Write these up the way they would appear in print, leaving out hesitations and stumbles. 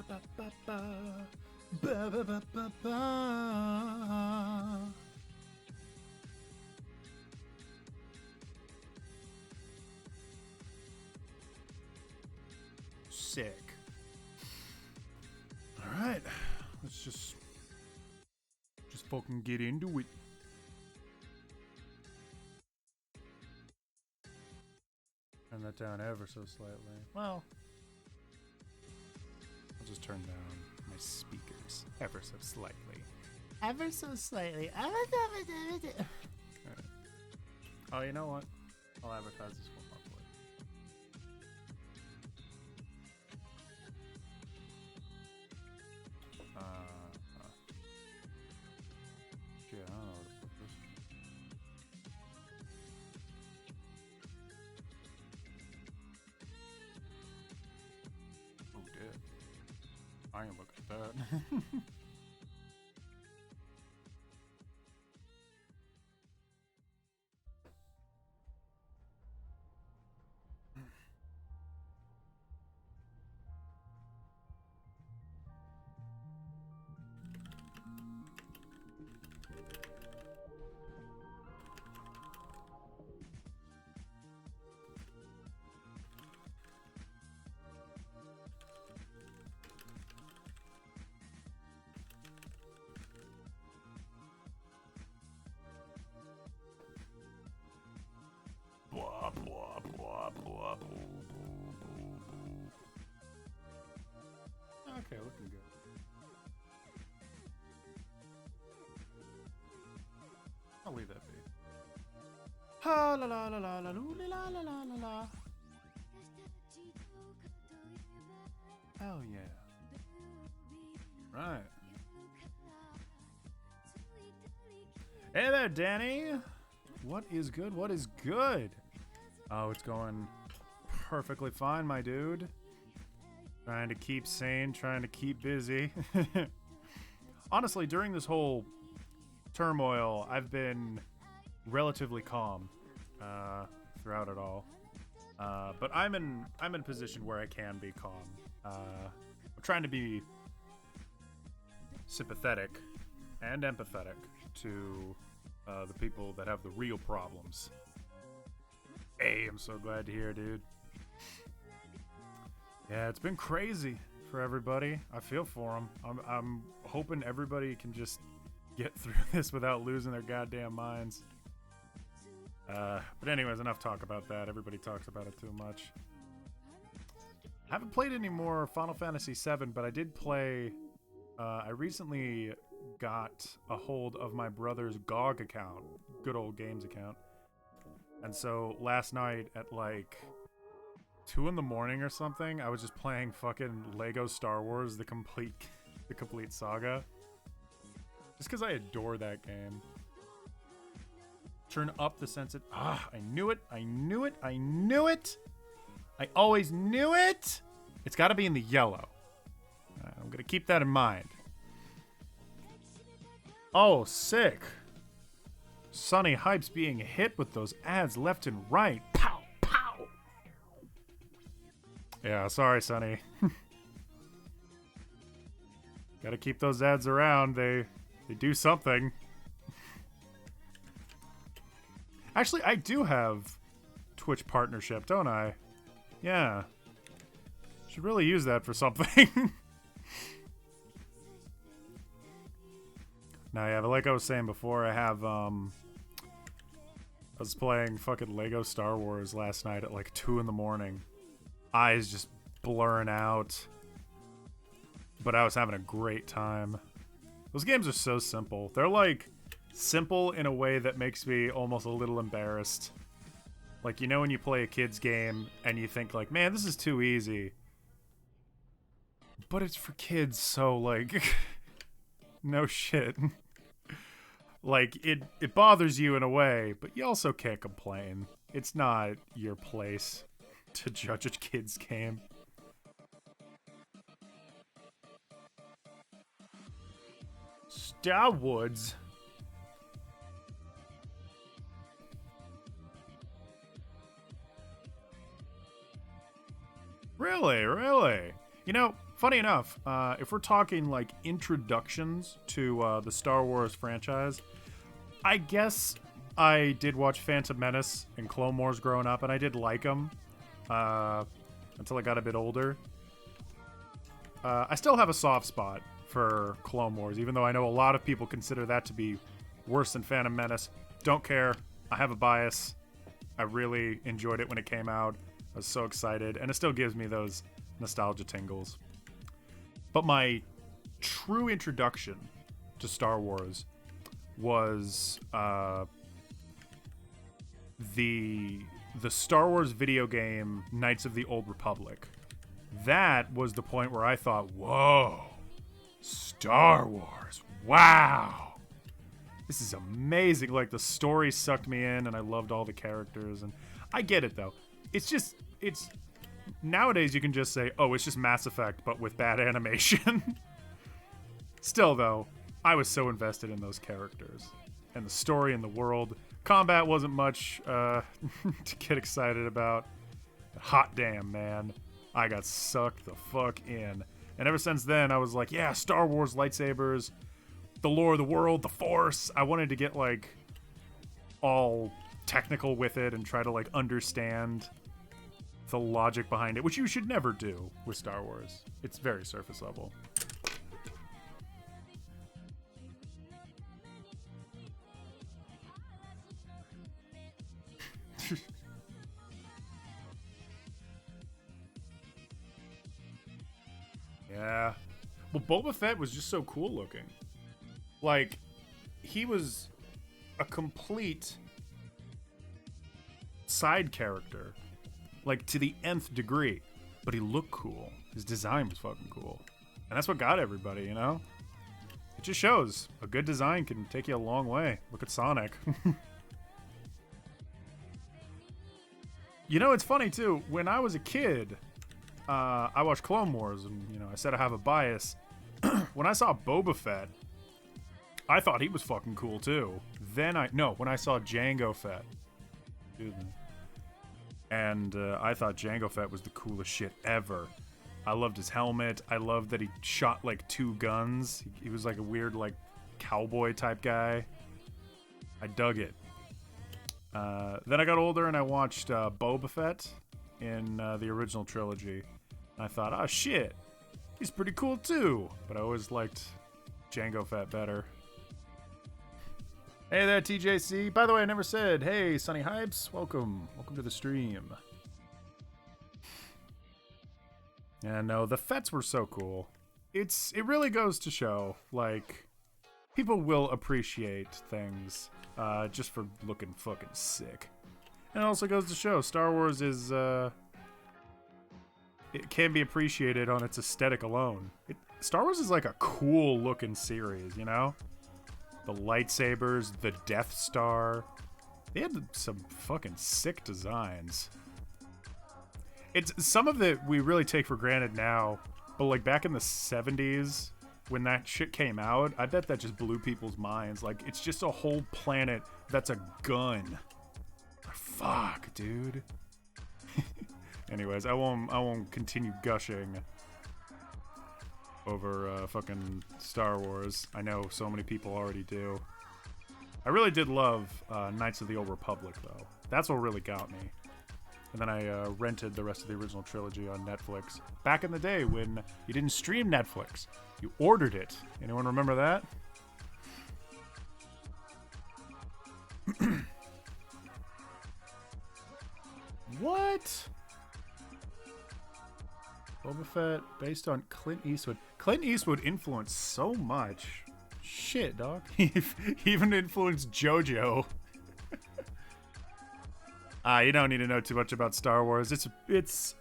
Ba, ba, ba, ba, ba. Sick. All right, let's just fucking get into it. Turn that down ever so slightly. Well, I'll just turn down my speakers ever so slightly. Ever so slightly. Right. Oh, you know what? I'll advertise this one more for you. Yeah, I don't know where to put this. Oh, dear. I ain't looking at that. Blah, blah, blah, blah, boo, boo, boo, boo. Okay, looking good. I'll leave that be. Ha la la la la la la la la la la la. Hell yeah. Right. Hey there, Danny. What is good? What is good? Oh, it's going perfectly fine, my dude. Trying to keep sane, trying to keep busy. Honestly, during this whole turmoil, I've been relatively calm throughout it all. But I'm in a position where I can be calm. I'm trying to be sympathetic and empathetic to the people that have the real problems. Hey, I'm so glad to hear, dude. Yeah, it's been crazy for everybody. I feel for them. I'm hoping everybody can just get through this without losing their goddamn minds. But anyways, enough talk about that. Everybody talks about it too much. I haven't played any more Final Fantasy VII, but I did play... I recently got a hold of my brother's GOG account. Good old games account. And so last night at like 2 in the morning or something, I was just playing fucking Lego Star Wars, the complete saga. Just because I adore that game. Turn up the sensitivity. Ah, I knew it. I knew it. I knew it. I always knew it. It's got to be in the yellow. I'm going to keep that in mind. Oh, sick. Sonny Hype's being hit with those ads left and right. Pow, pow. Yeah, sorry, Sonny. Gotta keep those ads around. They do something. Actually, I do have Twitch partnership, don't I? Yeah. Should really use that for something. Now, yeah, but like I was saying before, I was playing fucking Lego Star Wars last night at like 2 in the morning. Eyes just blurring out. But I was having a great time. Those games are so simple. They're like simple in a way that makes me almost a little embarrassed. Like, you know when you play a kid's game and you think like, man, this is too easy. But it's for kids, so like... No shit. Like, it bothers you in a way, but you also can't complain. It's not your place to judge a kid's game. Star Wars. Really? Really? You know, Funny enough, if we're talking like introductions to the Star Wars franchise, I guess I did watch Phantom Menace and Clone Wars growing up, and I did like them until I got a bit older. I still have a soft spot for Clone Wars, even though I know a lot of people consider that to be worse than Phantom Menace. Don't care. I have a bias. I really enjoyed it when it came out. I was so excited, and it still gives me those nostalgia tingles. But my true introduction to Star Wars was the Star Wars video game Knights of the Old Republic. That was the point where I thought, whoa, Star Wars, wow. This is amazing. Like, the story sucked me in, and I loved all the characters. And I get it, though. It's nowadays you can just say, oh, it's just Mass Effect, but with bad animation. Still, though, I was so invested in those characters and the story and the world. Combat wasn't much to get excited about. But hot damn, man. I got sucked the fuck in. And ever since then, I was like, yeah, Star Wars lightsabers, the lore of the world, the Force. I wanted to get, like, all technical with it and try to, like, understand the logic behind it, which you should never do with Star Wars. It's very surface level. Yeah. Well, Boba Fett was just so cool looking. Like, he was a complete side character. Like, to the nth degree. But he looked cool. His design was fucking cool. And that's what got everybody, you know? It just shows. A good design can take you a long way. Look at Sonic. You know, it's funny, too. When I was a kid, I watched Clone Wars, and, you know, I said I have a bias. When I saw Boba Fett, I thought he was fucking cool, too. When I saw Jango Fett. Excuse me. And I thought Jango Fett was the coolest shit ever. I loved his helmet. I loved that he shot, like, 2 guns. He was, like, a weird, like, cowboy type guy. I dug it. Then I got older and I watched Boba Fett in the original trilogy. And I thought, oh, shit. He's pretty cool, too. But I always liked Jango Fett better. Hey there, TJC. By the way, I never said, hey, Sunny Hypes, welcome. Welcome to the stream. Yeah, no, the Fets were so cool. It really goes to show, like, people will appreciate things just for looking fucking sick. And it also goes to show Star Wars is, it can be appreciated on its aesthetic alone. Star Wars is like a cool looking series, you know? The lightsabers, the Death Star. They had some fucking sick designs. It's some of it we really take for granted now, but like back in the 70s when that shit came out, I bet that just blew people's minds. Like, it's just a whole planet that's a gun. Fuck, dude. Anyways, I won't continue gushing over fucking Star Wars. I know so many people already do. I really did love Knights of the Old Republic, though. That's what really got me. And then I rented the rest of the original trilogy on Netflix. Back in the day when you didn't stream Netflix. You ordered it. Anyone remember that? What? Boba Fett based on Clint Eastwood. Clint Eastwood influenced so much. Shit, dog. He even influenced JoJo. You don't need to know too much about Star Wars. It's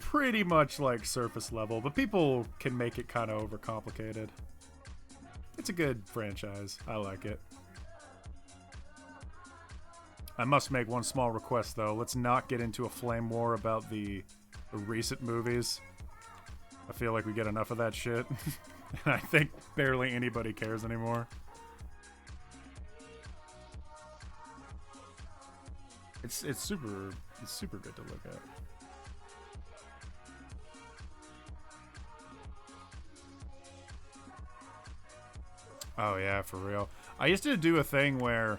pretty much like surface level, but people can make it kind of overcomplicated. It's a good franchise. I like it. I must make one small request, though. Let's not get into a flame war about the recent movies. I feel like we get enough of that shit. And I think barely anybody cares anymore. It's super good to look at. Oh yeah, for real. I used to do a thing where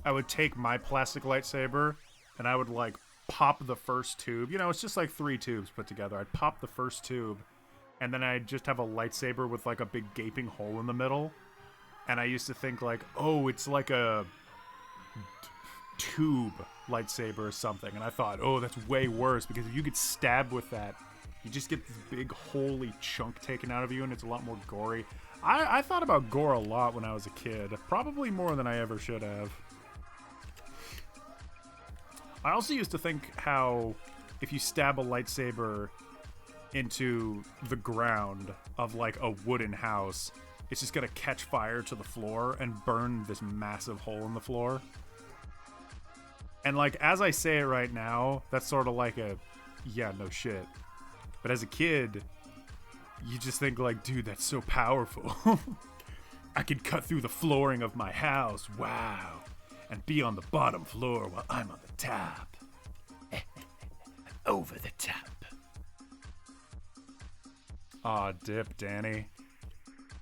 I would take my plastic lightsaber and I would like pop the first tube. You know, it's just like 3 tubes put together. I'd pop the first tube and then I'd just have a lightsaber with like a big gaping hole in the middle. And I used to think like, oh, it's like a tube lightsaber or something. And I thought, oh, that's way worse because if you get stabbed with that, you just get this big holy chunk taken out of you and it's a lot more gory. I thought about gore a lot when I was a kid. Probably more than I ever should have. I also used to think how if you stab a lightsaber into the ground of like a wooden house, it's just gonna catch fire to the floor and burn this massive hole in the floor. And like, as I say it right now, that's sort of like a, yeah, no shit. But as a kid, you just think like, dude, that's so powerful. I can cut through the flooring of my house, wow, and be on the bottom floor while I'm on the top. Over the top. Aw, dip, Danny.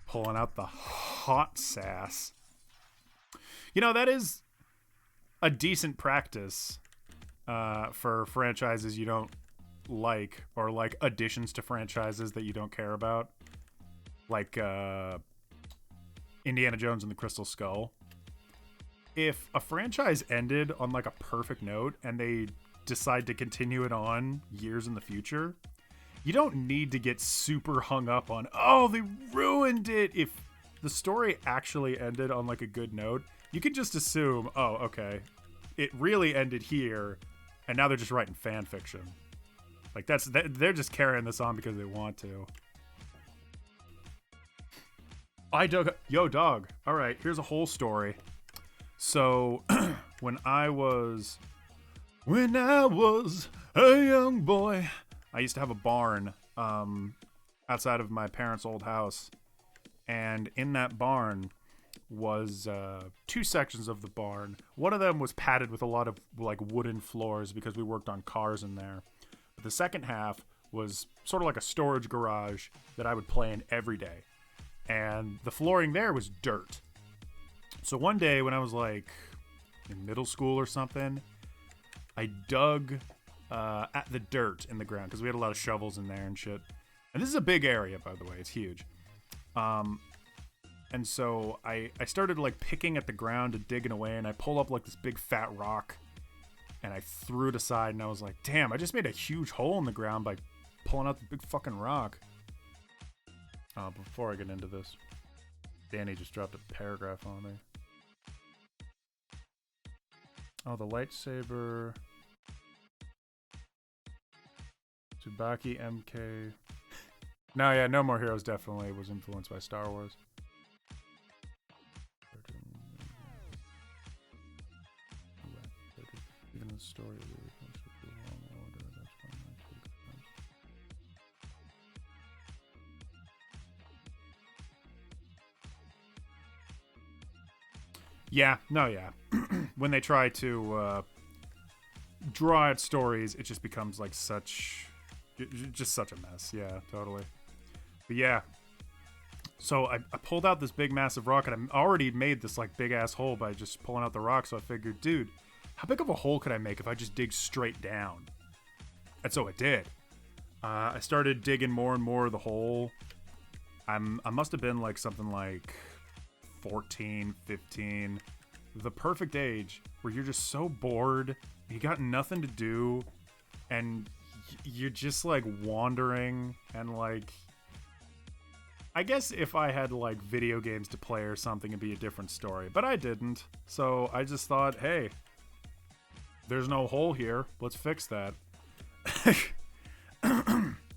Pulling out the hot sass. You know, that is a decent practice for franchises you don't like, or like additions to franchises that you don't care about, like Indiana Jones and the Crystal Skull. If a franchise ended on like a perfect note and they decide to continue it on years in the future, you don't need to get super hung up on, oh, they ruined it. If the story actually ended on like a good note, you could just assume, oh, okay, it really ended here and now they're just writing fan fiction. Like, they're just carrying this on because they want to. Yo, dog. All right, here's a whole story. So, when I was a young boy, I used to have a barn outside of my parents' old house. And in that barn was 2 sections of the barn. One of them was padded with a lot of, like, wooden floors because we worked on cars in there. The second half was sort of like a storage garage that I would play in every day. And the flooring there was dirt. So one day when I was like in middle school or something, I dug at the dirt in the ground because we had a lot of shovels in there and shit. And this is a big area, by the way. It's huge. And so I started like picking at the ground and digging away, and I pulled up like this big fat rock. And I threw it aside, and I was like, damn, I just made a huge hole in the ground by pulling out the big fucking rock. Before I get into this, Danny just dropped a paragraph on me. Oh, the lightsaber. Tsubaki MK. No, yeah, No More Heroes definitely was influenced by Star Wars. Even the story of the order, that's yeah, no, yeah. When they try to draw out stories, it just becomes like just such a mess. Yeah, totally. But yeah, so I pulled out this big massive rock, and I already made this like big ass hole by just pulling out the rock. So I figured, dude, how big of a hole could I make if I just dig straight down? And so I did. I started digging more and more of the hole. I must have been like something like 14, 15. The perfect age where you're just so bored, you got nothing to do, and you're just like wandering, and like, I guess if I had like video games to play or something, it'd be a different story. But I didn't. So I just thought, hey, there's no hole here. Let's fix that.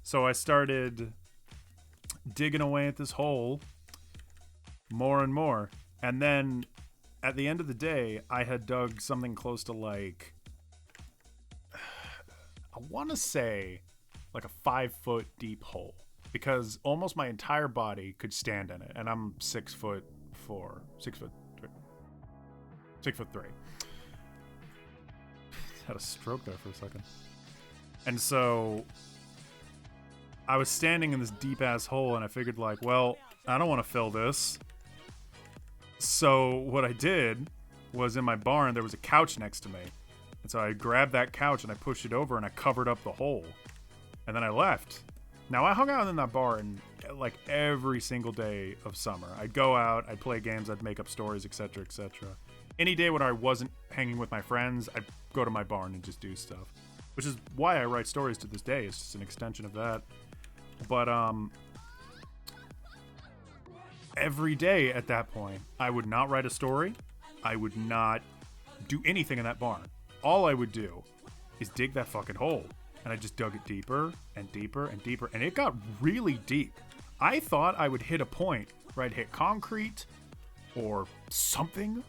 So I started digging away at this hole more and more. And then at the end of the day, I had dug something close to like, I want to say like a 5-foot deep hole, because almost my entire body could stand in it. And I'm 6'4", 6'3". Had a stroke there for a second. And so I was standing in this deep ass hole, and I figured like, well, I don't want to fill this. So what I did was in my barn, there was a couch next to me. And so I grabbed that couch and I pushed it over and I covered up the hole. And then I left. Now, I hung out in that barn like every single day of summer. I'd go out, I'd play games, I'd make up stories, etc., etc. Any day when I wasn't hanging with my friends, I'd go to my barn and just do stuff. Which is why I write stories to this day. It's just an extension of that. But, every day at that point, I would not write a story. I would not do anything in that barn. All I would do is dig that fucking hole. And I just dug it deeper and deeper and deeper. And it got really deep. I thought I would hit a point where I'd hit concrete or something,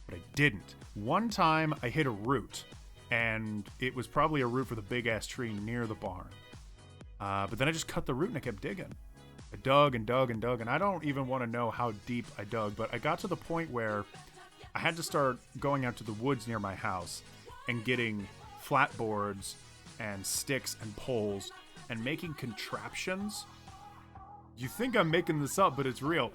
but I didn't. One time I hit a root, and it was probably a root for the big-ass tree near the barn. But then I just cut the root and I kept digging. I dug and dug and dug, and I don't even want to know how deep I dug, but I got to the point where I had to start going out to the woods near my house and getting flatboards and sticks and poles and making contraptions. You think I'm making this up, but it's real.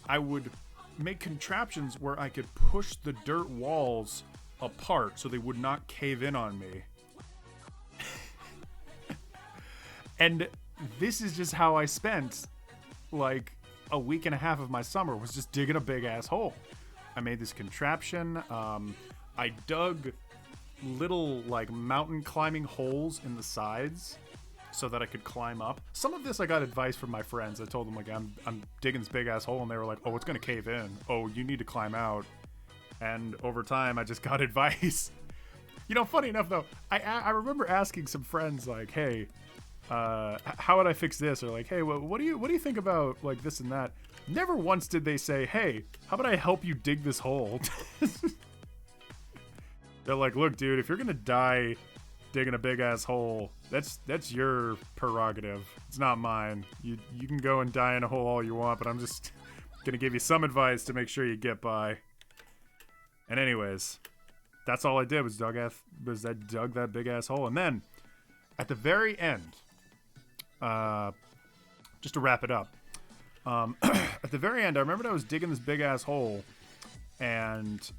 I would make contraptions where I could push the dirt walls apart so they would not cave in on me. And this is just how I spent like a week and a half of my summer, was just digging a big ass hole. I made this contraption. I dug little like mountain climbing holes in the sides so that I could climb up. Some of this I got advice from my friends. I told them like I'm digging this big ass hole, and they were like, oh, it's gonna cave in. Oh, you need to climb out. And over time I just got advice. You know, funny enough though, I remember asking some friends like, hey, how would I fix this? Or like, hey, what do you think about like this and that? Never once did they say, hey, how about I help you dig this hole? They're like, look, dude, if you're gonna die digging a big ass hole, that's your prerogative. It's not mine. You can go and die in a hole all you want, but I'm just gonna give you some advice to make sure you get by. And anyways, that's all I did was dug that big ass hole. And then at the very end, just to wrap it up, at the very end, I remembered I was digging this big ass hole, and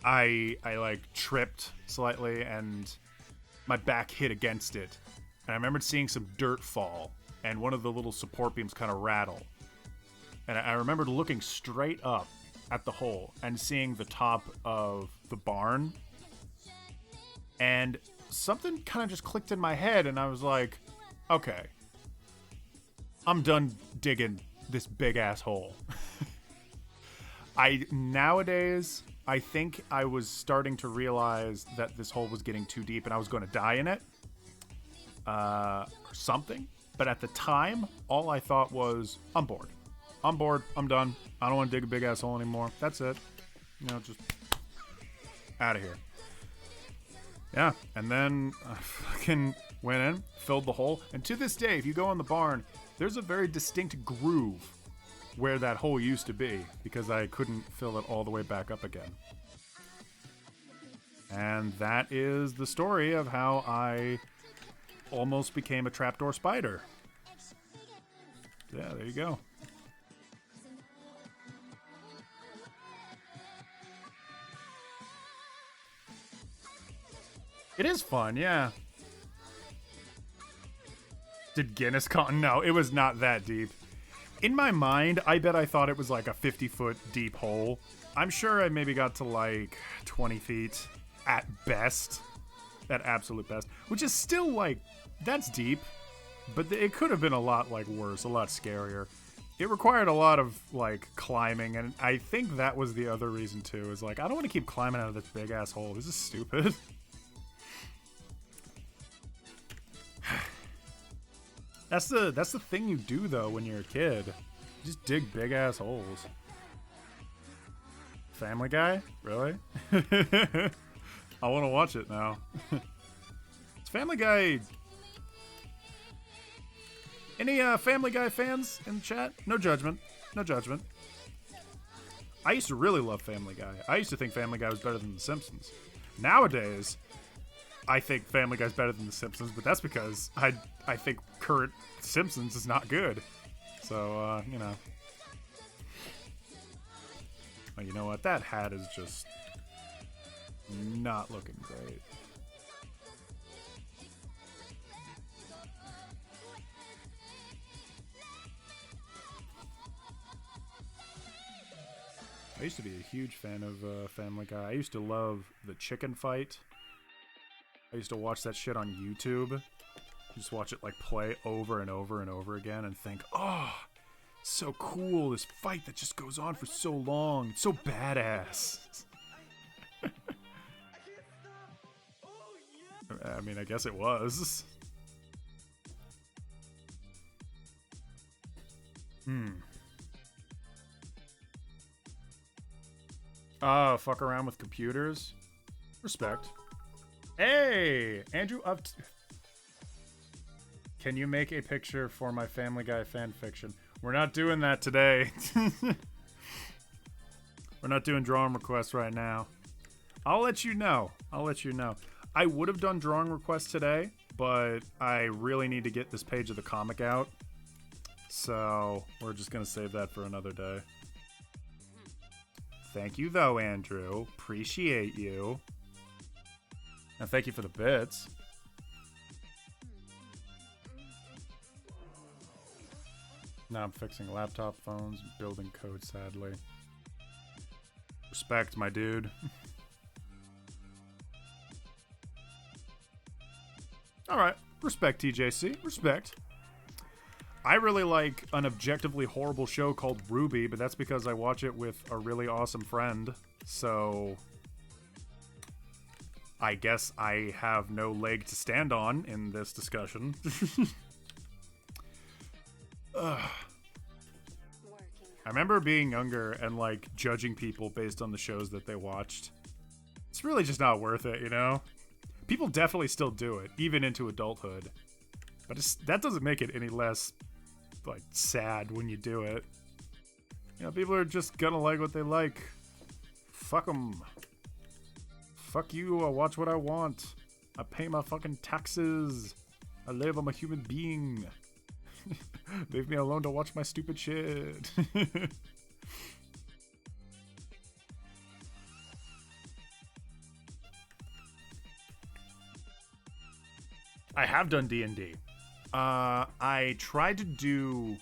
I like tripped slightly and my back hit against it. And I remembered seeing some dirt fall and one of the little support beams kind of rattle. And I remembered looking straight up at the hole and seeing the top of the barn. And something kind of just clicked in my head, and I was like, okay, I'm done digging this big ass hole. Nowadays, I think I was starting to realize that this hole was getting too deep and I was going to die in it. Or something. But at the time, all I thought was, I'm bored. I'm bored. I'm done. I don't want to dig a big ass hole anymore. That's it. You know, just out of here. Yeah. And then I fucking went in, filled the hole. And to this day, if you go in the barn, there's a very distinct groove where that hole used to be, because I couldn't fill it all the way back up again. And that is the story of how I almost became a trapdoor spider. Yeah, there you go. It is fun, yeah. Did Guinness con? No, it was not that deep. In my mind, I bet I thought it was like a 50-foot deep hole. I'm sure I maybe got to like 20 feet at best. At absolute best. Which is still like, that's deep. But it could have been a lot like worse, a lot scarier. It required a lot of like climbing, and I think that was the other reason too. Is like, I don't want to keep climbing out of this big ass hole. This is stupid. That's the thing you do though when you're a kid. You just dig big ass holes. Family Guy? Really? I want to watch it now. Is Family Guy... Any Family Guy fans in the chat? No judgment. No judgment. I used to really love Family Guy. I used to think Family Guy was better than The Simpsons. Nowadays, I think Family Guy's better than The Simpsons, but that's because I think current Simpsons is not good. So, you know. Oh, you know what? That hat is just not looking great. I used to be a huge fan of Family Guy. I used to love the chicken fight. I used to watch that shit on YouTube. Just watch it like play over and over and over again and think, oh, so cool, this fight that just goes on for so long. It's so badass. I mean, I guess it was. Oh, fuck around with computers? Respect. Hey! Andrew up. Can you make a picture for my Family Guy fan fiction? We're not doing that today. We're not doing drawing requests right now. I'll let you know. I'll let you know. I would have done drawing requests today, but I really need to get this page of the comic out. So we're just going to save that for another day. Thank you, though, Andrew. Appreciate you. And thank you for the bits. Now I'm fixing laptop phones and building code, sadly. Respect, my dude. Alright. Respect, TJC. Respect. I really like an objectively horrible show called Ruby, but that's because I watch it with a really awesome friend. So I guess I have no leg to stand on in this discussion. I remember being younger and like judging people based on the shows that they watched. It's really just not worth it, you know? People definitely still do it, even into adulthood. But that doesn't make it any less like sad when you do it. You know, people are just gonna like what they like. Fuck them. Fuck you, I watch what I want. I pay my fucking taxes. I live, I'm a human being. Leave me alone to watch my stupid shit. I have done D&D. I tried to do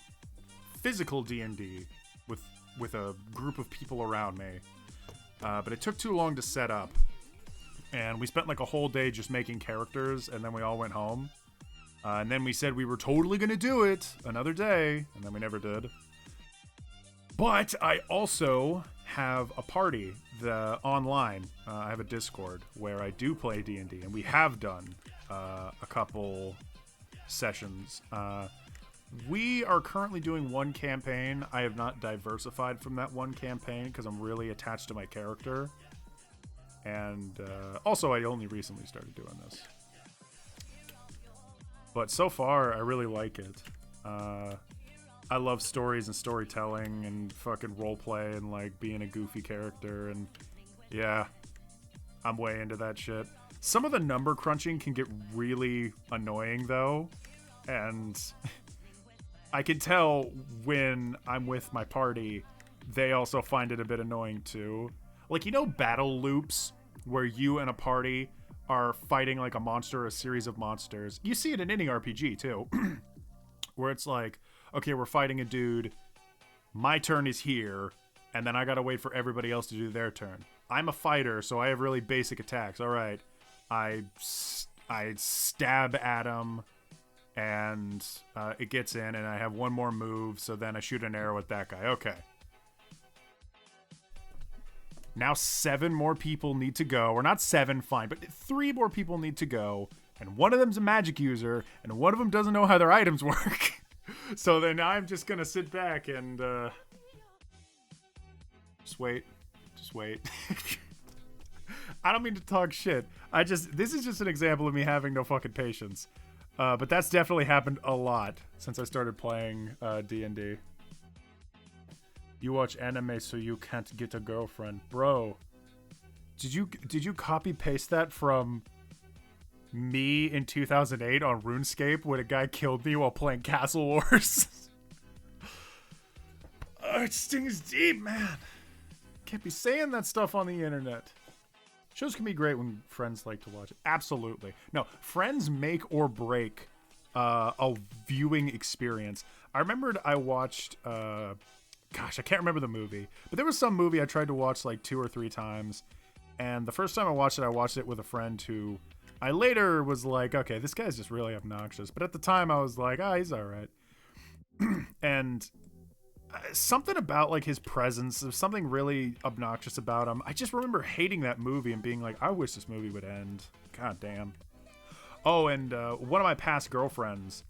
physical D&D with a group of people around me, but it took too long to set up, and we spent like a whole day just making characters, and then we all went home, and then we said we were totally gonna do it another day, and then we never did. But I also have a party online. I have a Discord where I do play D&D, and we have done a couple sessions. We are currently doing one campaign. I have not diversified from that one campaign because I'm really attached to my character. And also, I only recently started doing this. But so far, I really like it. I love stories and storytelling and fucking roleplay and like being a goofy character. And yeah, I'm way into that shit. Some of the number crunching can get really annoying though. And I can tell when I'm with my party, they also find it a bit annoying too. Like, you know, battle loops where you and a party are fighting like a monster or a series of monsters. You see it in any RPG too. Where it's like, okay, we're fighting a dude. My turn is here. And then I gotta wait for everybody else to do their turn. I'm a fighter, so I have really basic attacks. All right. I stab at him. And it gets in, and I have one more move, so then I shoot an arrow at that guy. Okay. Now 7 more people need to go. Or not 7, fine, but 3 more people need to go. And one of them's a magic user, and one of them doesn't know how their items work. So then I'm just going to sit back and just wait. Just wait. I don't mean to talk shit. This is just an example of me having no fucking patience. But that's definitely happened a lot since I started playing D&D. You watch anime so you can't get a girlfriend. Bro, did you copy paste that from me in 2008 on RuneScape when a guy killed me while playing Castle Wars? Oh, it stings deep, man. Can't be saying that stuff on the internet. Shows can be great when friends like to watch it. Absolutely. No, friends make or break a viewing experience. I remembered I watched, gosh, I can't remember the movie, but there was some movie I tried to watch like 2 or 3 times. And the first time I watched it with a friend who I later was like, okay, this guy's just really obnoxious. But at the time I was like, he's all right. And something about like his presence, there's something really obnoxious about him. I just remember hating that movie and being like, I wish this movie would end. God damn. Oh, and one of my past girlfriends,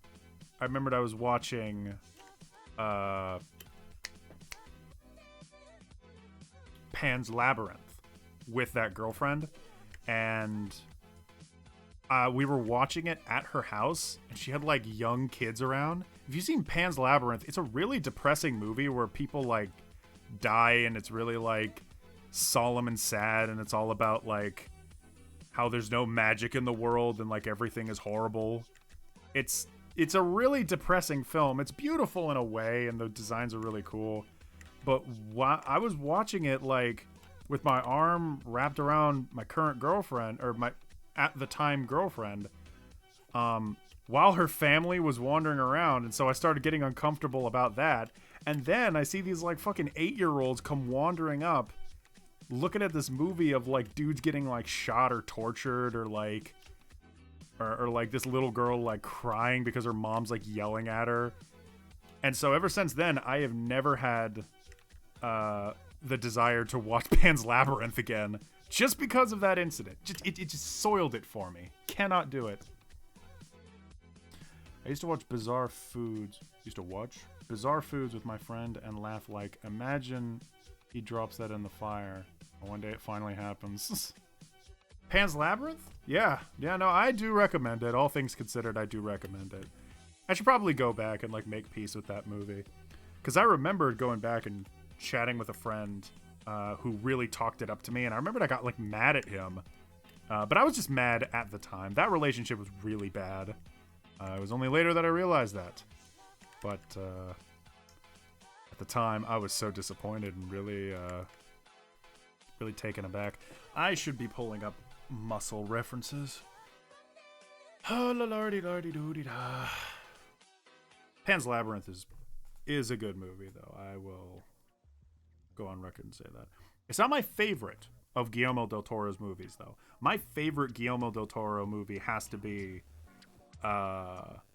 I remembered I was watching Pan's Labyrinth with that girlfriend, and we were watching it at her house, and she had like young kids around. If you've seen Pan's Labyrinth, it's a really depressing movie where people like die, and it's really like solemn and sad, and it's all about like how there's no magic in the world and like everything is horrible. It's a really depressing film. It's beautiful in a way, and the designs are really cool. But while I was watching it like with my arm wrapped around my current girlfriend, or my at the time girlfriend, while her family was wandering around, and so I started getting uncomfortable about that. And then I see these like fucking 8-year-olds come wandering up, looking at this movie of like dudes getting like shot or tortured, or like or like this little girl like crying because her mom's like yelling at her. And so ever since then, I have never had the desire to watch Pan's Labyrinth again, just because of that incident. It just soiled it for me. Cannot do it. I used to watch Bizarre Foods with my friend and laugh like, imagine he drops that in the fire. One day it finally happens. Pan's Labyrinth? Yeah, no, I do recommend it. All things considered, I do recommend it. I should probably go back and like make peace with that movie, because I remembered going back and chatting with a friend who really talked it up to me, and I remembered I got like mad at him, but I was just mad at the time. That relationship was really bad. It was only later that I realized that, but at the time I was so disappointed and really taken aback. I should be pulling up muscle references. Oh la lardy lardy doody da. Pan's Labyrinth is a good movie, though. I will go on record and say that. It's not my favorite of Guillermo del Toro's movies, though. My favorite Guillermo del Toro movie has to be Hellboy.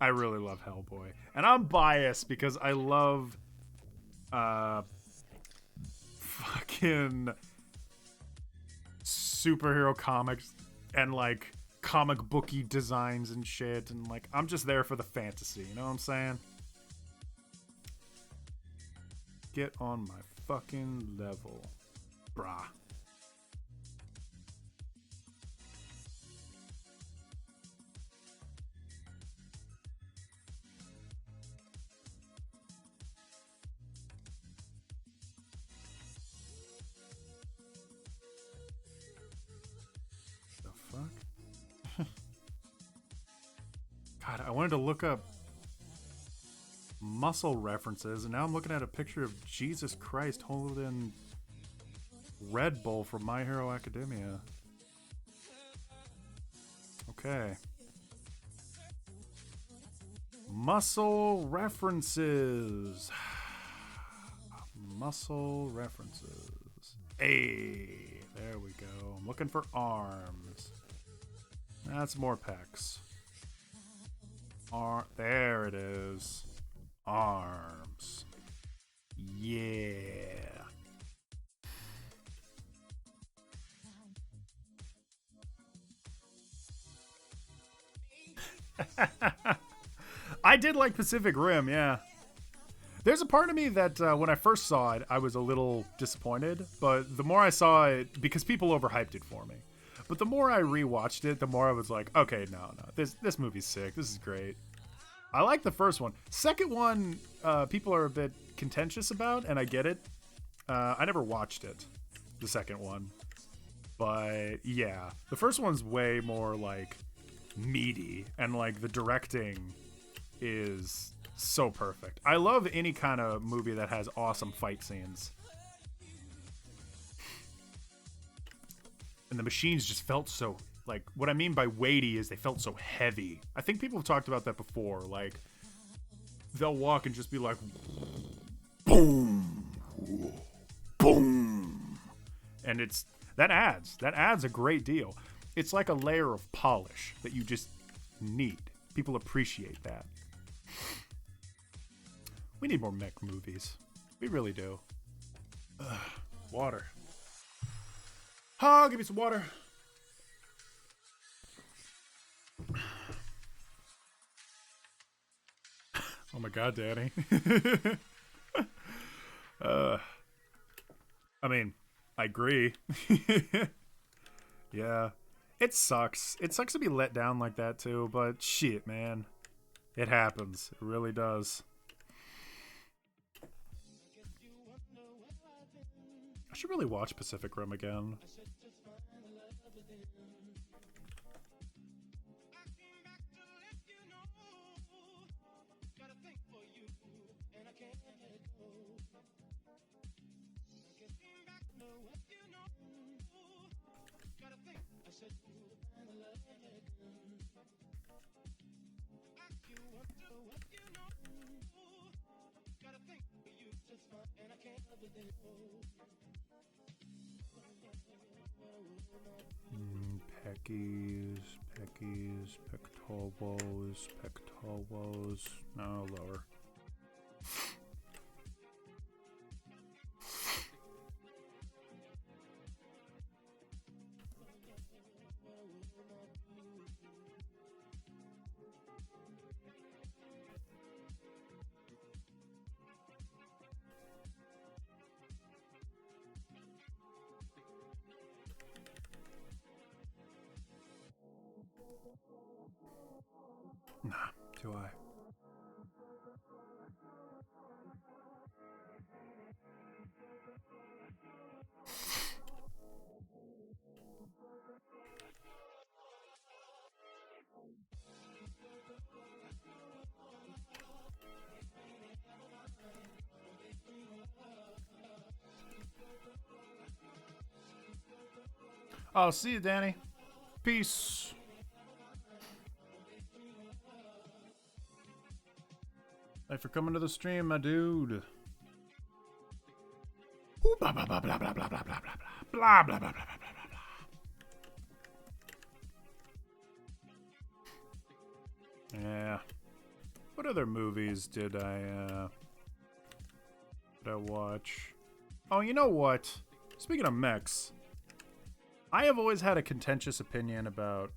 I really love Hellboy. And I'm biased because I love fucking superhero comics and like comic booky designs and shit, and like I'm just there for the fantasy, you know what I'm saying? Get on my fucking level, brah. The fuck? God, I wanted to look up muscle references, and now I'm looking at a picture of Jesus Christ holding Red Bull from My Hero Academia. Okay. Muscle references. Muscle references. Hey, there we go. I'm looking for arms. That's more pecs. There it is. Arms. Yeah. I did like Pacific Rim, yeah. There's a part of me that when I first saw it, I was a little disappointed, but the more I saw it, because people overhyped it for me, but the more I rewatched it, the more I was like, okay, no, this movie's sick. This is great. I like the first one. Second one, people are a bit contentious about, and I get it. I never watched it, the second one. But yeah, the first one's way more like meaty, and like the directing is So perfect. I love any kind of movie that has awesome fight scenes. And the machines just felt so, like, what I mean by weighty is they felt so heavy. I think people have talked about that before. Like, they'll walk and just be like, boom, boom. And that adds a great deal. It's like a layer of polish that you just need. People appreciate that. We need more mech movies. We really do. Ugh, water. Oh, give me some water. Oh my god, Danny. I mean, I agree. Yeah. It sucks. It sucks to be let down like that too, but shit, man. It happens. It really does. I should really watch Pacific Rim again. Peckies, pectobos. No, lower. Nah, too high. I'll see you, Danny. Peace. Thanks for coming to the stream, my dude. Ooh, blah blah blah blah blah blah blah blah blah blah blah blah blah blah blah blah. Yeah. What other movies did I watch? Oh, you know what? Speaking of mechs, I have always had a contentious opinion about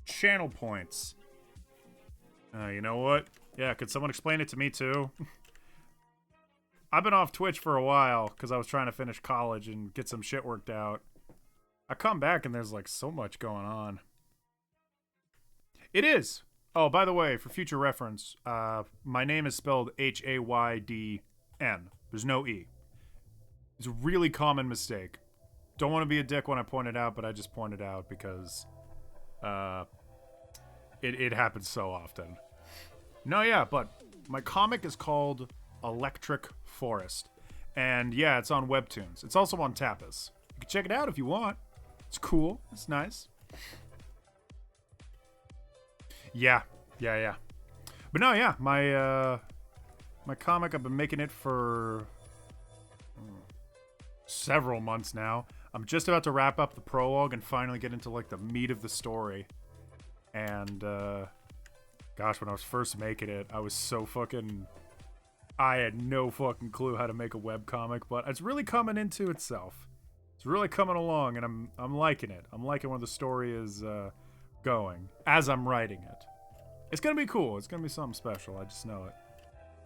channel points. You know what? Yeah, could someone explain it to me too? I've been off Twitch for a while because I was trying to finish college and get some shit worked out. I come back and there's like so much going on. It is. Oh, by the way, for future reference, my name is spelled Haydn. There's no E. It's a really common mistake. Don't want to be a dick when I point it out, but I just point it out because it happens so often. No, yeah, but my comic is called Electric Forest. And yeah, it's on Webtoons. It's also on Tapas. You can check it out if you want. It's cool. It's nice. Yeah. But no, yeah, my comic, I've been making it for several months now. I'm just about to wrap up the prologue and finally get into like the meat of the story. And gosh, when I was first making it, I was so fucking... I had no fucking clue how to make a webcomic, but it's really coming into itself. It's really coming along, and I'm liking it. I'm liking where the story is going as I'm writing it. It's gonna be cool. It's gonna be something special. I just know it.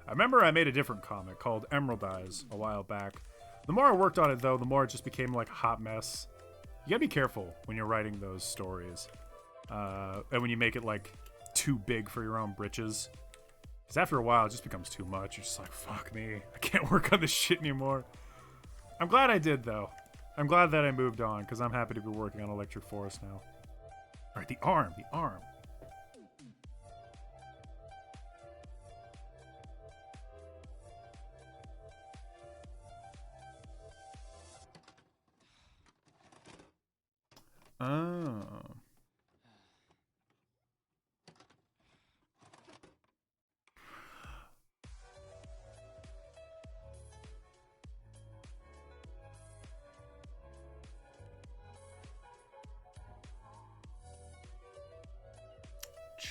I remember I made a different comic called Emerald Eyes a while back. The more I worked on it, though, the more it just became like a hot mess. You gotta be careful when you're writing those stories. And when you make it like too big for your own britches. Because after a while, it just becomes too much. You're just like, fuck me. I can't work on this shit anymore. I'm glad I did, though. I'm glad that I moved on, because I'm happy to be working on Electric Forest now. Alright, the arm.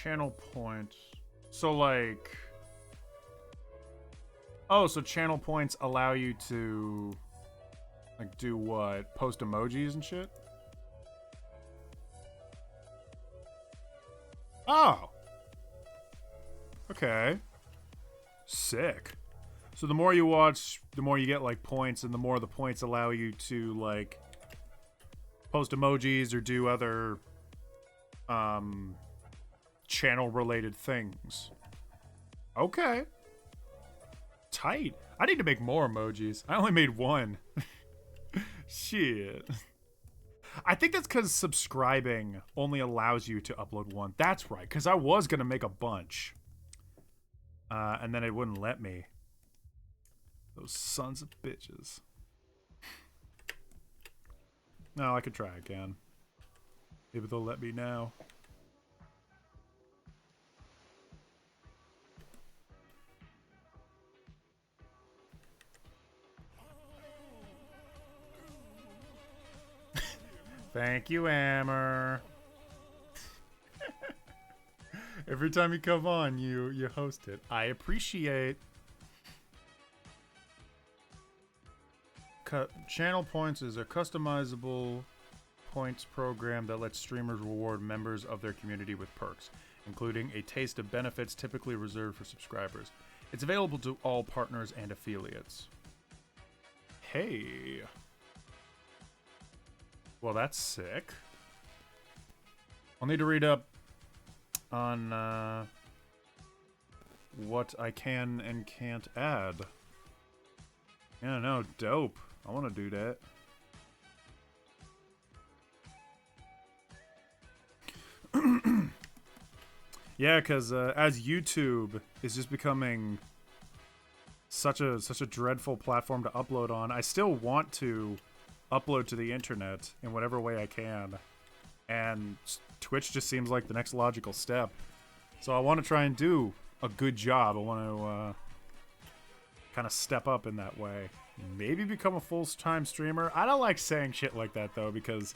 channel points. So like, oh, so channel points allow you to like do what? Post emojis and shit? Oh. Okay. Sick. So the more you watch, the more you get like points, and the more the points allow you to like post emojis or do other channel related things. Okay. Tight. I need to make more emojis. I only made one. Shit. I think that's because subscribing only allows you to upload one. That's right, because I was going to make a bunch. And then it wouldn't let me. Those sons of bitches. No, I could try again. Maybe they'll let me now. Thank you, Amber. Every time you come on, you host it. I appreciate. Channel Points is a customizable points program that lets streamers reward members of their community with perks, including a taste of benefits typically reserved for subscribers. It's available to all partners and affiliates. Hey. Well, that's sick. I'll need to read up on what I can and can't add. Yeah, no, dope. I want to do that. Yeah, because as YouTube is just becoming such a dreadful platform to upload on, I still want to upload to the internet in whatever way I can, and Twitch just seems like the next logical step. So I want to try and do a good job. I want to kind of step up in that way. Maybe become a full-time streamer. I don't like saying shit like that though, because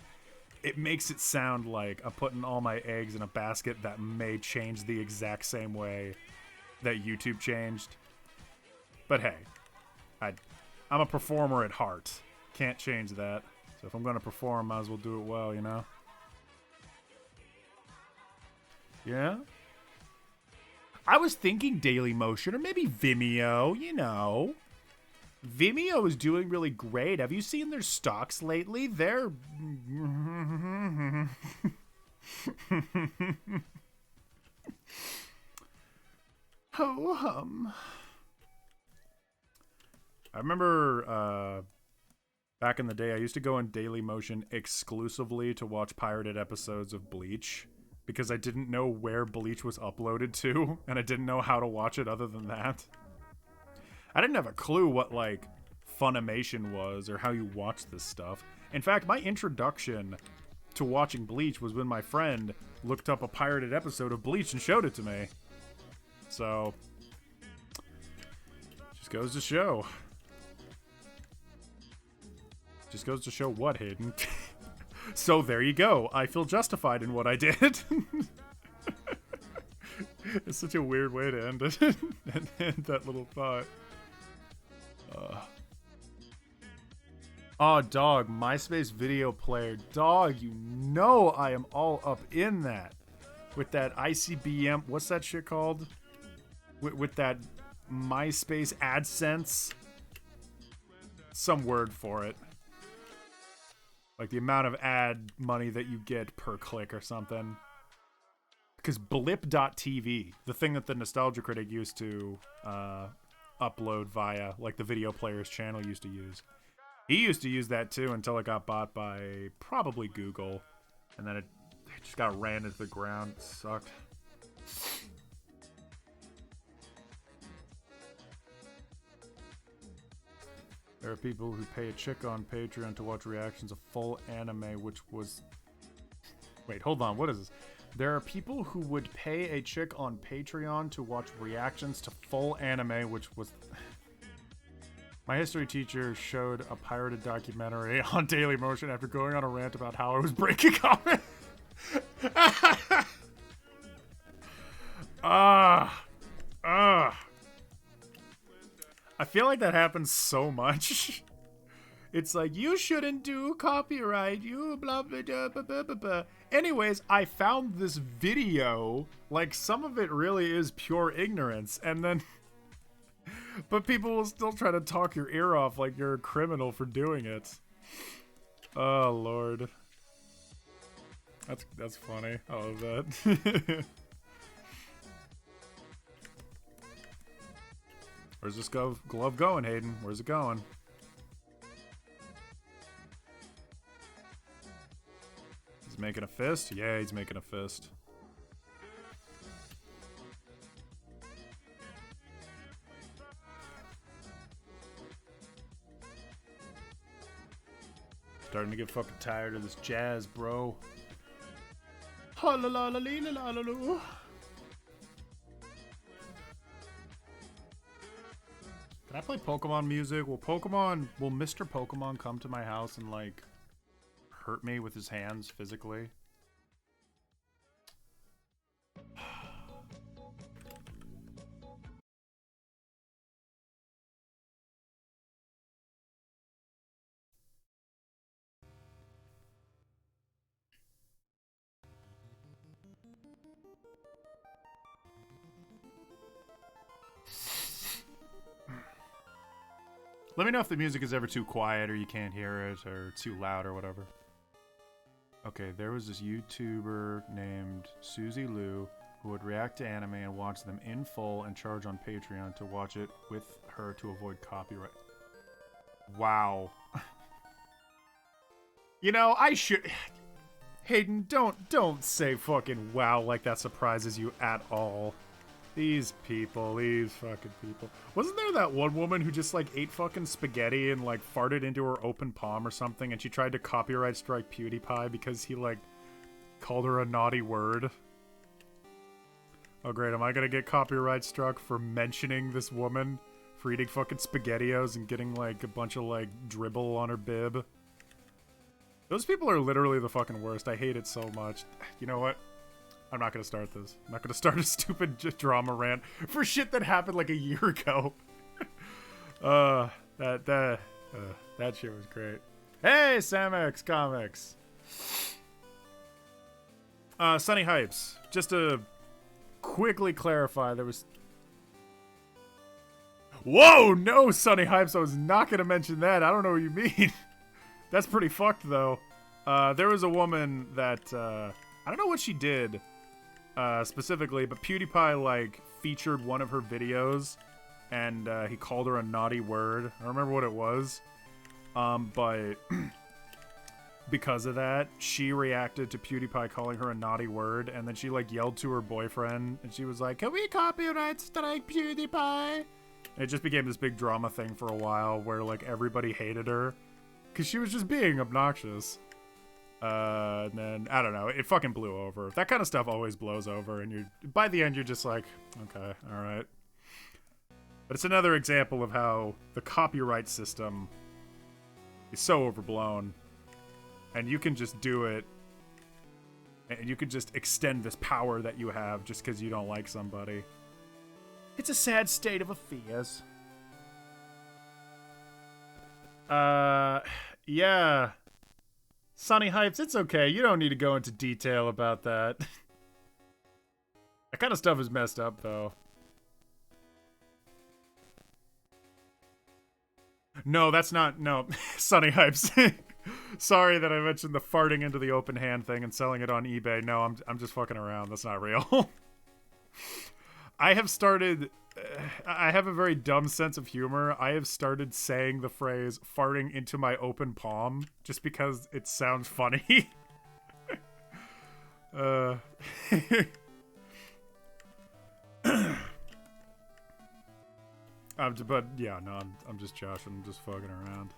it makes it sound like I'm putting all my eggs in a basket that may change the exact same way that YouTube changed. But hey, I'm a performer at heart. Can't change that. So if I'm going to perform, might as well do it well, you know? Yeah? I was thinking Dailymotion or maybe Vimeo, you know. Vimeo is doing really great. Have you seen their stocks lately? They're... Ho-hum. I remember back in the day, I used to go on Dailymotion exclusively to watch pirated episodes of Bleach, because I didn't know where Bleach was uploaded to, and I didn't know how to watch it other than that. I didn't have a clue what, like, Funimation was or how you watch this stuff. In fact, my introduction to watching Bleach was when my friend looked up a pirated episode of Bleach and showed it to me. So, just goes to show. Just goes to show what, Hayden? So there you go. I feel justified in what I did. It's such a weird way to end it. End that little thought. Oh, dog. MySpace video player. Dog, you know I am all up in that. With that ICBM. What's that shit called? With that MySpace AdSense. Some word for it. Like the amount of ad money that you get per click or something. Because blip.tv, the thing that the Nostalgia Critic used to upload via, like the video player's channel used to use. He used to use that too until it got bought by probably Google. And then it just got ran into the ground. It sucked. There are people who pay a chick on Patreon to watch reactions of full anime, which was... Wait, hold on, what is this? There are people who would pay a chick on Patreon to watch reactions to full anime, which was... My history teacher showed a pirated documentary on Dailymotion after going on a rant about how I was breaking comments. Ah. Ah. I feel like that happens so much. It's like, you shouldn't do copyright, you blah blah blah blah blah blah blah. Anyways, I found this video, like some of it really is pure ignorance, and then but people will still try to talk your ear off like you're a criminal for doing it. Oh lord. That's funny. I love that. Where's this glove going, Hayden? Where's it going? He's making a fist? Yeah, he's making a fist. Starting to get fucking tired of this jazz, bro. Ha la la la la la la la. Can I play Pokemon music? Will Mr. Pokemon come to my house and like hurt me with his hands physically? Let me know if the music is ever too quiet or you can't hear it or too loud or whatever. Okay, there was this YouTuber named Susie Lou who would react to anime and watch them in full and charge on Patreon to watch it with her to avoid copyright. Wow. You know, I should... Hayden, don't say fucking wow like that surprises you at all. These fucking people. Wasn't there that one woman who just like ate fucking spaghetti and like farted into her open palm or something, and she tried to copyright strike PewDiePie because he like called her a naughty word? Oh great, am I gonna get copyright struck for mentioning this woman for eating fucking SpaghettiOs and getting like a bunch of like dribble on her bib? Those people are literally the fucking worst. I hate it so much. You know what? I'm not gonna start this. I'm not gonna start a stupid drama rant for shit that happened like a year ago. That shit was great. Hey, Samex Comics. Sunny Hypes. Just to quickly clarify, there was... Whoa, no, Sunny Hypes. I was not gonna mention that. I don't know what you mean. That's pretty fucked, though. There was a woman that, I don't know what she did, specifically, but PewDiePie, like, featured one of her videos, and, he called her a naughty word. I don't remember what it was, but because of that, she reacted to PewDiePie calling her a naughty word, and then she, like, yelled to her boyfriend, and she was like, "Can we copyright strike PewDiePie?" And it just became this big drama thing for a while, where, like, everybody hated her, because she was just being obnoxious. And then, I don't know, it fucking blew over. That kind of stuff always blows over, and by the end, you're just like, okay, alright. But it's another example of how the copyright system is so overblown, and you can just do it, and you can just extend this power that you have just because you don't like somebody. It's a sad state of affairs. Yeah. Sunny Hypes, it's okay. You don't need to go into detail about that. That kind of stuff is messed up, though. No, that's not... No. Sunny Hypes. Sorry that I mentioned the farting into the open hand thing and selling it on eBay. No, I'm just fucking around. That's not real. I have started... I have a very dumb sense of humor. I have started saying the phrase farting into my open palm just because it sounds funny. But yeah, no, I'm just joshing. I'm just fucking around.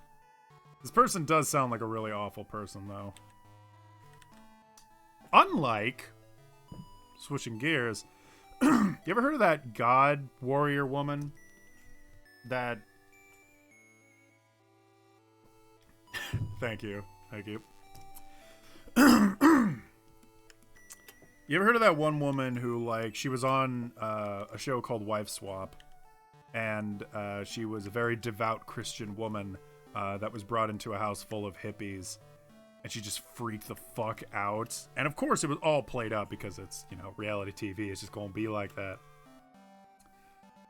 This person does sound like a really awful person, though. Unlike, switching gears, you ever heard of that god warrior woman? That... Thank you. Thank you. You ever heard of that one woman who, like, she was on a show called Wife Swap, and she was a very devout Christian woman that was brought into a house full of hippies, and she just freaked the fuck out. And of course, it was all played up because it's, you know, reality TV. It's just gonna be like that.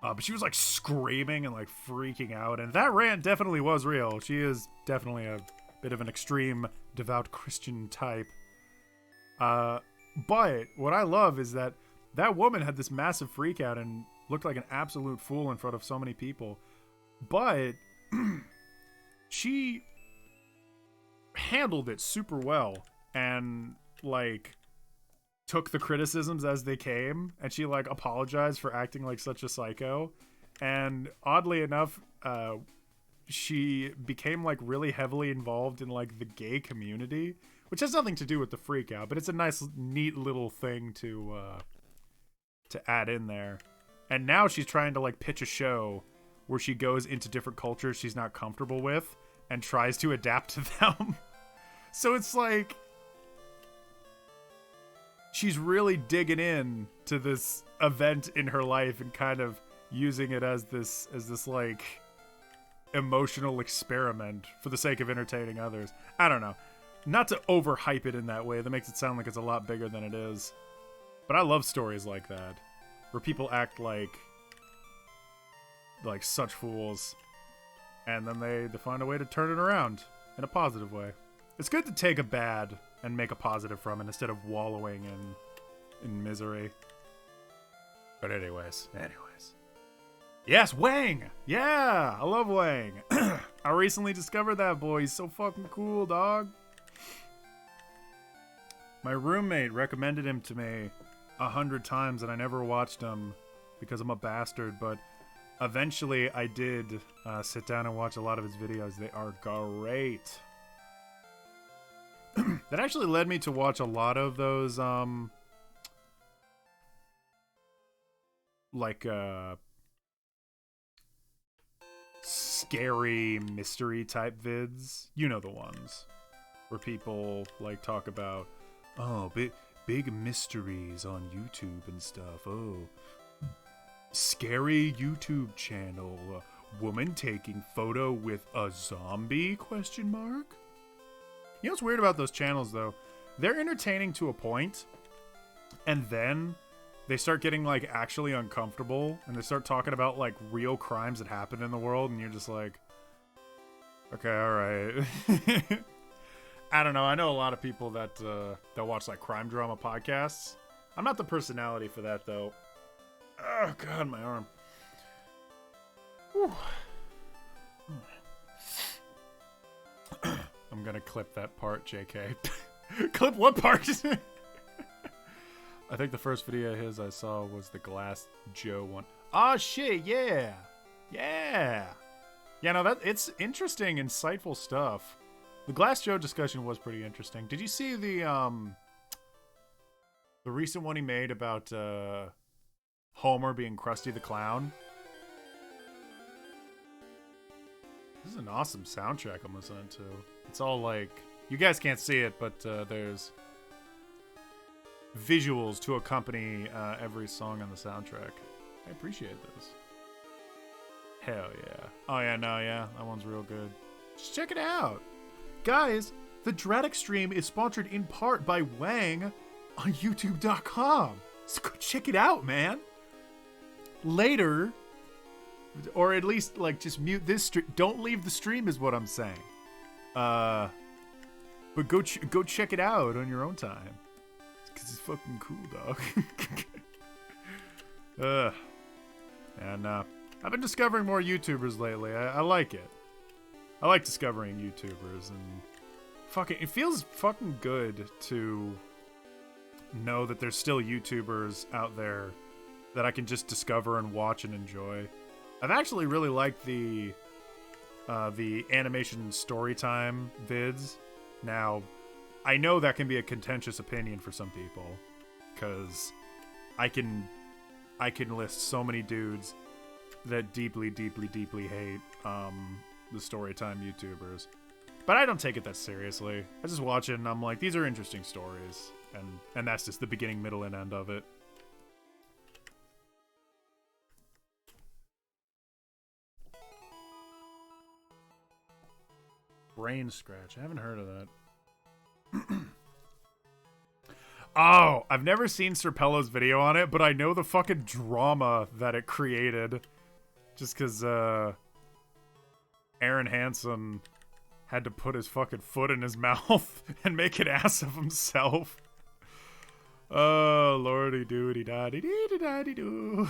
But she was like screaming and like freaking out, and that rant definitely was real. She is definitely a bit of an extreme devout Christian type. But what I love is that that woman had this massive freak out and looked like an absolute fool in front of so many people. But she handled it super well and like took the criticisms as they came, and she like apologized for acting like such a psycho. And oddly enough, she became like really heavily involved in like the gay community, which has nothing to do with the freak out, but it's a nice, neat little thing to add in there. And now she's trying to like pitch a show where she goes into different cultures she's not comfortable with and tries to adapt to them. So it's like she's really digging in to this event in her life and kind of using it as this like emotional experiment for the sake of entertaining others. I don't know. Not to overhype it in that way. That makes it sound like it's a lot bigger than it is. But I love stories like that, where people act like such fools, and then they find a way to turn it around in a positive way. It's good to take a bad and make a positive from it instead of wallowing in misery. But anyways. Yes, Wang! Yeah! I love Wang. I recently discovered that boy. He's so fucking cool, dog. My roommate recommended him to me 100 times, and I never watched him because I'm a bastard, but eventually I did sit down and watch a lot of his videos. They are great. That actually led me to watch a lot of those, scary mystery type vids. You know the ones where people like talk about, oh, big mysteries on YouTube and stuff. Oh, scary YouTube channel. Woman taking photo with a zombie? ? You know what's weird about those channels though? They're entertaining to a point, and then they start getting like actually uncomfortable, and they start talking about like real crimes that happen in the world, and you're just like, okay, all right. I don't know. I know a lot of people that watch like crime drama podcasts. I'm not the personality for that though. Oh god, my arm. Whew. I'm gonna clip that part, JK. Clip what part? I think the first video of his I saw was the Glass Joe one. Oh shit, yeah. Yeah, no, it's interesting, insightful stuff. The Glass Joe discussion was pretty interesting. Did you see the recent one he made about Homer being Krusty the Clown? This is an awesome soundtrack I'm listening to. It's all like, you guys can't see it, but there's visuals to accompany every song on the soundtrack. I appreciate this. Hell yeah. Oh yeah, no, yeah, that one's real good. Just check it out. Guys, the Draddock stream is sponsored in part by Wang on YouTube.com. So go check it out, man. Later, or at least like just mute this stream. Don't leave the stream is what I'm saying. But go check it out on your own time. Cause it's fucking cool, dog. And I've been discovering more YouTubers lately. I like it. I like discovering YouTubers, and it feels fucking good to know that there's still YouTubers out there that I can just discover and watch and enjoy. I've actually really liked the animation storytime vids. Now, I know that can be a contentious opinion for some people, because I can list so many dudes that deeply hate the storytime YouTubers. But I don't take it that seriously. I just watch it and I'm like, these are interesting stories. And that's just the beginning, middle, and end of it. Brain Scratch. I haven't heard of that. Oh, I've never seen Serpello's video on it, but I know the fucking drama that it created. Just because, Aaron Hansen had to put his fucking foot in his mouth and make an ass of himself. Oh, lordy doody daddy dee daddy doo.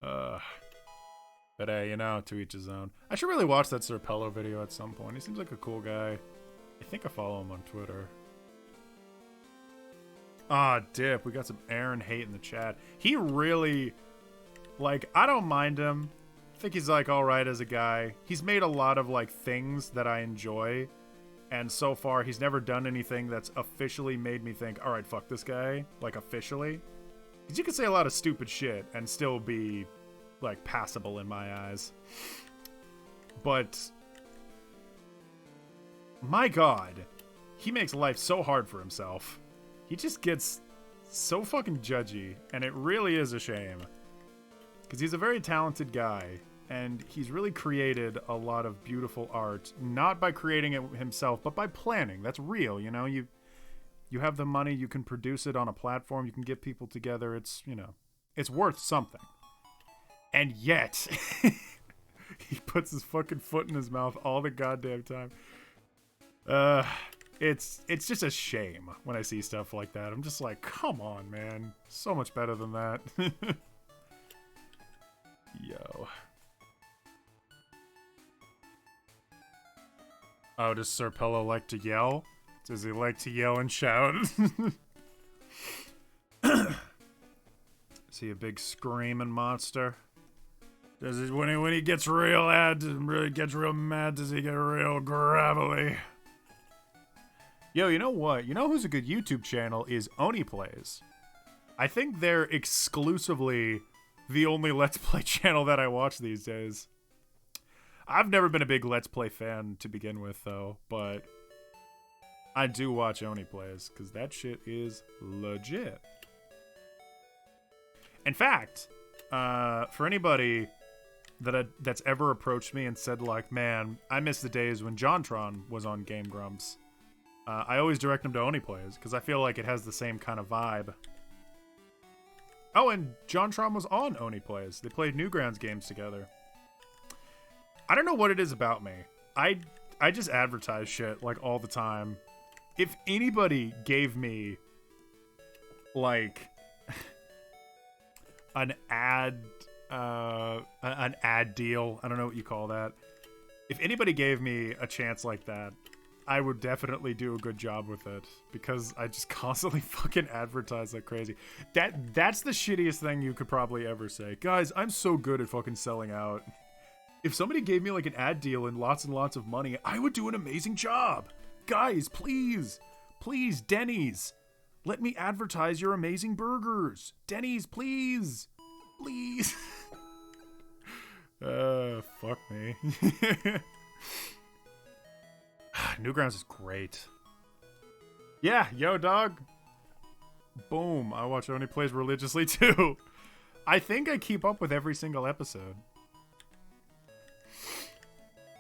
But hey, you know, to each his own. I should really watch that Serpello video at some point. He seems like a cool guy. I think I follow him on Twitter. Ah, dip. We got some Aaron hate in the chat. He really, like, I don't mind him. I think he's, like, alright as a guy. He's made a lot of, like, things that I enjoy. And so far, he's never done anything that's officially made me think, alright, fuck this guy. Like, officially. Because you can say a lot of stupid shit and still be, like, passable in my eyes. But my god, he makes life so hard for himself. He just gets so fucking judgy, and it really is a shame. Because he's a very talented guy, and he's really created a lot of beautiful art, not by creating it himself, but by planning. That's real, you know? You have the money, you can produce it on a platform, you can get people together, it's, you know, it's worth something. And yet, he puts his fucking foot in his mouth all the goddamn time. It's just a shame when I see stuff like that. I'm just like, come on, man. So much better than that. Yo. Oh, does Serpello like to yell? Does he like to yell and shout? Is he a big screaming monster? Does he, when he gets real gets real mad, does he get real gravelly? Yo, you know what? You know who's a good YouTube channel is Oni Plays. I think they're exclusively the only Let's Play channel that I watch these days. I've never been a big Let's Play fan to begin with, though, but I do watch Oni Plays, because that shit is legit. In fact, for anybody that's ever approached me and said, like, man, I miss the days when JonTron was on Game Grumps, I always direct them to Oni Plays, because I feel like it has the same kind of vibe. Oh, and JonTron was on Oni Plays. They played Newgrounds games together. I don't know what it is about me. I just advertise shit, like, all the time. If anybody gave me, like, an ad deal, I don't know what you call that. If anybody gave me a chance like that, I would definitely do a good job with it, because I just constantly fucking advertise like crazy. That's the shittiest thing you could probably ever say. Guys, I'm so good at fucking selling out. If somebody gave me like an ad deal and lots of money, I would do an amazing job. Guys, please, Denny's, let me advertise your amazing burgers. Denny's, please. Fuck me. Newgrounds is great. Yeah, yo, dog. Boom. I watch Oni Plays religiously, too. I think I keep up with every single episode.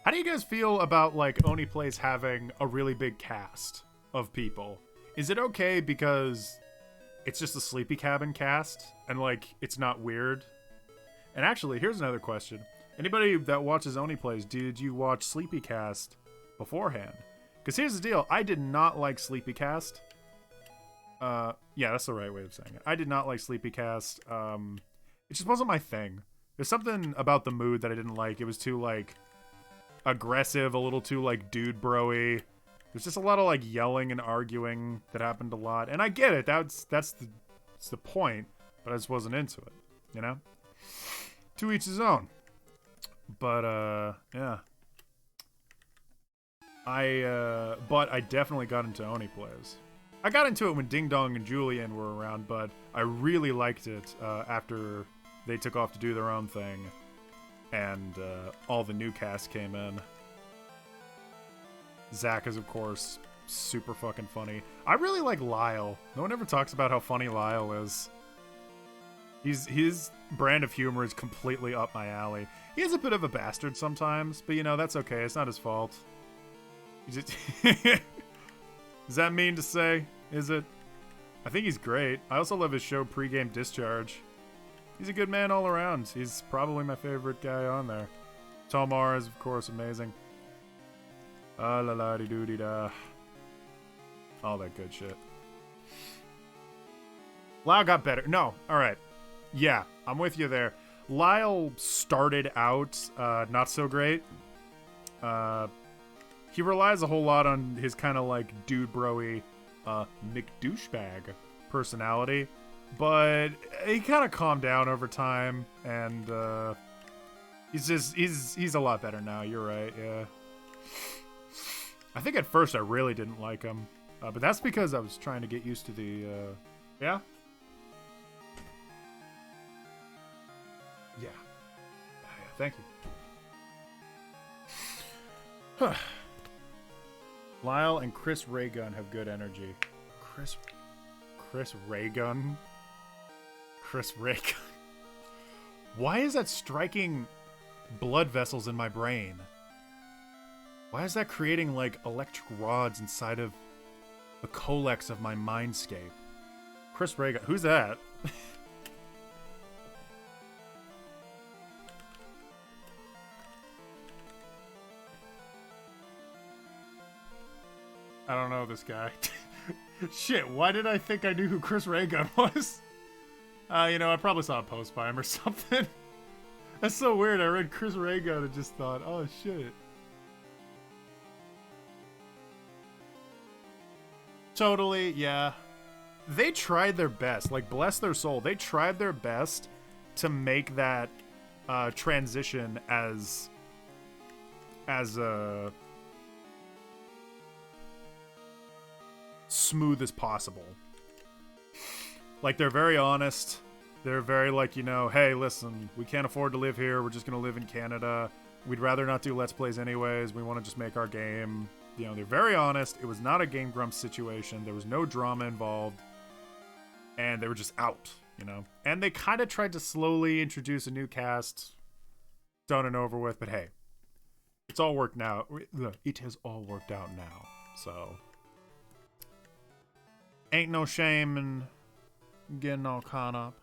How do you guys feel about, like, Oni Plays having a really big cast of people? Is it okay because it's just a Sleepy Cabin cast and, like, it's not weird? And actually, here's another question. Anybody that watches Oni Plays, did you watch Sleepy Cast beforehand? Because here's the deal. I did not like Sleepy Cast. Yeah, that's the right way of saying it. I did not like Sleepy Cast. It just wasn't my thing. There's something about the mood that I didn't like. It was too, like, aggressive, a little too, like, dude bro-y. There's just a lot of, like, yelling and arguing that happened a lot. And I get it. That's the point. But I just wasn't into it. You know? To each his own. But, yeah. But I definitely got into Oni Plays. I got into it when Ding Dong and Julian were around, but I really liked it after they took off to do their own thing, and all the new cast came in. Zach is, of course, super fucking funny. I really like Lyle. No one ever talks about how funny Lyle is. His brand of humor is completely up my alley. He is a bit of a bastard sometimes, but you know, that's okay. It's not his fault. He just Is that mean to say? Is it? I think he's great. I also love his show Pre-Game Discharge. He's a good man all around. He's probably my favorite guy on there. Tomar is, of course, amazing. Ah la la di doo di da. All that good shit. Lyle got better. No, alright. Yeah, I'm with you there. Lyle started out not so great. He relies a whole lot on his kind of like dude bro-y McDouchebag personality. But he kind of calmed down over time, and he's a lot better now. You're right, yeah. I think at first I really didn't like him, but that's because I was trying to get used to the yeah. Yeah. Thank you. Lyle and Chris Raygun have good energy. Chris Raygun? Chris Raygun. Why is that striking blood vessels in my brain? Why is that creating, like, electric rods inside of the colex of my mindscape? Chris Raygun. Who's that? I don't know this guy. Shit, why did I think I knew who Chris Raygun was? You know, I probably saw a post by him or something. That's so weird. I read Chris Raygun and just thought, oh shit. Totally, yeah. They tried their best. Like, bless their soul. They tried their best to make that transition as smooth as possible. Like, they're very honest. They're very like, you know, hey, listen, we can't afford to live here. We're just going to live in Canada. We'd rather not do Let's Plays anyways. We want to just make our game. You know, they're very honest. It was not a Game Grumps situation. There was no drama involved. And they were just out, you know. And they kind of tried to slowly introduce a new cast. Done and over with. But hey, it's all worked now. It has all worked out now. So, ain't no shame in getting all caught up.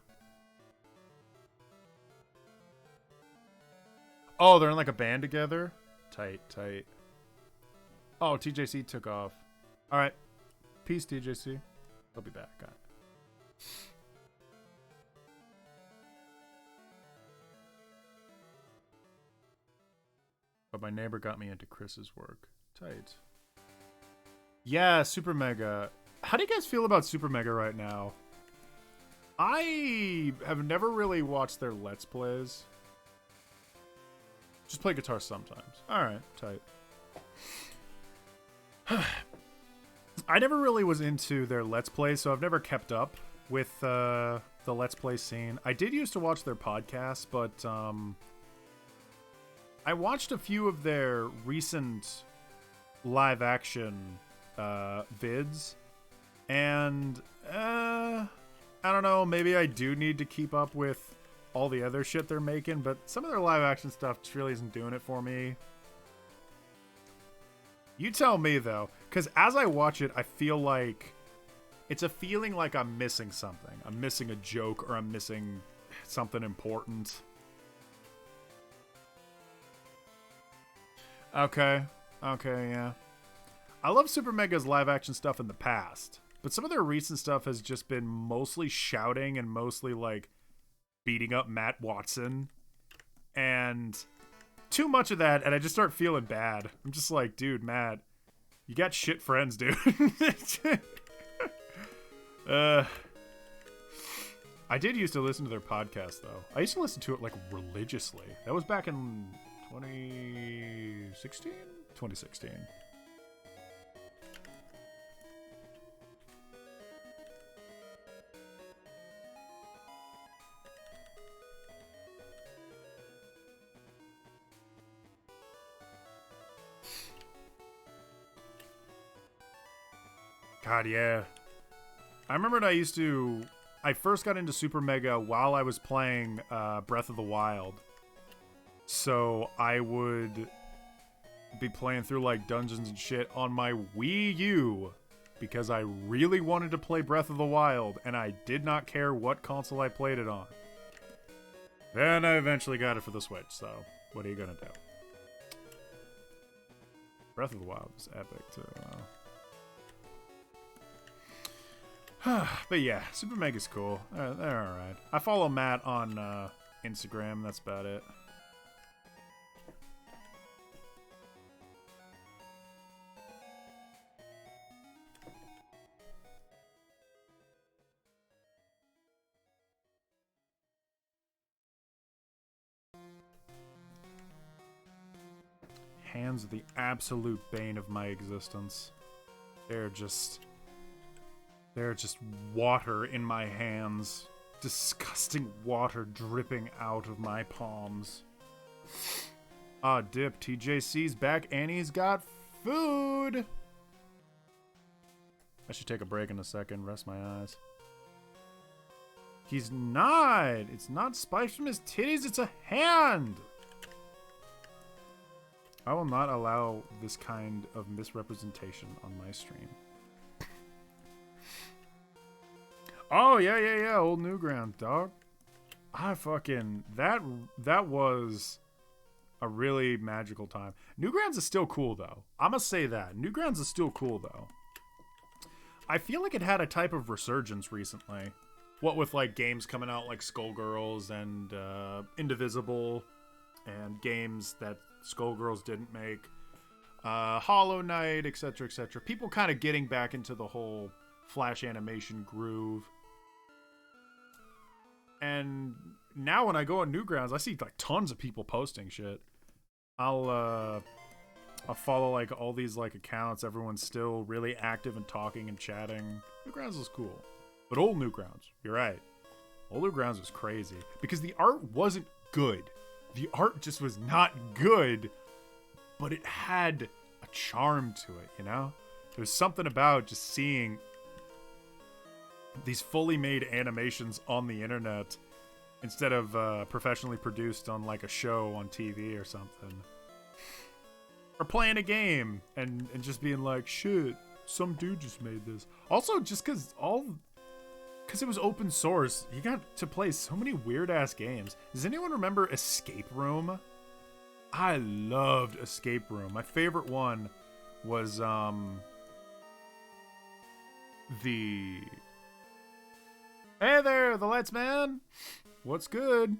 Oh, they're in like a band together? Tight, tight. Oh, TJC took off. Alright. Peace, TJC. I'll be back. Got it. But my neighbor got me into Chris's work. Tight. Yeah, Super Mega. How do you guys feel about Super Mega right now? I have never really watched their Let's Plays. Just play guitar sometimes. Alright, tight. I never really was into their Let's Plays, so I've never kept up with the Let's Play scene. I did used to watch their podcasts, but I watched a few of their recent live action vids, and I don't know, maybe I do need to keep up with all the other shit they're making, but some of their live action stuff just really isn't doing it for me. You tell me, though, because as I watch it, I feel like it's a feeling like I'm missing something. I'm missing a joke, or I'm missing something important. Okay, yeah. I love Super Mega's live action stuff in the past, but some of their recent stuff has just been mostly shouting and mostly, like, beating up Matt Watson, and too much of that, and I just start feeling bad. I'm just like, dude, Matt, you got shit friends, dude. I did used to listen to their podcast, though. I used to listen to it, like, religiously. That was back in 2016? 2016. God, yeah. I remembered I first got into Super Mega while I was playing Breath of the Wild. So I would be playing through like dungeons and shit on my Wii U because I really wanted to play Breath of the Wild and I did not care what console I played it on. Then I eventually got it for the Switch, so what are you gonna do? Breath of the Wild is epic too. But yeah, Super Mega's cool. They're alright. I follow Matt on Instagram, that's about it. Hands are the absolute bane of my existence. They're just water in my hands. Disgusting water dripping out of my palms. Ah, dip. TJC's back and he's got food. I should take a break in a second, rest my eyes. He's not. It's not spikes from his titties, it's a hand. I will not allow this kind of misrepresentation on my stream. Oh, yeah. Old Newgrounds, dog. I fucking... That was a really magical time. Newgrounds is still cool, though. I'm gonna say that. Newgrounds is still cool, though. I feel like it had a type of resurgence recently. What with, like, games coming out like Skullgirls and Indivisible and games that Skullgirls didn't make. Hollow Knight, etc., etc. People kind of getting back into the whole Flash animation groove. And now when I go on Newgrounds, I see like tons of people posting shit. I'll follow like all these like accounts. Everyone's still really active and talking and chatting. Newgrounds is cool. But old Newgrounds, you're right. Old Newgrounds was crazy because the art wasn't good. The art just was not good, but it had a charm to it, you know? There was something about just seeing these fully made animations on the internet instead of professionally produced on like a show on TV or something. Or playing a game and just being like, shit, some dude just made this. Also, just because it was open source, you got to play so many weird-ass games. Does anyone remember Escape Room? I loved Escape Room. My favorite one was, the... Hey there, the Lights Man! What's good?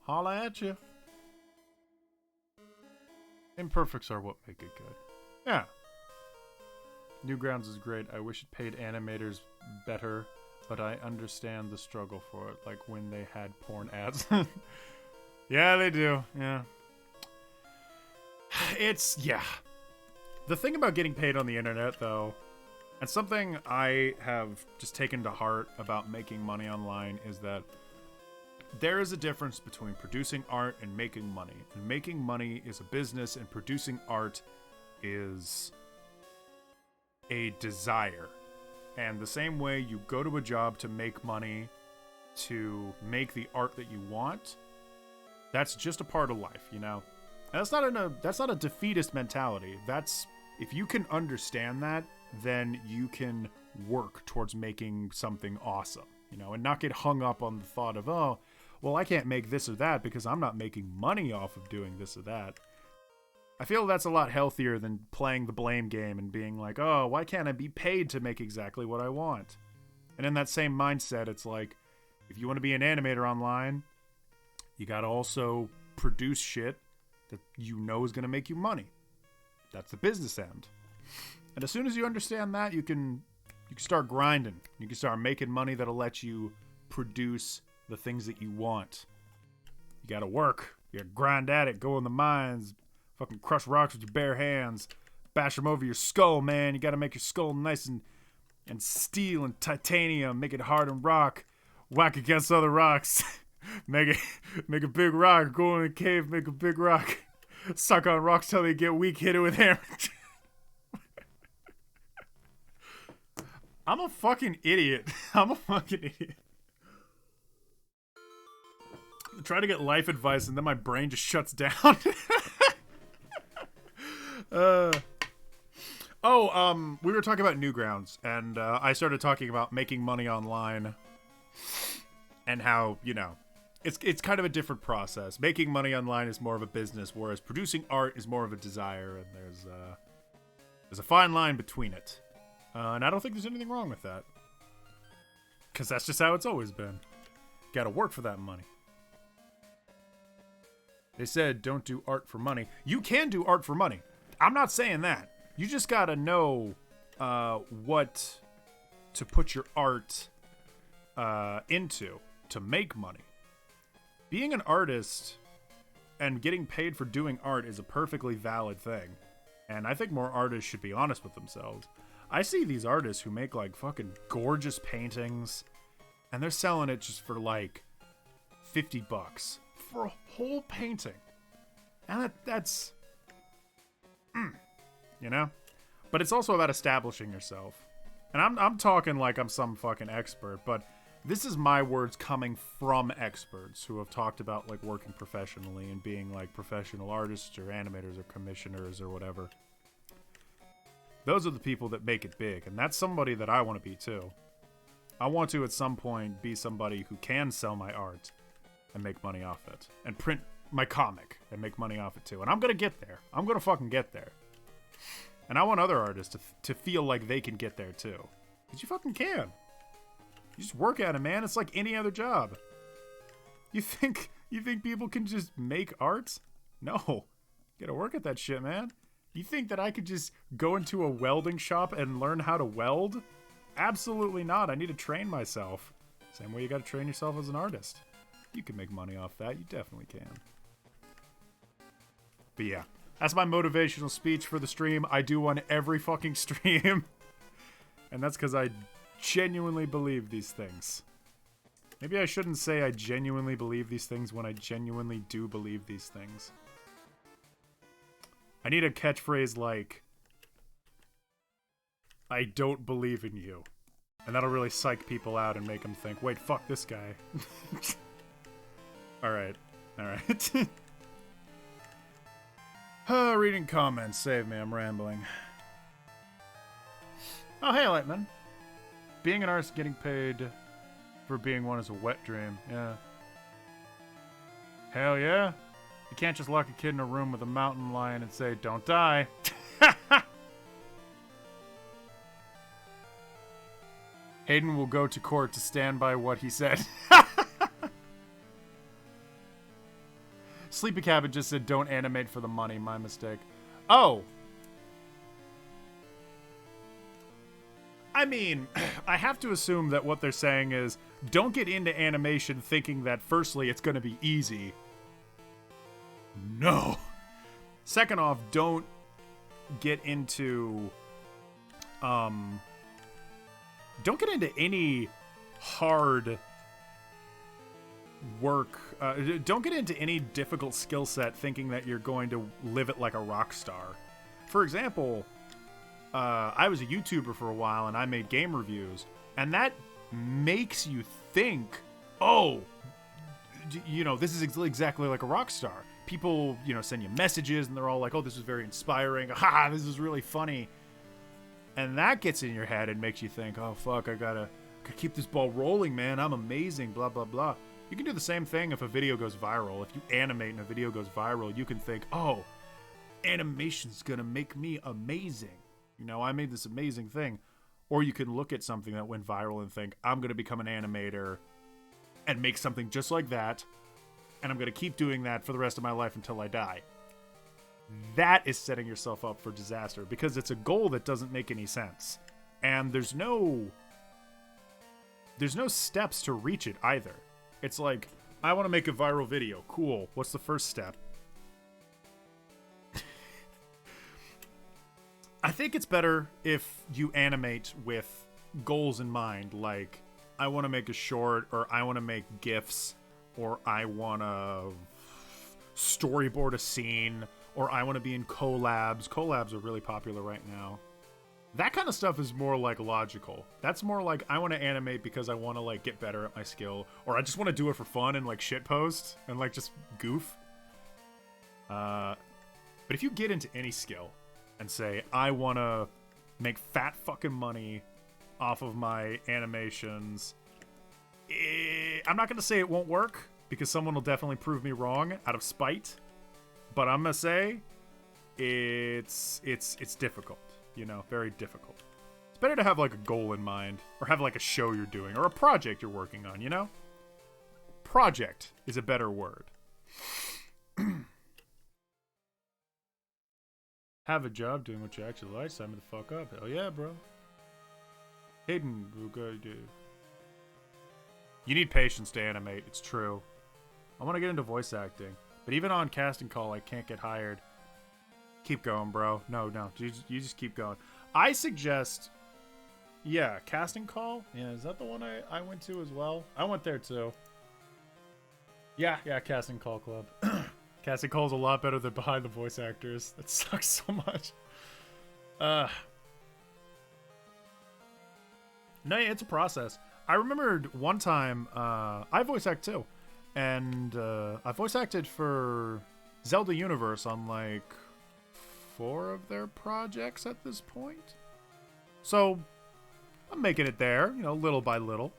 Holla at you. Imperfects are what make it good. Yeah. Newgrounds is great. I wish it paid animators better, but I understand the struggle for it, like when they had porn ads. Yeah, they do. Yeah. Yeah. The thing about getting paid on the internet, though, and something I have just taken to heart about making money online, is that there is a difference between producing art and making money. And making money is a business, and producing art is a desire. And the same way you go to a job to make money, to make the art that you want, that's just a part of life, you know? And that's not a defeatist mentality. That's, if you can understand that, then you can work towards making something awesome, you know, and not get hung up on the thought of, oh, well, I can't make this or that because I'm not making money off of doing this or that. I feel that's a lot healthier than playing the blame game and being like, oh, why can't I be paid to make exactly what I want? And in that same mindset, it's like, if you want to be an animator online, you got to also produce shit that you know is going to make you money. That's the business end. And as soon as you understand that, you can start grinding. You can start making money that'll let you produce the things that you want. You got to work. You got to grind at it. Go in the mines. Fucking crush rocks with your bare hands. Bash them over your skull, man. You got to make your skull nice and steel and titanium. Make it hard and rock. Whack against other rocks. make a big rock. Go in a cave. Make a big rock. Suck on rocks till they get weak. Hit it with hammer. I'm a fucking idiot. I'm a fucking idiot. I try to get life advice and then my brain just shuts down. We were talking about Newgrounds, and I started talking about making money online and how, you know, it's kind of a different process. Making money online is more of a business, whereas producing art is more of a desire, and there's a fine line between it. And I don't think there's anything wrong with that. Because that's just how it's always been. Gotta work for that money. They said don't do art for money. You can do art for money. I'm not saying that. You just gotta know what to put your art into to make money. Being an artist and getting paid for doing art is a perfectly valid thing. And I think more artists should be honest with themselves. I see these artists who make like fucking gorgeous paintings and they're selling it just for like $50 for a whole painting. And that's you know? But it's also about establishing yourself. And I'm talking like I'm some fucking expert, but this is my words coming from experts who have talked about like working professionally and being like professional artists or animators or commissioners or whatever. Those are the people that make it big, and that's somebody that I want to be too. I want to at some point be somebody who can sell my art and make money off it, and print my comic and make money off it too. And I'm gonna get there. I'm gonna fucking get there. And I want other artists to feel like they can get there too. Because you fucking can. You just work at it, man. It's like any other job. You think people can just make art? No. You gotta work at that shit, man. You think that I could just go into a welding shop and learn how to weld? Absolutely not. I need to train myself. Same way you gotta train yourself as an artist. You can make money off that. You definitely can. But yeah, that's my motivational speech for the stream. I do one every fucking stream. And that's because I genuinely believe these things. Maybe I shouldn't say I genuinely believe these things when I genuinely do believe these things. I need a catchphrase like, I don't believe in you. And that'll really psych people out and make them think, wait, fuck this guy. Alright. Reading comments. Save me, I'm rambling. Oh, hey, Lightman. Being an artist getting paid for being one is a wet dream. Yeah. Hell yeah. You can't just lock a kid in a room with a mountain lion and say, don't die. Hayden will go to court to stand by what he said. Sleepy Cabin just said, don't animate for the money. My mistake. Oh. I mean, I have to assume that what they're saying is, don't get into animation thinking that firstly it's going to be easy. No. Second off, don't get into any hard work. Don't get into any difficult skill set thinking that you're going to live it like a rock star. For example, I was a YouTuber for a while and I made game reviews, and that makes you think, oh, you know, this is exactly like a rock star. People, you know, send you messages and they're all like, oh, this is very inspiring. Ha, this is really funny. And that gets in your head and makes you think, oh, fuck, I gotta keep this ball rolling, man. I'm amazing, blah, blah, blah. You can do the same thing if a video goes viral. If you animate and a video goes viral, you can think, oh, animation's gonna make me amazing. You know, I made this amazing thing. Or you can look at something that went viral and think, I'm gonna become an animator and make something just like that. And I'm going to keep doing that for the rest of my life until I die. That is setting yourself up for disaster because it's a goal that doesn't make any sense. And there's no steps to reach it either. It's like, I want to make a viral video. Cool. What's the first step? I think it's better if you animate with goals in mind, like, I want to make a short, or I want to make GIFs, or I want to storyboard a scene, or I want to be in collabs. Collabs are really popular right now. That kind of stuff is more like logical. That's more like I want to animate because I want to like get better at my skill, or I just want to do it for fun and like shit post and like just goof. But if you get into any skill and say I want to make fat fucking money off of my animations, I'm not gonna say it won't work because someone will definitely prove me wrong out of spite. But I'm gonna say it's difficult. You know, very difficult. It's better to have like a goal in mind, or have like a show you're doing, or a project you're working on, you know? Project is a better word. Have a job doing what you actually like, sign me the fuck up. Hell yeah, bro. Hayden, you need patience to animate, it's true. I want to get into voice acting, but even on casting call, I can't get hired. Keep going, bro. No, you just keep going. I suggest, yeah, casting call. Yeah, is that the one I went to as well? I went there too. Yeah, casting call club. Casting call's a lot better than behind the voice actors. That sucks so much. No, it's a process. I remembered one time, I voice act too. And I voice acted for Zelda Universe on like 4 of their projects at this point. So I'm making it there, you know, little by little.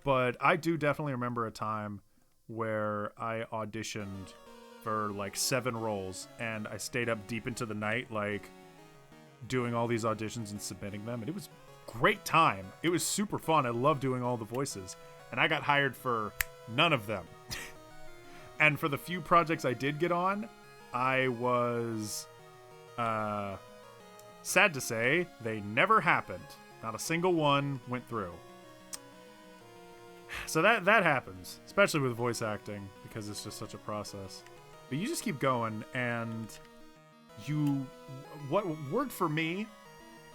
But I do definitely remember a time where I auditioned for like 7 roles, and I stayed up deep into the night, like doing all these auditions and submitting them. And it was great time. It was super fun. I love doing all the voices. And I got hired for none of them. And for the few projects I did get on, I was sad to say they never happened. Not a single one went through. So that happens, especially with voice acting, because it's just such a process. But you just keep going, and what worked for me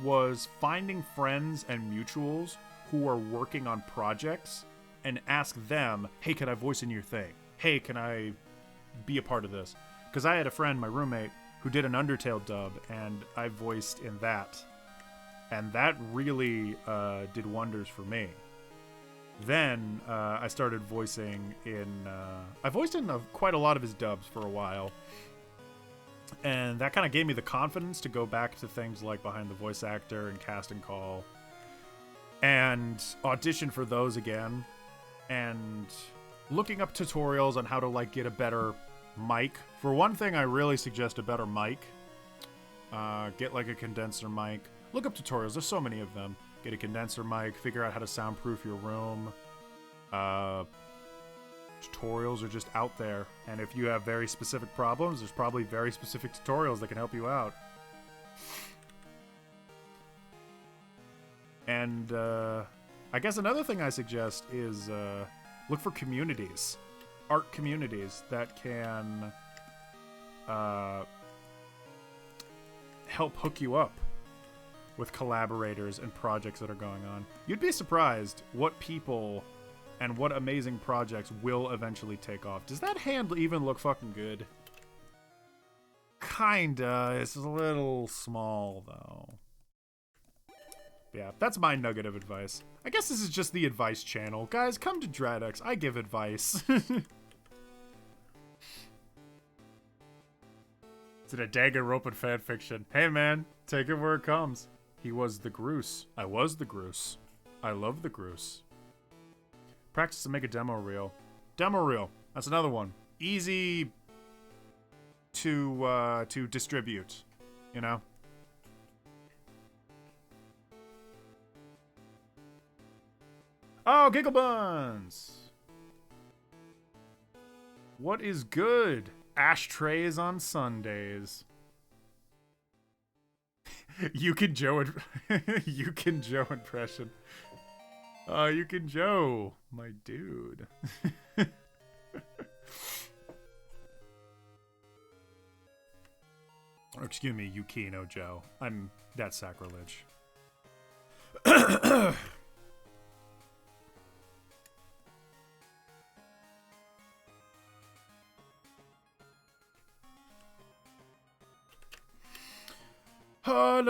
was finding friends and mutuals who are working on projects and ask them, hey, can I voice in your thing? Hey, can I be a part of this? Because I had a friend, my roommate, who did an Undertale dub, and I voiced in that. And that really did wonders for me. Then I started voicing in... I voiced in quite a lot of his dubs for a while. And that kind of gave me the confidence to go back to things like Behind the Voice Actor and Casting Call. And audition for those again. And looking up tutorials on how to like get a better mic. For one thing, I really suggest a better mic. Get like a condenser mic. Look up tutorials. There's so many of them. Get a condenser mic. Figure out how to soundproof your room. Tutorials are just out there. And if you have very specific problems, there's probably very specific tutorials that can help you out. And I guess another thing I suggest is look for communities. Art communities that can help hook you up with collaborators and projects that are going on. You'd be surprised what people and what amazing projects will eventually take off. Does that hand even look fucking good? Kinda. It's a little small, though. Yeah, that's my nugget of advice. I guess this is just the advice channel. Guys, come to Dradex. I give advice. It's an a dagger rope and fanfiction. Hey, man, take it where it comes. He was the Groose. I was the Groose. I love the Groose. Practice to make a demo reel. Demo reel. That's another one. Easy to distribute, you know? Oh, Giggle Buns! What is good? Ashtrays on Sundays. You can Joe you can Joe impression. You can Joe, my dude. Or excuse me, Yukino Joe. That's sacrilege. Yo,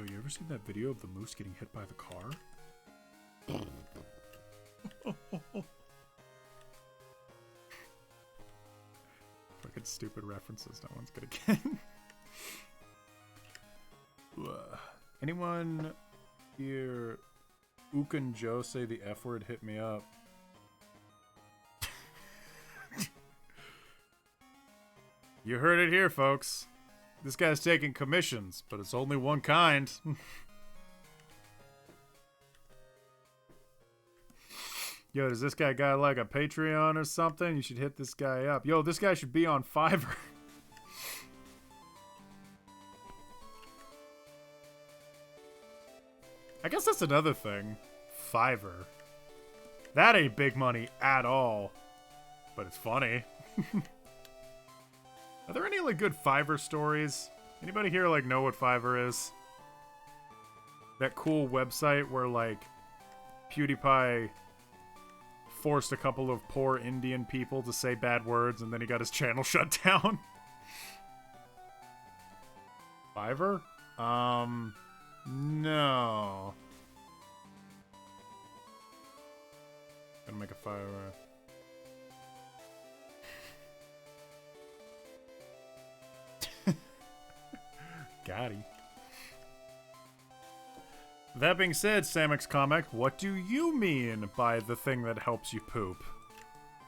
you ever seen that video of the moose getting hit by the car? Fucking stupid references no one's gonna get. Anyone hear Ukan Joe say the F word? Hit me up. You heard it here, folks. This guy's taking commissions, but it's only one kind. Yo, does this guy got like a Patreon or something? You should hit this guy up. Yo, this guy should be on Fiverr. I guess that's another thing. Fiverr. That ain't big money at all. But it's funny. Are there any like good Fiverr stories? Anybody here like know what Fiverr is? That cool website where like PewDiePie forced a couple of poor Indian people to say bad words and then he got his channel shut down. Fiverr? No. Gonna make a Fiverr. Got him. That being said, Samix Comic, what do you mean by the thing that helps you poop?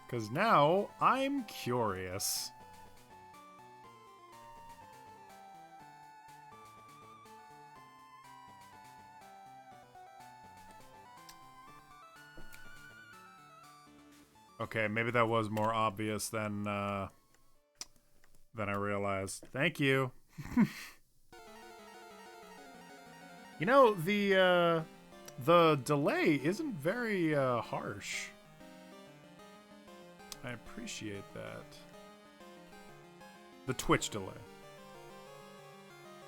Because now I'm curious. Okay, maybe that was more obvious than I realized. Thank you. You know, the delay isn't very harsh. I appreciate that. The Twitch delay.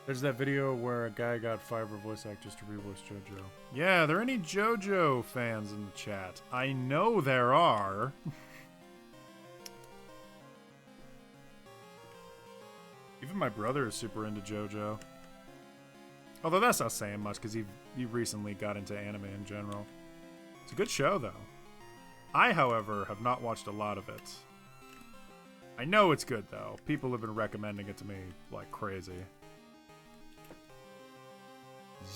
There's that video where a guy got Fiverr voice actors to revoice JoJo. Yeah, are there any JoJo fans in the chat? I know there are. Even my brother is super into JoJo. Although that's not saying much, because he recently got into anime in general. It's a good show, though. I, however, have not watched a lot of it. I know it's good, though. People have been recommending it to me like crazy.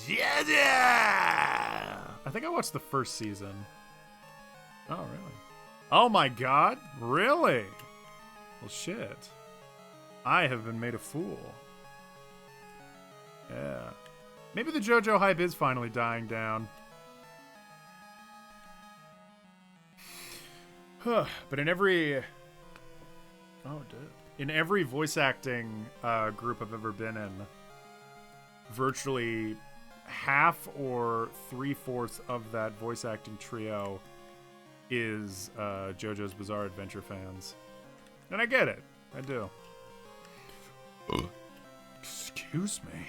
Yeah! I think I watched the first season. Oh, really? Oh my god? Really? Well, shit. I have been made a fool. Yeah. Maybe the JoJo hype is finally dying down. But in every... Oh, dude. In every voice acting group I've ever been in, virtually half or 3/4 of that voice acting trio is JoJo's Bizarre Adventure fans. And I get it. I do. Excuse me.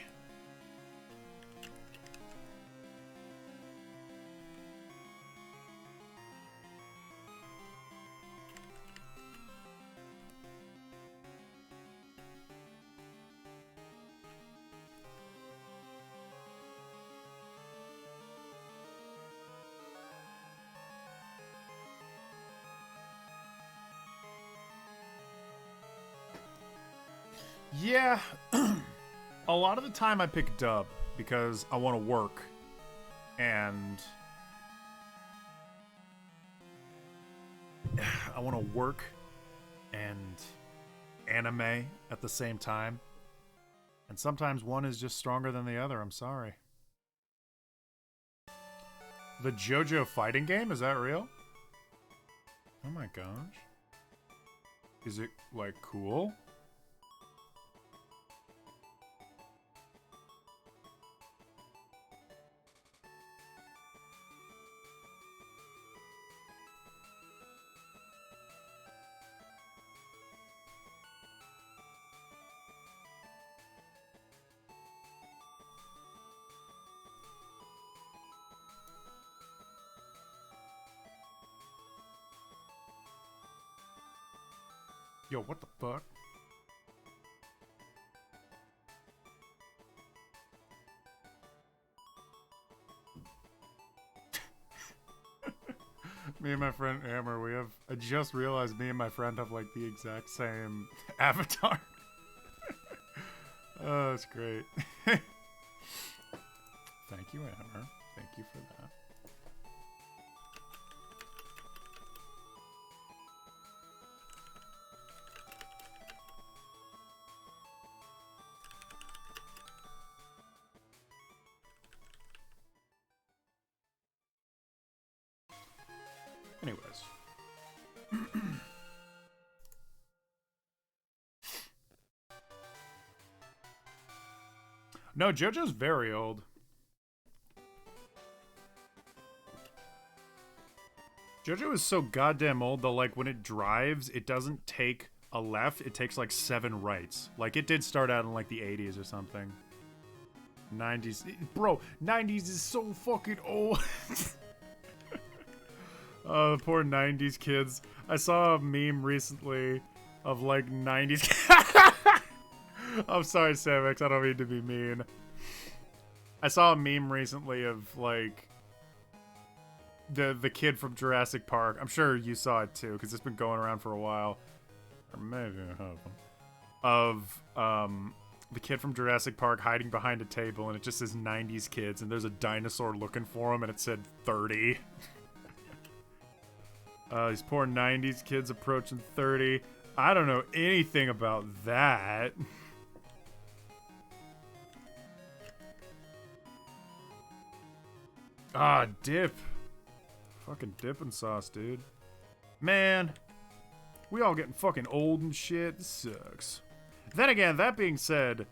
Yeah, a lot of the time I pick dub because I want to work and anime at the same time. And sometimes one is just stronger than the other. I'm sorry. The JoJo fighting game? Is that real? Oh my gosh. Is it, like, cool? Yo, what the fuck? Me and my friend Amber, I just realized me and my friend have like the exact same avatar. Oh, that's great. Thank you, Amber. Thank you for that. Anyways. No, JoJo's very old. JoJo is so goddamn old that, like, when it drives, it doesn't take a left, it takes, like, 7 rights. Like, it did start out in, like, the 80s or something. 90s. Bro, 90s is so fucking old. Oh, the poor 90s kids. I saw a meme recently of, like, 90s... I'm sorry, Samex, I don't mean to be mean. I saw a meme recently of, like, the kid from Jurassic Park. I'm sure you saw it, too, because it's been going around for a while. Or maybe I haven't. Of, the kid from Jurassic Park hiding behind a table, and it just says 90s kids, and there's a dinosaur looking for him, and it said 30. These poor 90s kids approaching 30. I don't know anything about that. Ah, dip. Fucking dipping sauce, dude. Man, we all getting fucking old and shit. This sucks. Then again, that being said,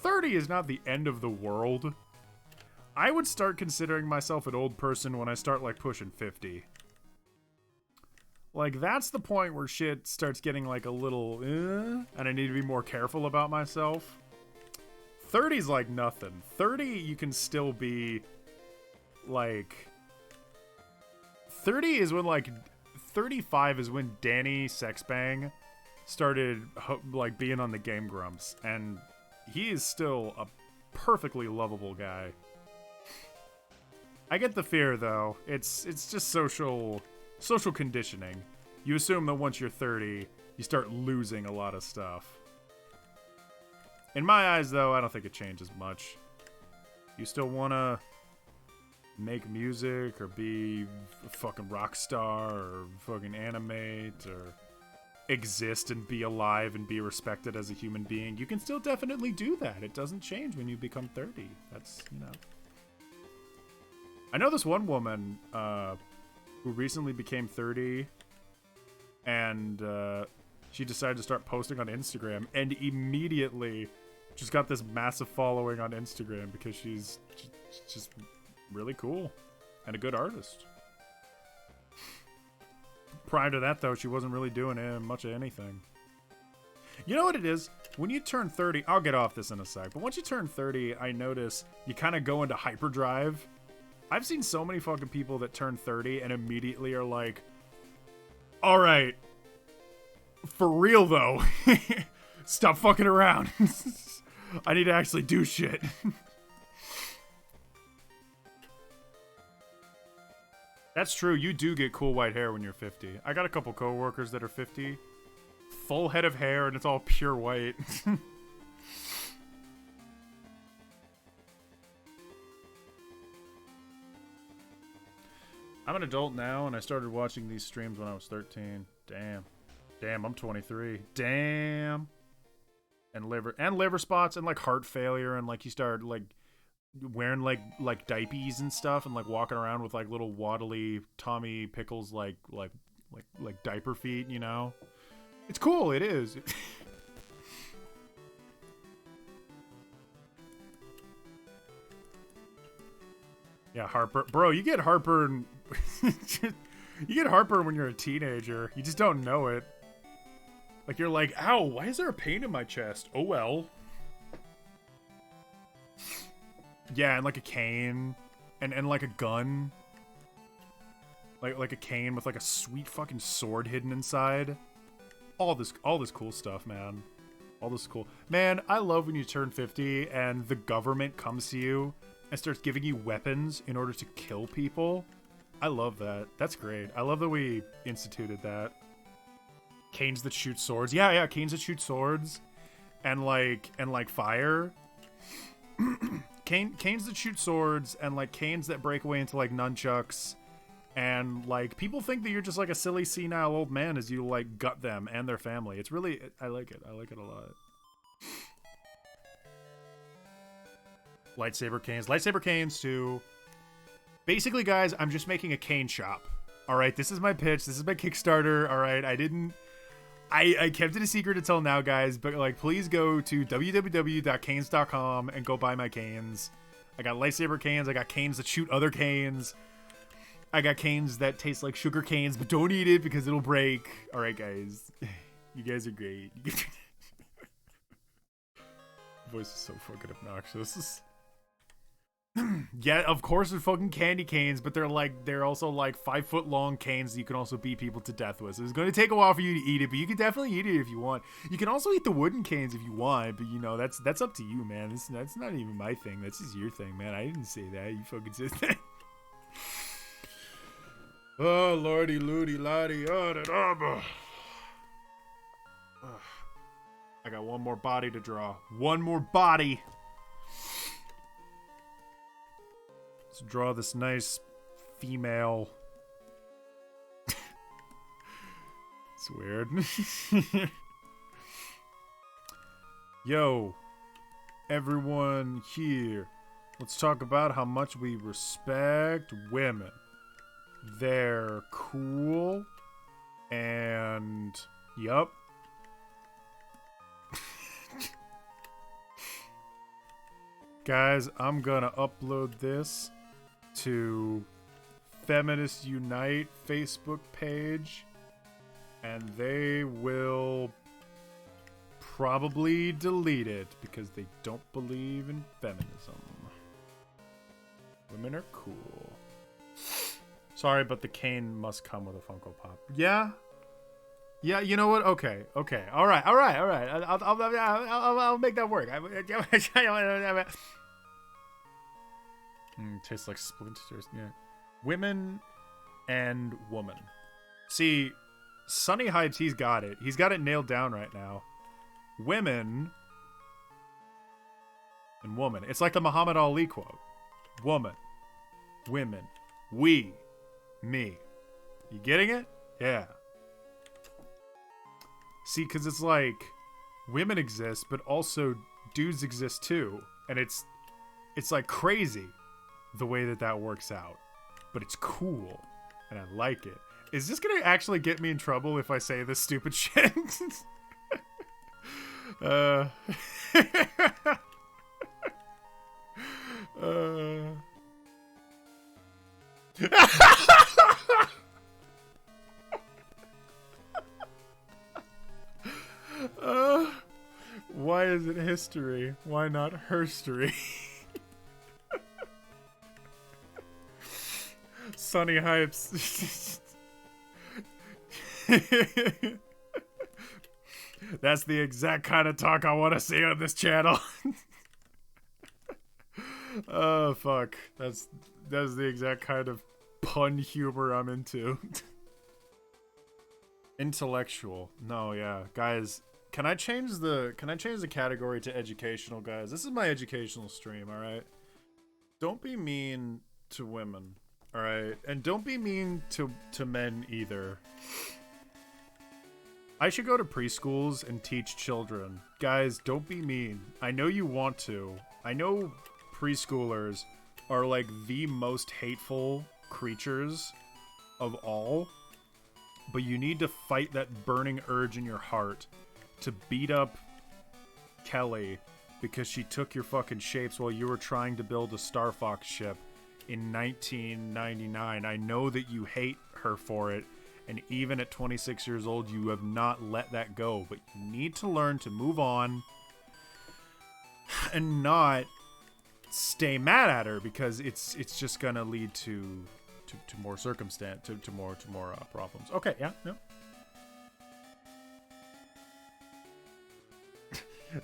30 is not the end of the world. I would start considering myself an old person when I start, like, pushing 50. Like, that's the point where shit starts getting, like, a little, and I need to be more careful about myself. 30's like nothing. 30, you can still be, like... 30 is when, like... 35 is when Danny Sexbang started, like, being on the Game Grumps. And he is still a perfectly lovable guy. I get the fear, though. It's just social conditioning. You assume that once you're 30, you start losing a lot of stuff. In my eyes, though, I don't think it changes much. You still want to make music or be a fucking rock star or fucking animate or exist and be alive and be respected as a human being. You can still definitely do that. It doesn't change when you become 30. That's, you know. I know this one woman, who recently became 30, and she decided to start posting on Instagram, and immediately just got this massive following on Instagram because she's just really cool and a good artist. Prior to that, though, she wasn't really doing much of anything. You know what it is? When you turn 30, I'll get off this in a sec, but once you turn 30, I notice you kind of go into hyperdrive. I've seen so many fucking people that turn 30 and immediately are like, all right, for real though, stop fucking around. I need to actually do shit. That's true. You do get cool white hair when you're 50. I got a couple coworkers that are 50. Full head of hair and it's all pure white. I'm an adult now, and I started watching these streams when I was 13. Damn. Damn, I'm 23. Damn. And liver spots and, like, heart failure, and, like, you start, like, wearing, like diapers and stuff, and, like, walking around with, like, little waddly Tommy Pickles, like diaper feet, you know? It's cool, it is. Yeah, heartburn. Bro, you get heartburn. You get heartburn when you're a teenager. You just don't know it. Like, you're like, ow, why is there a pain in my chest? Oh, well. Yeah, and like a cane. And like a gun. Like a cane with like a sweet fucking sword hidden inside. all this cool stuff, man. All this cool. Man, I love when you turn 50 and the government comes to you and starts giving you weapons in order to kill people. I love that. That's great. I love that we instituted that. Canes that shoot swords. Yeah, canes that shoot swords and like fire. Canes that shoot swords and like canes that break away into like nunchucks. And like people think that you're just like a silly senile old man as you like gut them and their family. It's really, I like it. I like it a lot. Lightsaber canes too. Basically, guys, I'm just making a cane shop. All right, this is my pitch. This is my Kickstarter. All right, I kept it a secret until now, guys. But like, please go to www.canes.com and go buy my canes. I got lightsaber canes. I got canes that shoot other canes. I got canes that taste like sugar canes, but don't eat it because it'll break. All right, guys. You guys are great. Voice is so fucking obnoxious. Yeah, of course they're fucking candy canes, but they're also like 5 foot long canes that you can also beat people to death with. So it's going to take a while for you to eat it, but you can definitely eat it if you want. You can also eat the wooden canes if you want, but you know, that's up to you, man. That's not even my thing. That's just your thing, man. I didn't say that. You fucking said that. Oh, lordy, loody, lottie. Oh, that armor. I got one more body to draw. One more body. Let's draw this nice female. It's weird. Yo, everyone here. Let's talk about how much we respect women. They're cool. And, yup. Guys, I'm gonna upload this to Feminist Unite Facebook page, and they will probably delete it because they don't believe in feminism. Women are cool. Sorry, but the cane must come with a Funko Pop. Yeah? Yeah, you know what? Okay. All right. I'll make that work. Tastes like splinters. Yeah. Women and woman. See, Sunny Hypes, he's got it. He's got it nailed down right now. Women and woman. It's like the Muhammad Ali quote. Woman, women, we, me. You getting it? Yeah. See, because it's like women exist, but also dudes exist too. And it's like crazy the way that works out. But it's cool. And I like it. Is this going to actually get me in trouble if I say this stupid shit? Why is it history? Why not herstory? Sunny Hypes. That's the exact kind of talk I want to see on this channel. Oh, fuck. That's the exact kind of pun humor I'm into. Intellectual. No, yeah. Guys, can I change the category to educational, guys? This is my educational stream, alright? Don't be mean to women, alright? And don't be mean to men either. I should go to preschools and teach children. Guys, don't be mean. I know you want to. I know preschoolers are like the most hateful creatures of all. But you need to fight that burning urge in your heart to beat up Kelly because she took your fucking shapes while you were trying to build a Star Fox ship in 1999. I know that you hate her for it, and even at 26 years old, you have not let that go. But you need to learn to move on and not stay mad at her because it's just gonna lead to more circumstance, to more problems. Okay, yeah, no.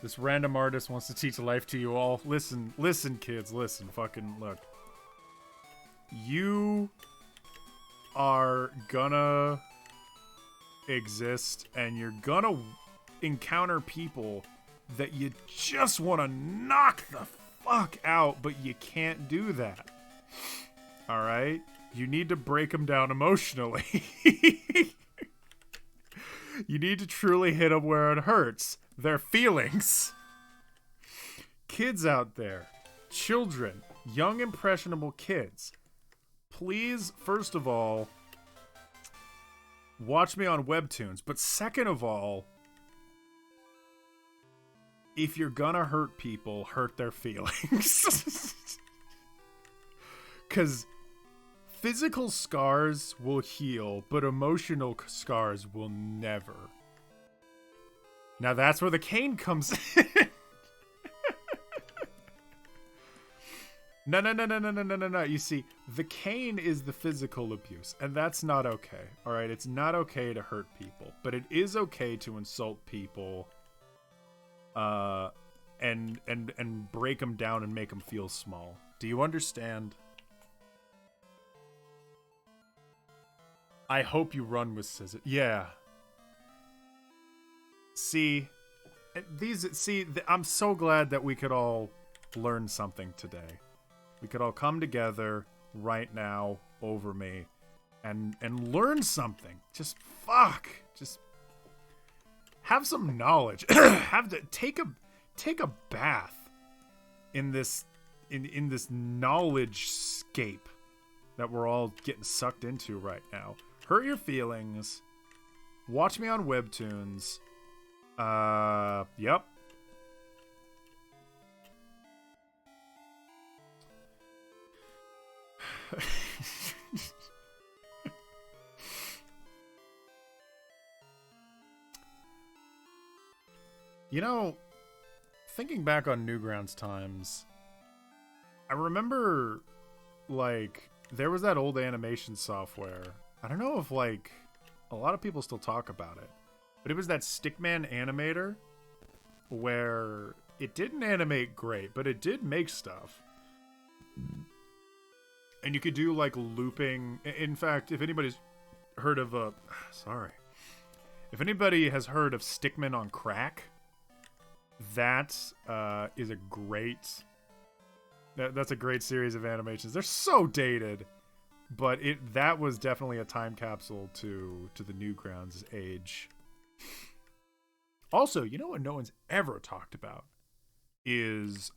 This random artist wants to teach life to you all. Listen, kids, listen. Fucking look. You are gonna exist, and you're gonna encounter people that you just want to knock the fuck out, but you can't do that. All right? You need to break them down emotionally. You need to truly hit them where it hurts. Their feelings. Kids out there, children, young impressionable kids, please, first of all, watch me on Webtoons. But second of all, if you're gonna hurt people, hurt their feelings. Because physical scars will heal, but emotional scars will never. Now that's where the cane comes in. No. You see, the cane is the physical abuse, and that's not okay. All right, it's not okay to hurt people, but it is okay to insult people, and break them down and make them feel small. Do you understand? I hope you run with scissors. Yeah. I'm so glad that we could all learn something today. We could all come together right now over me and learn something. Just have some knowledge. Have to take a bath in this knowledge scape that we're all getting sucked into right now. Hurt your feelings. Watch me on Webtoons. Yep. You know, thinking back on Newgrounds times, I remember, like, there was that old animation software. I don't know if, like, a lot of people still talk about it, but it was that Stickman animator where it didn't animate great, but it did make stuff. And you could do, like, looping. In fact, if anybody's heard of if anybody has heard of Stickman on Crack, that is a great... That's a great series of animations. They're so dated, but that was definitely a time capsule to the Newgrounds age. Also, you know what no one's ever talked about is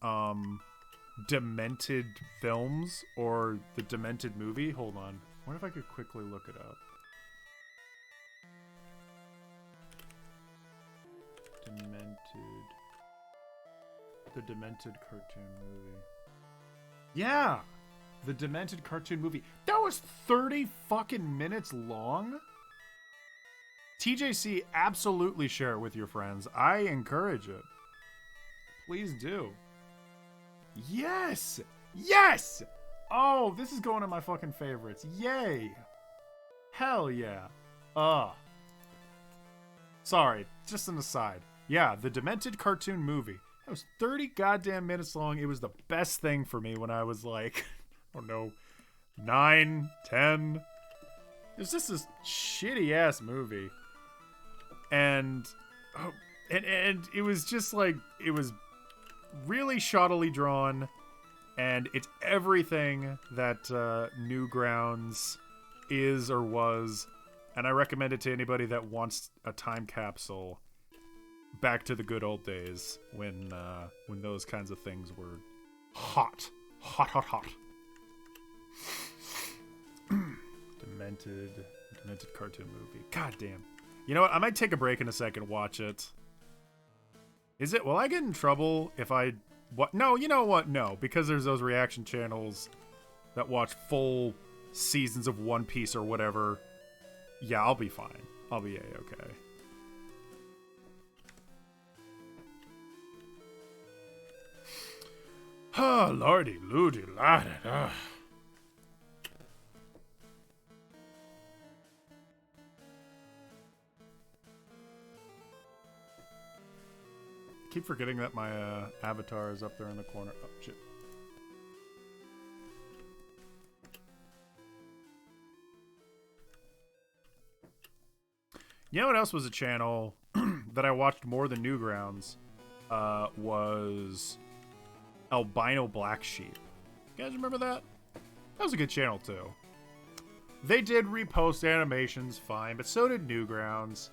Demented films or the Demented movie. Hold on. I wonder if I could quickly look it up. The Demented cartoon movie. Yeah! The Demented cartoon movie. That was 30 fucking minutes long? TJC, absolutely share it with your friends. I encourage it. Please do. Yes! Yes! Oh, this is going to my fucking favorites. Yay! Hell yeah. Sorry, just an aside. Yeah, the Demented cartoon movie. That was 30 goddamn minutes long. It was the best thing for me when I was like, I don't know, 9, 10. It was just this shitty ass movie. And it was just like, it was really shoddily drawn, and it's everything that Newgrounds is or was, and I recommend it to anybody that wants a time capsule back to the good old days when those kinds of things were hot. Demented cartoon movie. God damn. You know what? I might take a break in a second, watch it. Is it? Will I get in trouble if I... What? No, you know what? No, because there's those reaction channels that watch full seasons of One Piece or whatever. Yeah, I'll be fine. I'll be A-okay. Oh, lordy, loody, lordy. keep forgetting that my avatar is up there in the corner. Oh, shit. You know what else was a channel that I watched more than Newgrounds? Was Albino Black Sheep. You guys remember that? That was a good channel, too. They did repost animations, fine, but so did Newgrounds.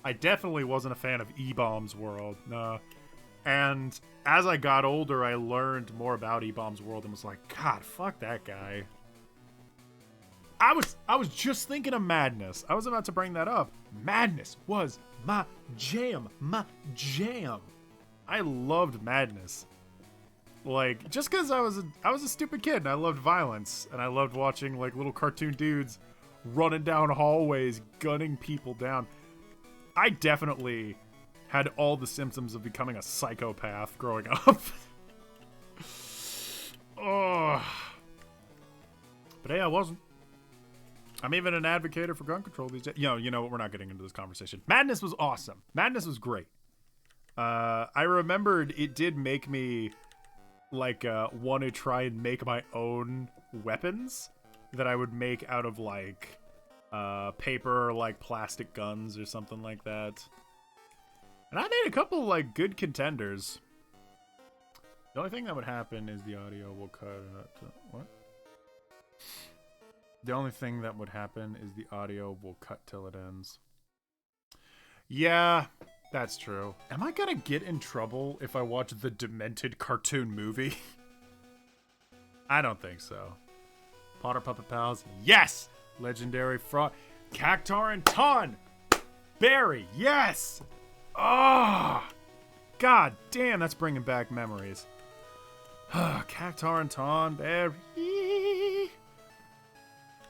I definitely wasn't a fan of E-Bomb's World, no. And as I got older, I learned more about E-Bomb's World and was like, God, fuck that guy. I was just thinking of Madness. I was about to bring that up. Madness was my jam. My jam. I loved Madness. Like, just because I was a stupid kid and I loved violence. And I loved watching, like, little cartoon dudes running down hallways, gunning people down. I definitely had all the symptoms of becoming a psychopath growing up. Oh. But hey, I wasn't. I'm even an advocate for gun control these days. You know what? We're not getting into this conversation. Madness was awesome. Madness was great. I remembered it did make me, like, want to try and make my own weapons that I would make out of, like, paper or, like, plastic guns or something like that. And I made a couple, like, good contenders. The only thing that would happen is the audio will cut. What? The only thing that would happen is the audio will cut till it ends. Yeah, that's true. Am I gonna get in trouble if I watch the Demented cartoon movie? I don't think so. Potter Puppet Pals, yes! Legendary Frog. Cactar and Ton! Barry, yes! Ah! Oh, God damn, that's bringing back memories. Cactar and Ton, Barry.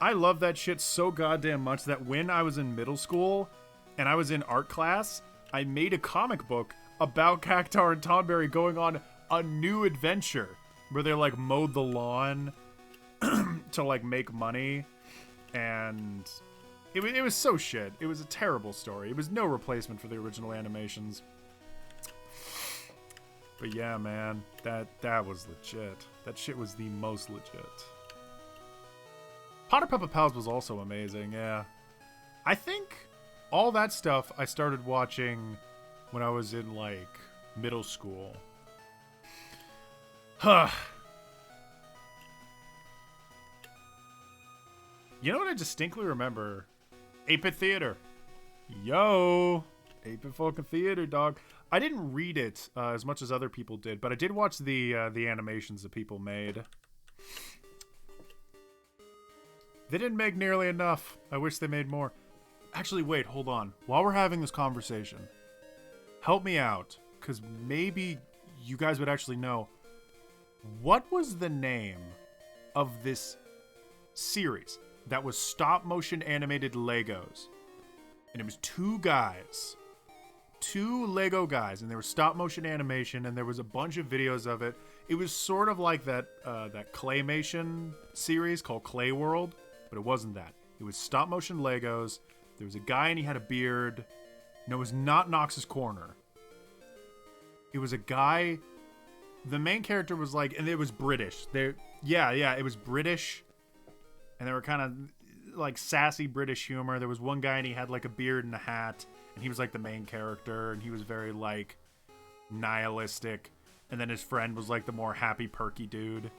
I love that shit so goddamn much that when I was in middle school and I was in art class, I made a comic book about Cactar and Tonberry going on a new adventure where they, like, mowed the lawn to, like, make money. And it was so shit. It was a terrible story. It was no replacement for the original animations. But yeah, man, that was legit. That shit was the most legit. Potter Puppet Pals was also amazing, yeah. I think all that stuff I started watching when I was in, like, middle school. Huh. You know what I distinctly remember? 8-Bit Theater. Yo! 8-Bit fucking Theater, dog. I didn't read it as much as other people did, but I did watch the animations that people made. They didn't make nearly enough. I wish they made more. Actually, wait, hold on. While we're having this conversation, help me out, because maybe you guys would actually know. What was the name of this series that was stop-motion animated Legos? And it was two Lego guys, and they were stop-motion animation, and there was a bunch of videos of it. It was sort of like that claymation series called Clay World. But it wasn't that. It was stop-motion Legos. There was a guy and he had a beard. No, it was not Knox's Corner. It was a guy. The main character was like, and it was British. Yeah, it was British. And they were kind of like sassy British humor. There was one guy and he had like a beard and a hat. And he was like the main character. And he was very like nihilistic. And then his friend was like the more happy, perky dude.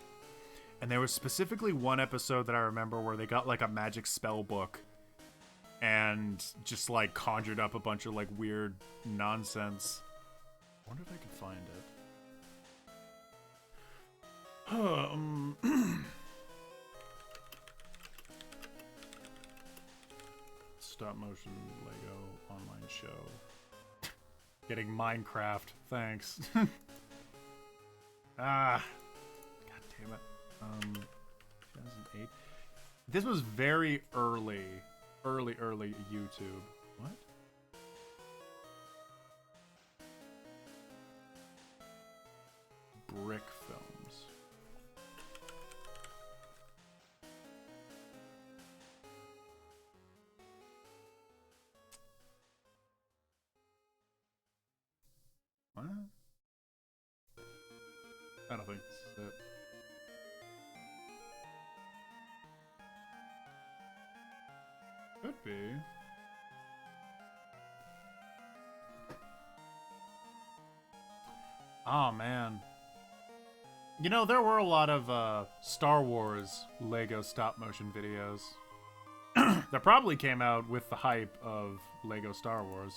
And there was specifically one episode that I remember where they got, like, a magic spell book and just, like, conjured up a bunch of, like, weird nonsense. I wonder if I could find it. Stop motion Lego online show. Getting Minecraft. Thanks. God damn it. 2008. This was very early YouTube. What? Brick Films. What? I don't think this is it. Could be. Oh, man. You know, there were a lot of Star Wars Lego stop-motion videos. That probably came out with the hype of Lego Star Wars.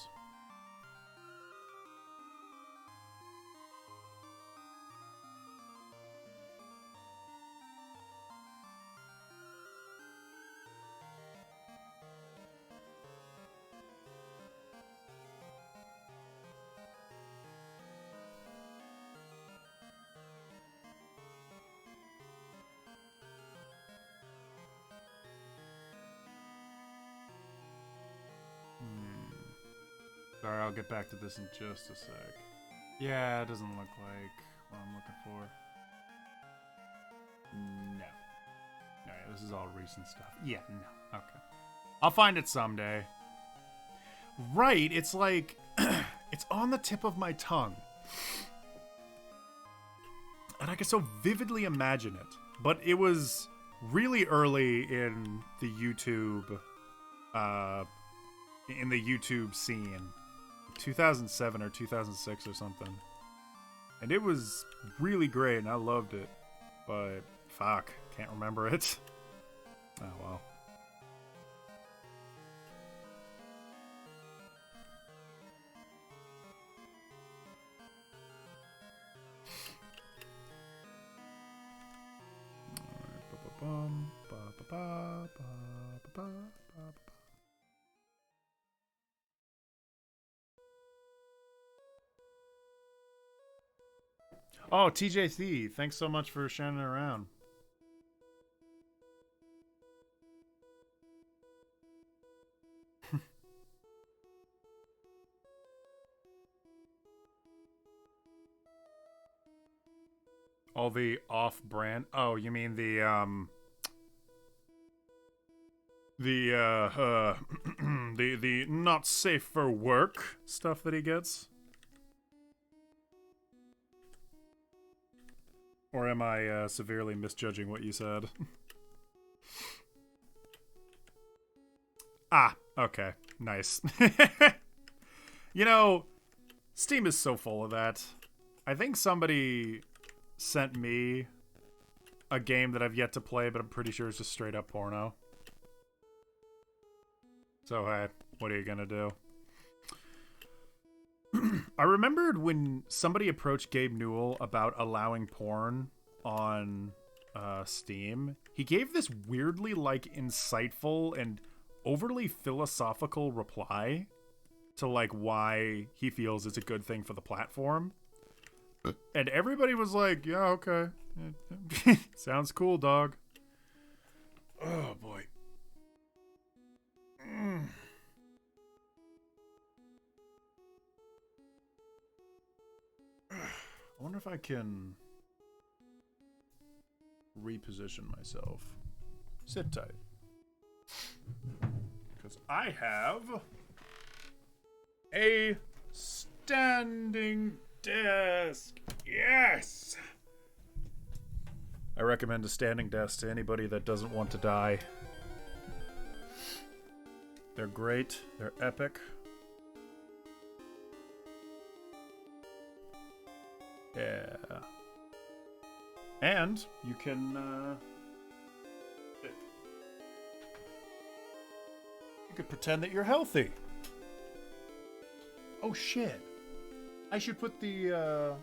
Sorry, I'll get back to this in just a sec. Yeah, it doesn't look like what I'm looking for. No. No, yeah, this is all recent stuff. Yeah, no. Okay. I'll find it someday. Right, it's like... it's on the tip of my tongue. And I can so vividly imagine it. But it was really early in the YouTube... in the YouTube scene. 2007 or 2006 or something. And it was really great and I loved it. But, fuck, can't remember it. Oh well. Oh, TJC, thanks so much for sharing it around. All the off-brand. Oh, you mean the the not safe for work stuff that he gets? Or am I severely misjudging what you said? Ah, okay. Nice. You know, Steam is so full of that. I think somebody sent me a game that I've yet to play, but I'm pretty sure it's just straight up porno. So, hey, what are you gonna do? I remembered when somebody approached Gabe Newell about allowing porn on Steam. He gave this weirdly, like, insightful and overly philosophical reply to, like, why he feels it's a good thing for the platform. And everybody was like, yeah, okay. Sounds cool, dog. Oh, boy. I wonder if I can reposition myself. Sit tight. Because I have a standing desk. Yes! I recommend a standing desk to anybody that doesn't want to die. They're great. They're epic. Yeah. And you can, you could pretend that you're healthy. Oh shit. I should put the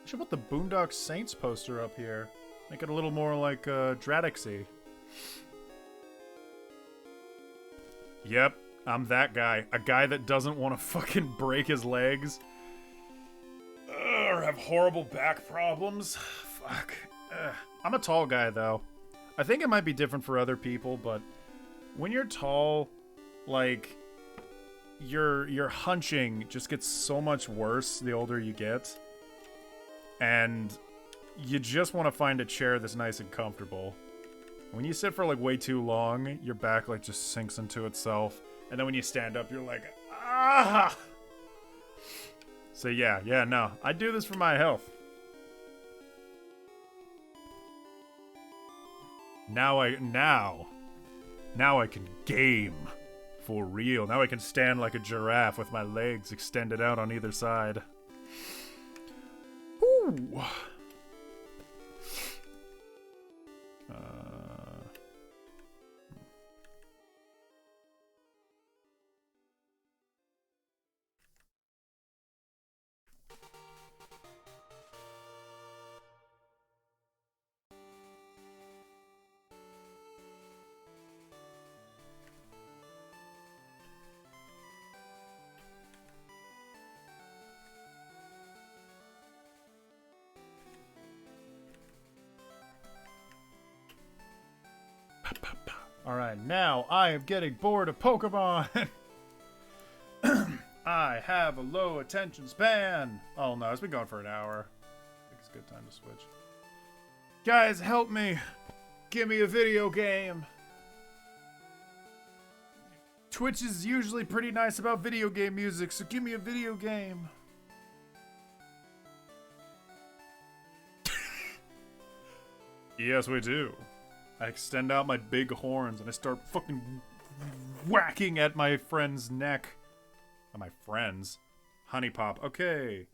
Boondock Saints poster up here. Make it a little more like Dradixy. Yep, I'm that guy. A guy that doesn't want to fucking break his legs. Or have horrible back problems. Fuck. I'm a tall guy, though. I think it might be different for other people, but when you're tall, like, your hunching just gets so much worse the older you get. And you just want to find a chair that's nice and comfortable. When you sit for, like, way too long, your back, like, just sinks into itself. And then when you stand up, you're like, ah! So yeah, no. I do this for my health. Now I can game for real. Now I can stand like a giraffe with my legs extended out on either side. Ooh. Alright, now I am getting bored of Pokemon. I have a low attention span. Oh no, it's been going for an hour. I think it's a good time to switch. Guys, help me. Give me a video game. Twitch is usually pretty nice about video game music, so give me a video game. Yes, we do. I extend out my big horns and I start fucking whacking at my friend's neck. Not my friend's. Honey Pop. Okay.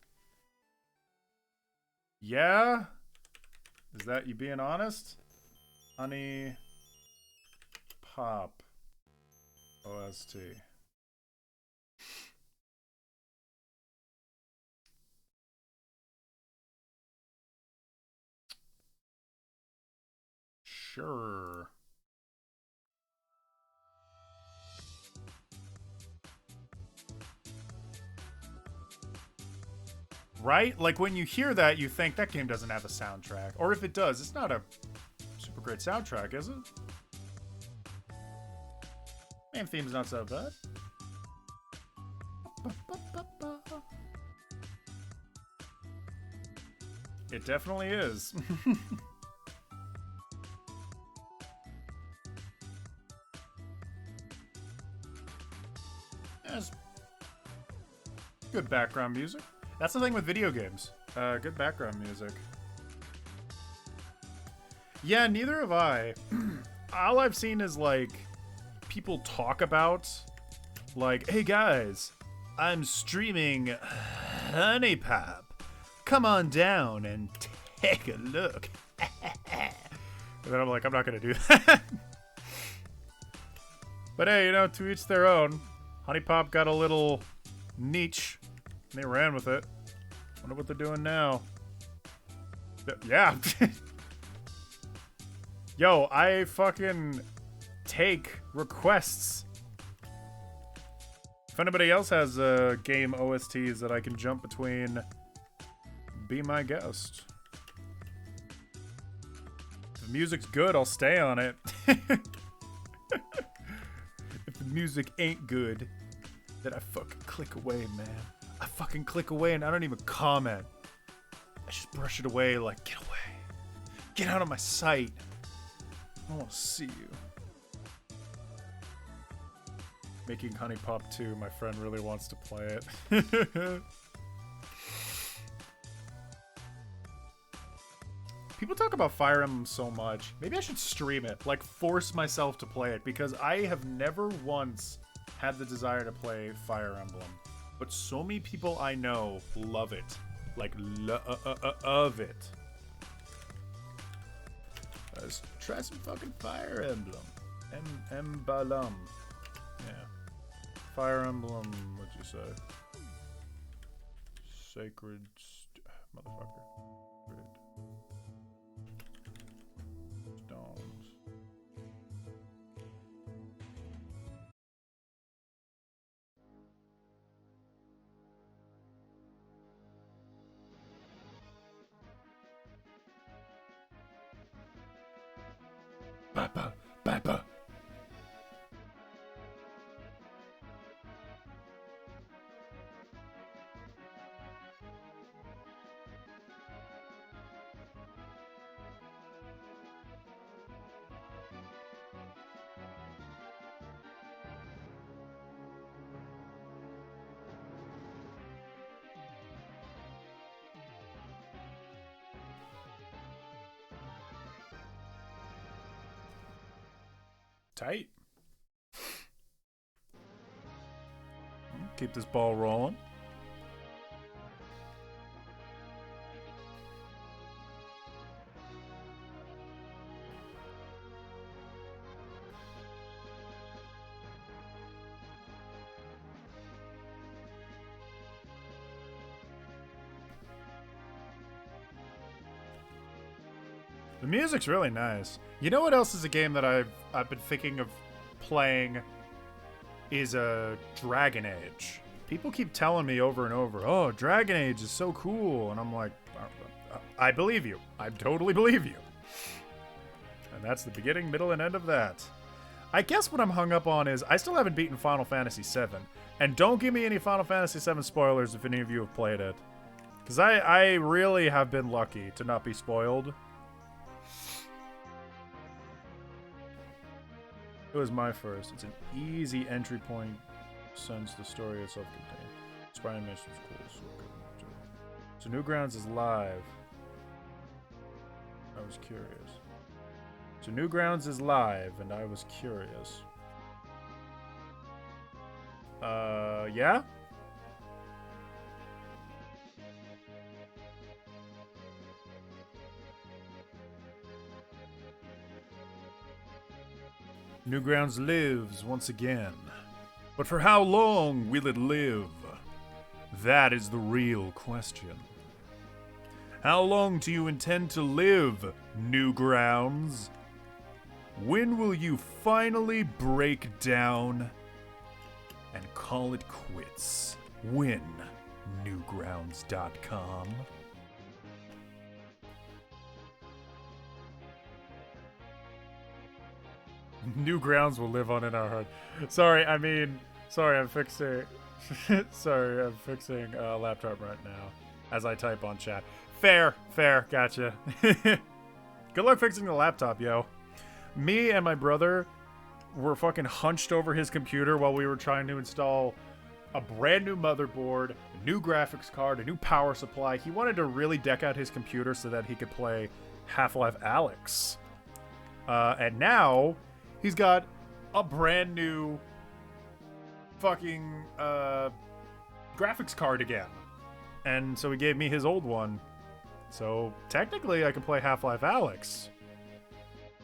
Yeah? Is that you being honest? Honey Pop. OST. Sure. Right? Like when you hear that, you think that game doesn't have a soundtrack. Or if it does, it's not a super great soundtrack, is it? Main theme's not so bad. It definitely is. Yes. Good background music. That's the thing with video games. Good background music. Yeah, neither have I. All I've seen is, like, people talk about, like, hey guys, I'm streaming Honey Pop. Come on down and take a look. And then I'm like, I'm not gonna do that. But hey, you know, to each their own. Honey Pop got a little niche. And they ran with it. Wonder what they're doing now. Yeah. Yo, I fucking take requests. If anybody else has game OSTs that I can jump between, be my guest. If the music's good, I'll stay on it. If the music ain't good, then I fucking click away, man. I fucking click away and I don't even comment. I just brush it away like, get away. Get out of my sight. I don't want to see you. Making Honey Pop 2, my friend really wants to play it. People talk about Fire Emblem so much. Maybe I should stream it. Like, force myself to play it. Because I have never once had the desire to play Fire Emblem. But so many people I know love it. Like, love it. Let's try some fucking Fire Emblem. Emblem. Yeah. Fire Emblem, what'd you say? Sacred... Motherfucker. Stones. Papa, Papa. Tight. Keep this ball rolling. The music's really nice. You know what else is a game that I've been thinking of playing is a Dragon Age. People keep telling me over and over, "Oh, Dragon Age is so cool," and I'm like, I believe you. I totally believe you. And that's the beginning, middle, and end of that. I guess what I'm hung up on is I still haven't beaten Final Fantasy VII, and don't give me any Final Fantasy VII spoilers if any of you have played it, because I really have been lucky to not be spoiled. It was my first. It's an easy entry point since the story is self-contained. Spy mission was cool, so Newgrounds is live. I was curious. So Newgrounds is live, and I was curious. Yeah? Newgrounds lives once again. But for how long will it live? That is the real question. How long do you intend to live, Newgrounds? When will you finally break down and call it quits? When? Newgrounds.com. Newgrounds will live on in our heart. Sorry, I'm fixing a laptop right now as I type on chat. Fair, gotcha. Good luck fixing the laptop, yo. Me and my brother were fucking hunched over his computer while we were trying to install a brand new motherboard, a new graphics card, a new power supply. He wanted to really deck out his computer so that he could play Half-Life Alyx. And now he's got a brand new fucking graphics card again. And so he gave me his old one. So technically I can play Half-Life Alyx.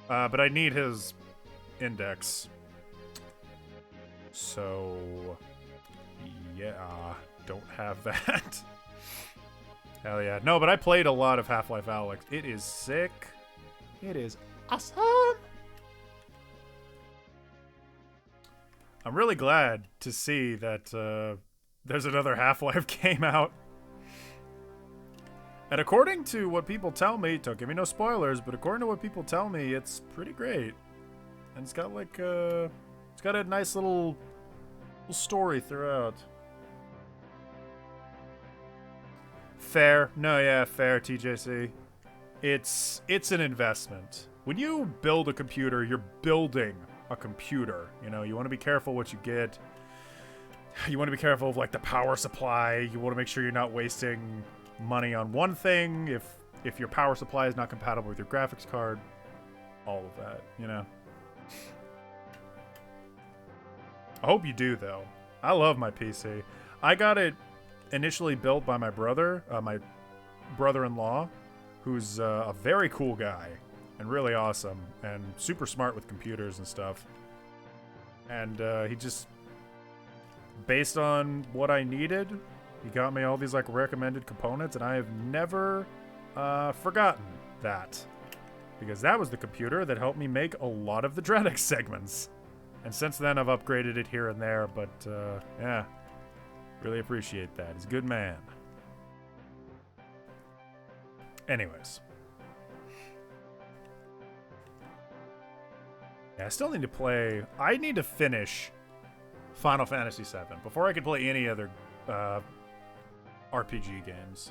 But I need his index. So yeah, don't have that. Hell yeah. No, but I played a lot of Half-Life Alyx. It is sick. It is awesome. I'm really glad to see that there's another Half-Life game out. And according to what people tell me, don't give me no spoilers, but according to what people tell me, it's pretty great. And it's got like it's got a nice little story throughout. Fair. No, yeah, fair, TJC. It's an investment. When you build a computer, you're building a computer. You know, you want to be careful what you get. You want to be careful of like the power supply. You want to make sure you're not wasting money on one thing if your power supply is not compatible with your graphics card. All of that, you know. I hope you do, though. I love my PC. I got it initially built by my brother, my brother-in-law, who's a very cool guy and really awesome and super smart with computers and stuff. And he just, based on what I needed, he got me all these like recommended components, and I have never forgotten that, because that was the computer that helped me make a lot of the Dreadx segments. And since then, I've upgraded it here and there, but yeah, really appreciate that. He's a good man. Anyways. Yeah, I still need to play. I need to finish Final Fantasy VII before I can play any other RPG games.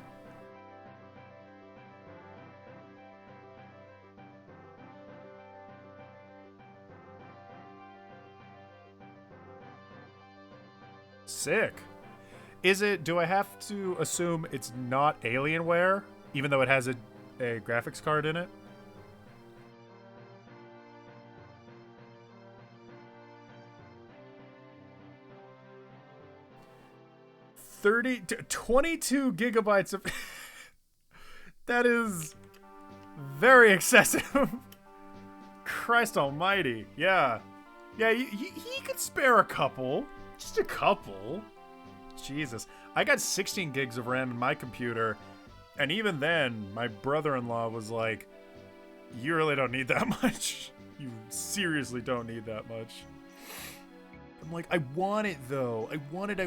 Sick. Is it, do I have to assume it's not Alienware, even though it has a graphics card in it? 22 gigabytes of... That is very excessive. Christ almighty. Yeah. Yeah, he could spare a couple. Just a couple. Jesus. I got 16 gigs of RAM in my computer, and even then, my brother-in-law was like, you really don't need that much. You seriously don't need that much. I'm like, I want it, though. I want it.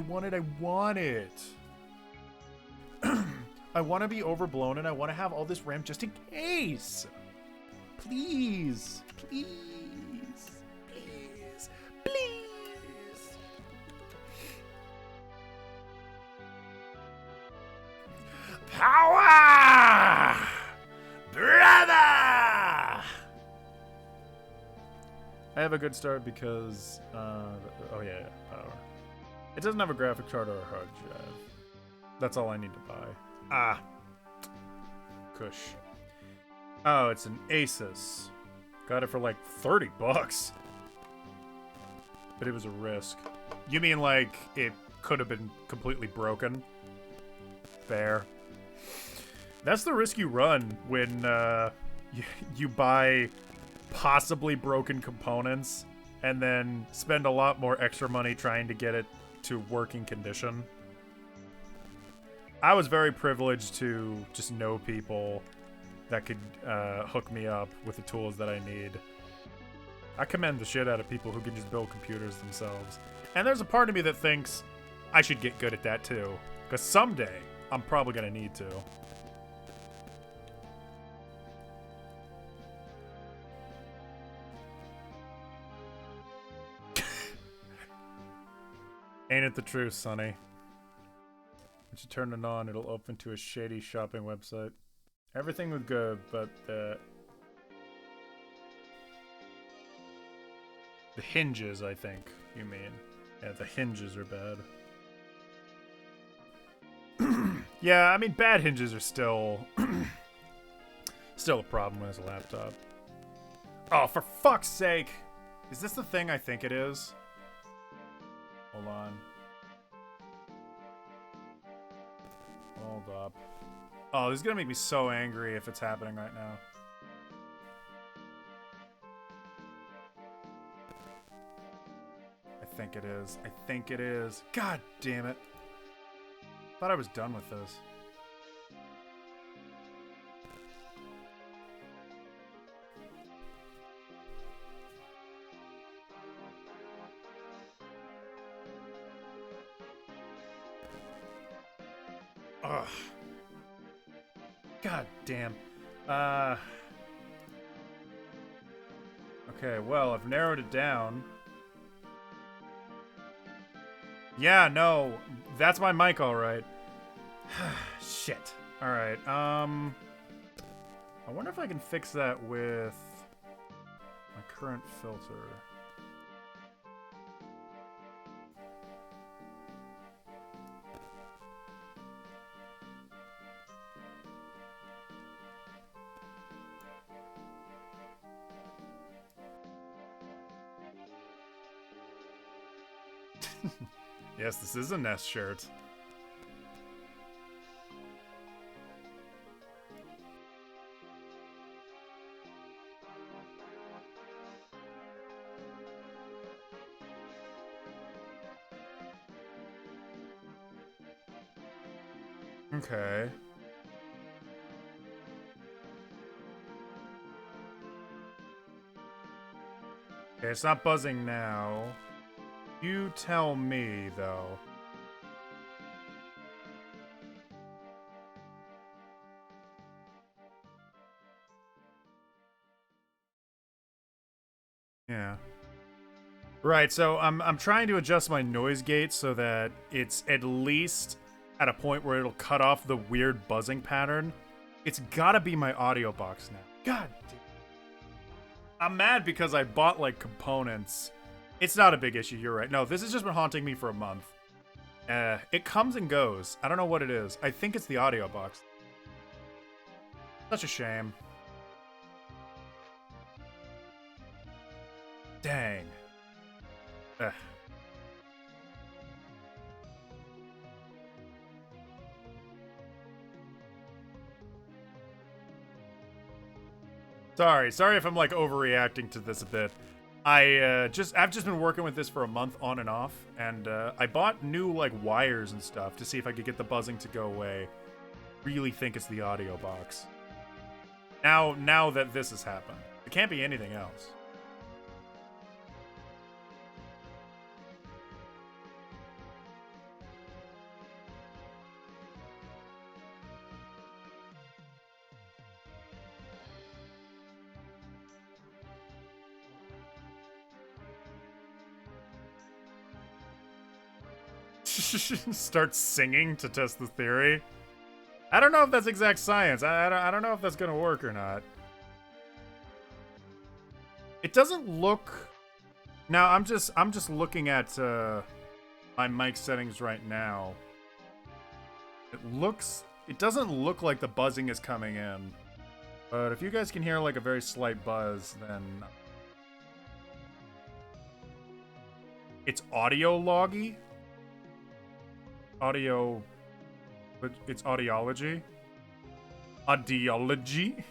I want to be overblown, and I want to have all this RAM just in case. Please. Please. Please. Please. Power! Brother! I have a good start because, oh yeah, power. It doesn't have a graphic card or a hard drive. That's all I need to buy. Ah. Kush. Oh, it's an Asus. Got it for like 30 bucks. But it was a risk. You mean like it could have been completely broken? Fair. That's the risk you run when you buy possibly broken components and then spend a lot more extra money trying to get it to working condition. I was very privileged to just know people that could hook me up with the tools that I need. I commend the shit out of people who can just build computers themselves. And there's a part of me that thinks I should get good at that too, because someday I'm probably gonna need to. Ain't it the truth, Sonny? Once you turn it on, it'll open to a shady shopping website. Everything was good, but the hinges, I think you mean. Yeah, the hinges are bad. Yeah, I mean, bad hinges are still still a problem when it's a laptop. Oh, for fuck's sake! Is this the thing I think it is? Hold on. Hold up. Oh, this is gonna make me so angry if it's happening right now. I think it is. I think it is. God damn it. Thought I was done with this. Ugh. God damn. Okay, well, I've narrowed it down. Yeah, no, that's my mic, all right. Shit. All right. I wonder if I can fix that with my current filter. Yes, this is a Nest shirt. Okay. Okay, it's not buzzing now. You tell me, though. Yeah. Right, so I'm trying to adjust my noise gate so that it's at least at a point where it'll cut off the weird buzzing pattern. It's gotta be my audio box now. God damn. I'm mad because I bought, like, components. It's not a big issue, you're right. No, this has just been haunting me for a month. It comes and goes. I don't know what it is. I think it's the audio box. Such a shame. Dang. Sorry if I'm like overreacting to this a bit. I've just been working with this for a month on and off, and I bought new like wires and stuff to see if I could get the buzzing to go away. Really think it's the audio box. Now that this has happened, it can't be anything else. Start singing to test the theory. I don't know if that's exact science. I don't know if that's gonna work or not. It doesn't look. Now I'm just looking at my mic settings right now. It doesn't look like the buzzing is coming in. But if you guys can hear like a very slight buzz, then it's audio loggy. It's audiology. Audiology?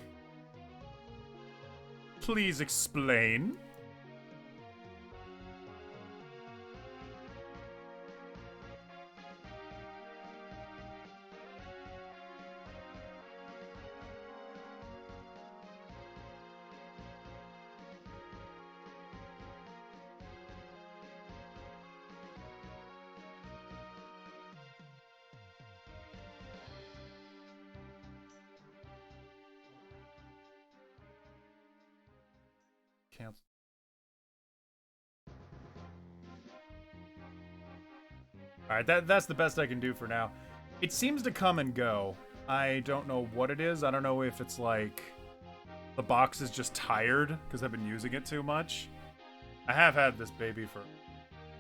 Please explain. Cancel. Alright, that's the best I can do for now. It seems to come and go. I don't know what it is. I don't know if it's like the box is just tired because I've been using it too much. I have had this baby for a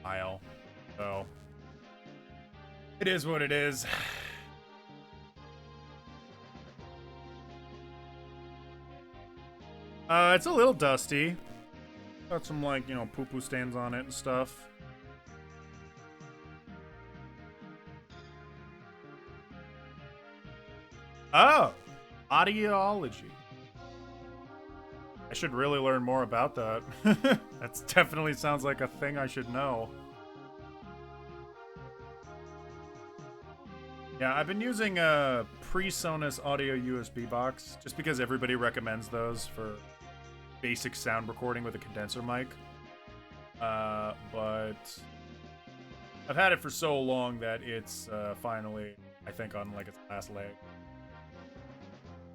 while, so it is what it is. It's a little dusty. Got some, like, you know, poo-poo stains on it and stuff. Oh! Audiology. I should really learn more about that. That definitely sounds like a thing I should know. Yeah, I've been using a PreSonus audio USB box just because everybody recommends those for basic sound recording with a condenser mic. But I've had it for so long that it's finally, I think, on like its last leg.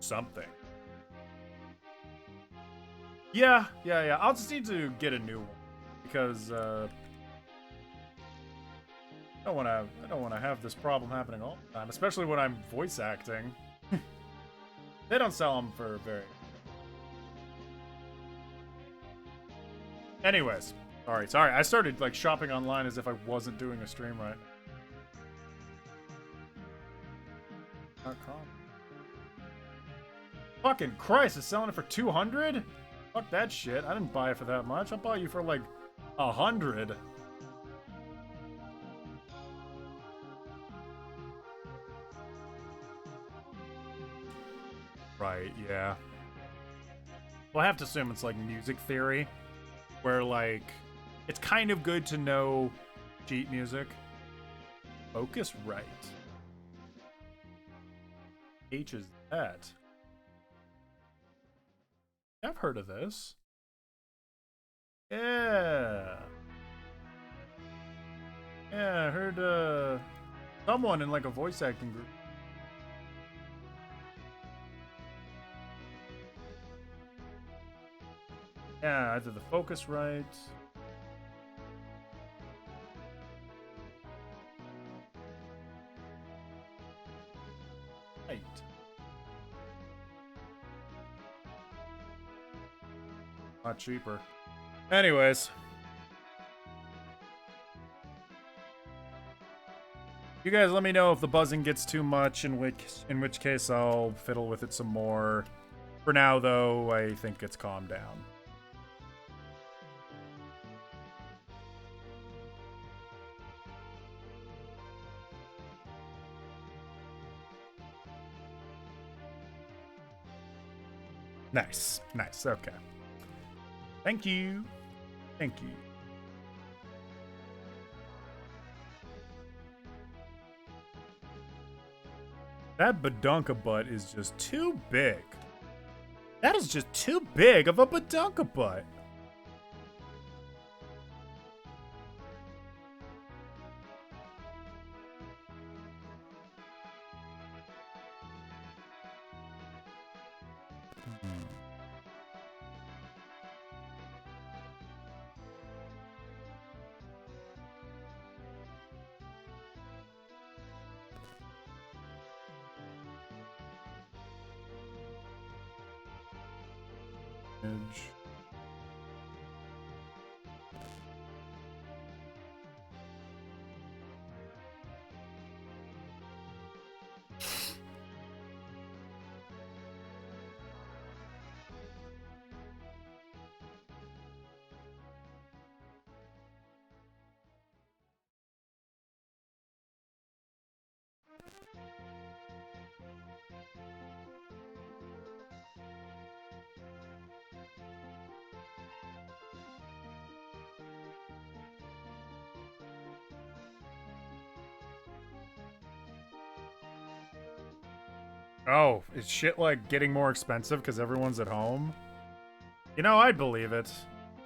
Something. Yeah. I'll just need to get a new one because I don't want to have this problem happening all the time, especially when I'm voice acting. They don't sell them for very. Anyways, sorry. I started like shopping online as if I wasn't doing a stream right now. .com. Fucking Christ, it's selling it for 200? Fuck that shit. I didn't buy it for that much. I bought you for like 100. Right, yeah. Well, I have to assume it's like music theory, where like it's kind of good to know sheet music. Focus right. H is that? I've heard of this. Yeah. Yeah, I heard someone in like a voice acting group. Yeah, either the focus right. Right. Not cheaper. Anyways. You guys let me know if the buzzing gets too much, in which case I'll fiddle with it some more. For now, though, I think it's calmed down. Nice. Nice. Okay. Thank you. Thank you. That badunka butt is just too big. That is just too big of a badunka butt. Edge. Oh, is shit like getting more expensive because everyone's at home? You know, I'd believe it.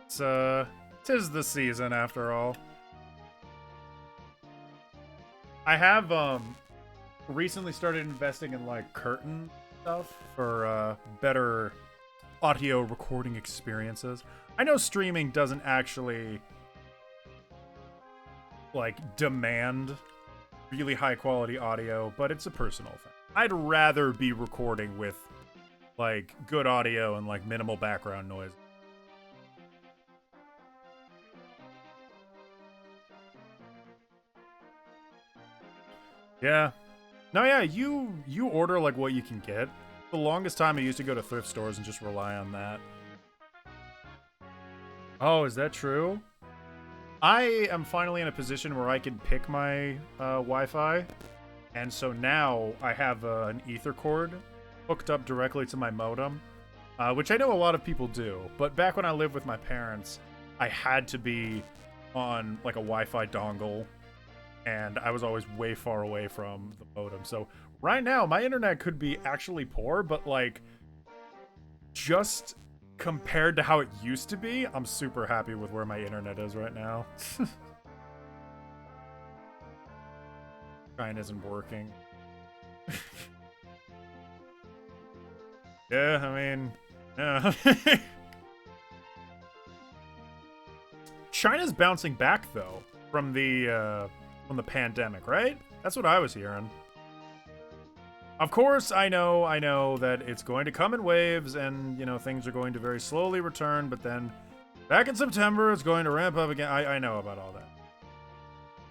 It's, tis the season after all. I have, recently started investing in, like, curtain stuff for, better audio recording experiences. I know streaming doesn't actually, like, demand really high quality audio, but it's a personal thing. I'd rather be recording with, like, good audio and, like, minimal background noise. Yeah. No, yeah, you order, like, what you can get. The longest time I used to go to thrift stores and just rely on that. Oh, is that true? I am finally in a position where I can pick my Wi-Fi. And so now I have an ether cord hooked up directly to my modem, which I know a lot of people do. But back when I lived with my parents, I had to be on like a Wi-Fi dongle, and I was always way far away from the modem. So right now, my internet could be actually poor, but like just compared to how it used to be, I'm super happy with where my internet is right now. Mine isn't working. Yeah, I mean, yeah. China's bouncing back though from the pandemic, right? That's what I was hearing. Of course, I know that it's going to come in waves, and you know things are going to very slowly return. But then, back in September, it's going to ramp up again. I know about all that.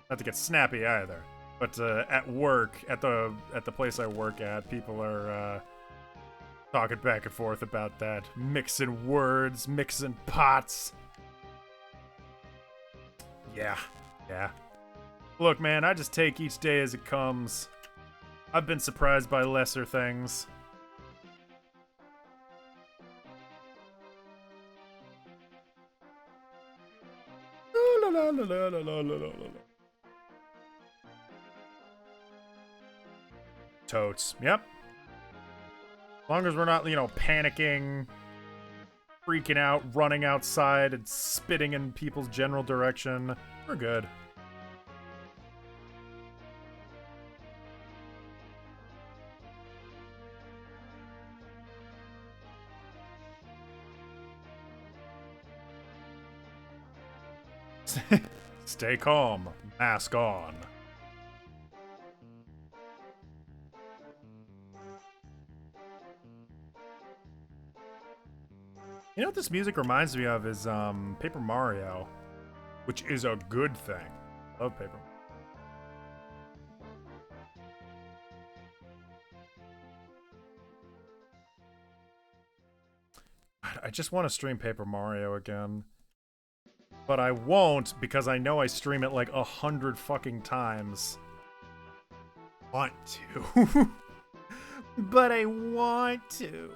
Not to get snappy either. But at work, at the place I work at, people are talking back and forth about that, mixing words, mixing pots. Yeah. Look, man, I just take each day as it comes. I've been surprised by lesser things. La la la la la la la la. Totes. Yep. As long as we're not, you know, panicking, freaking out, running outside, and spitting in people's general direction, we're good. Stay calm. Mask on. You know what this music reminds me of is Paper Mario, which is a good thing. Love Paper Mario. I just want to stream Paper Mario again. But I won't because I know I stream it like 100 fucking times. Want to. But I want to.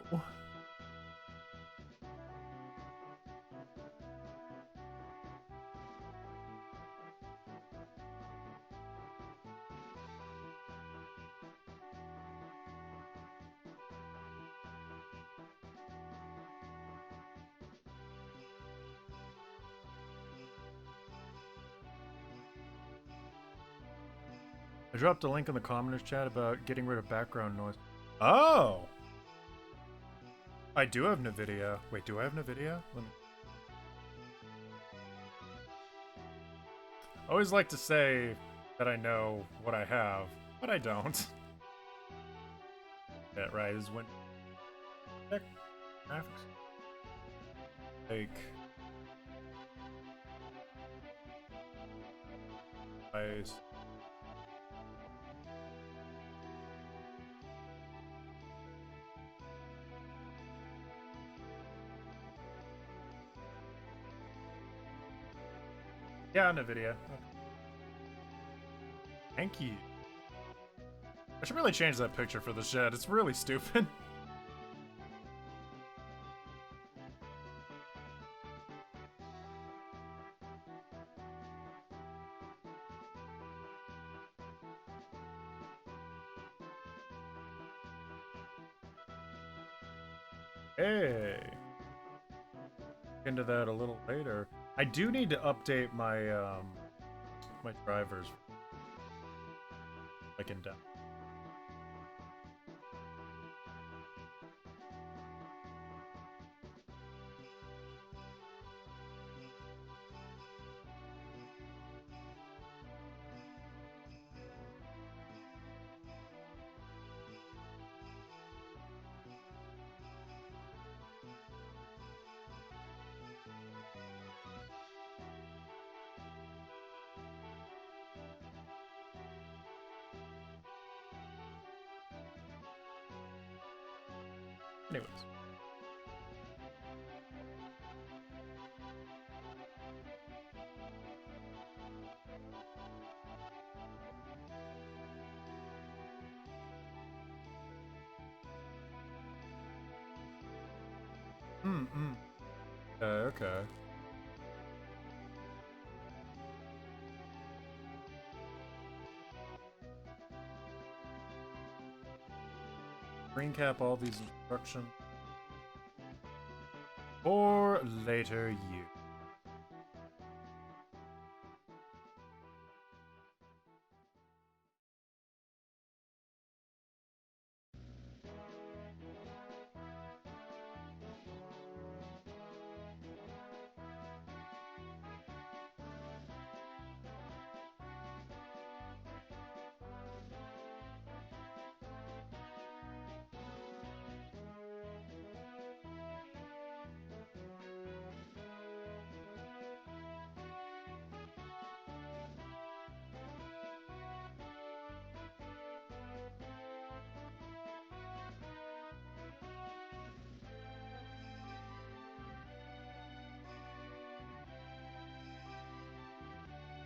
I dropped a link in the commoners chat about getting rid of background noise. Oh! I do have NVIDIA. Wait, do I have NVIDIA? Let me... I always like to say that I know what I have, but I don't. Yeah, right, is when... Check graphics. Like... Nice. Yeah, NVIDIA. Okay. Thank you. I should really change that picture for the shed. It's really stupid. Hey. Into that a little later. I do need to update my my drivers. Like in depth. Anyways. Okay. Screen cap all these instructions for later use.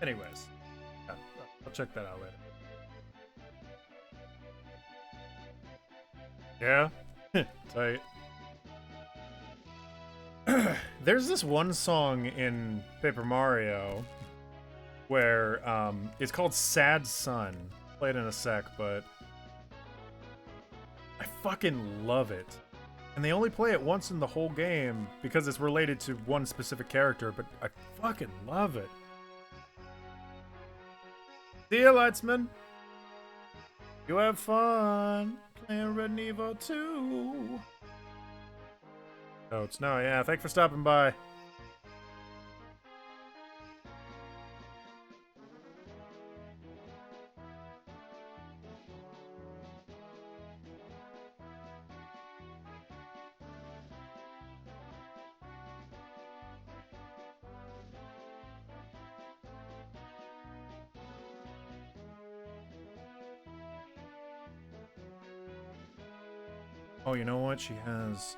Anyways, yeah, I'll check that out later. Yeah? Tight. There's this one song in Paper Mario where it's called Sad Sun. Play it in a sec, but I fucking love it. And they only play it once in the whole game because it's related to one specific character, but I fucking love it. See ya, Lightsman. You have fun playing Red Evo 2. Oh, it's no, yeah. Thanks for stopping by. Oh, you know what? She has...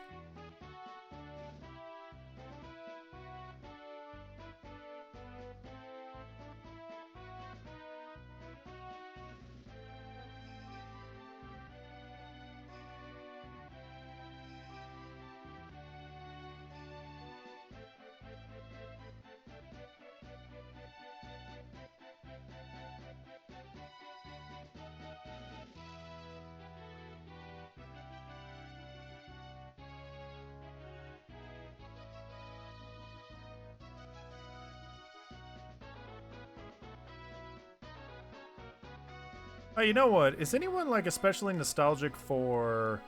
Oh, you know what? Is anyone like especially nostalgic for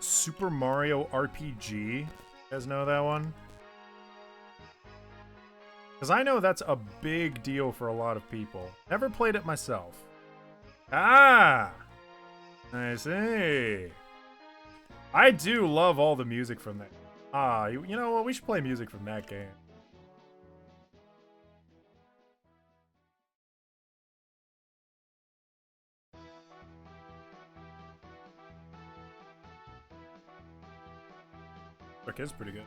Super Mario RPG? You guys know that one? Because I know that's a big deal for a lot of people. Never played it myself. Ah! I see. I do love all the music from that. Ah, you know what? We should play music from that game. Look, it's pretty good.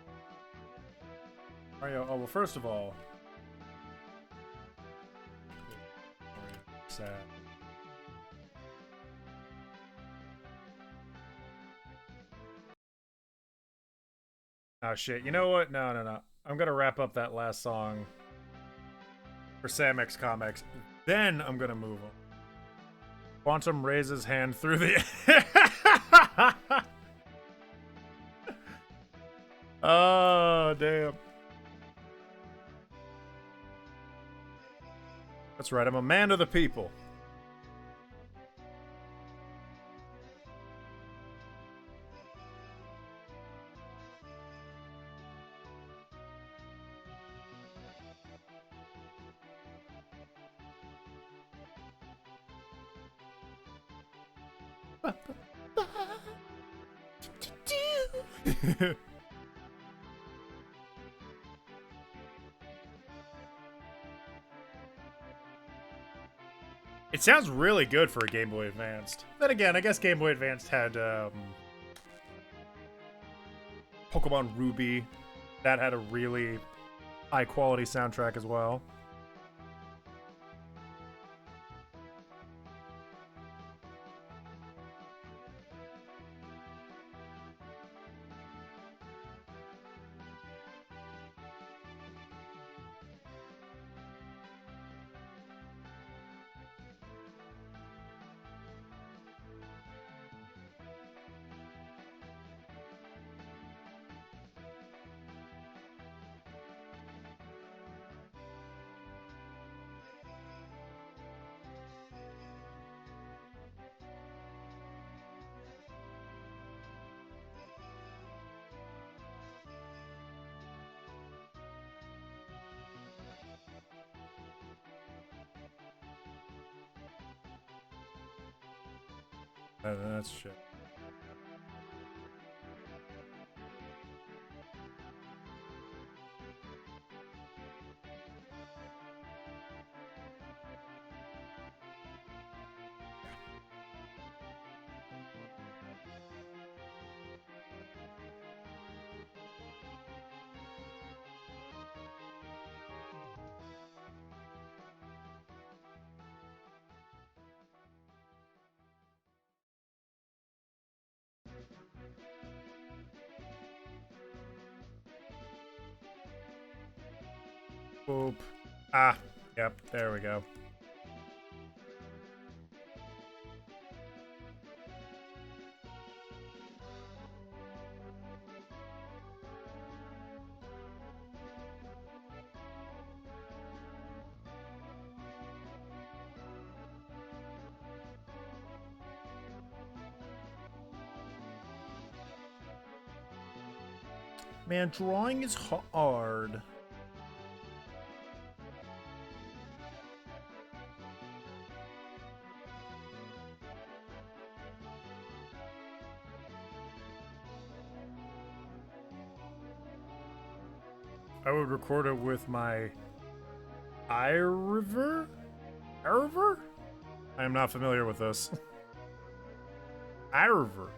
Mario, oh, well, first of all... Sad. Oh, shit. You know what? No. I'm gonna wrap up that last song for Samex Comics. Then I'm gonna move on. Quantum raises hand through the... Oh, damn. That's right, I'm a man of the people. It sounds really good for a Game Boy Advanced. Then again, I guess Game Boy Advanced had Pokemon Ruby. That had a really high quality soundtrack as well. That's shit. Boop. Ah, yep, there we go. Man, drawing is hard. I would record it with my iRiver? iRiver? I am not familiar with this. iRiver.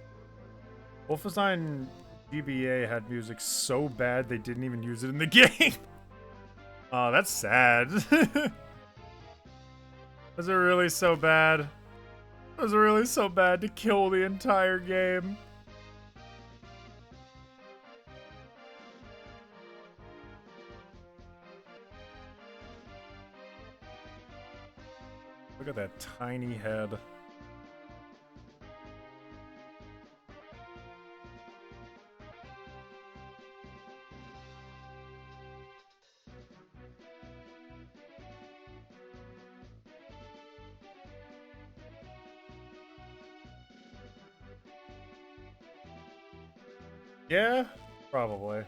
Wolfenstein GBA had music so bad they didn't even use it in the game. Oh, that's sad. Was it really so bad? Was it really so bad to kill the entire game? Look at that tiny head. Yeah, probably.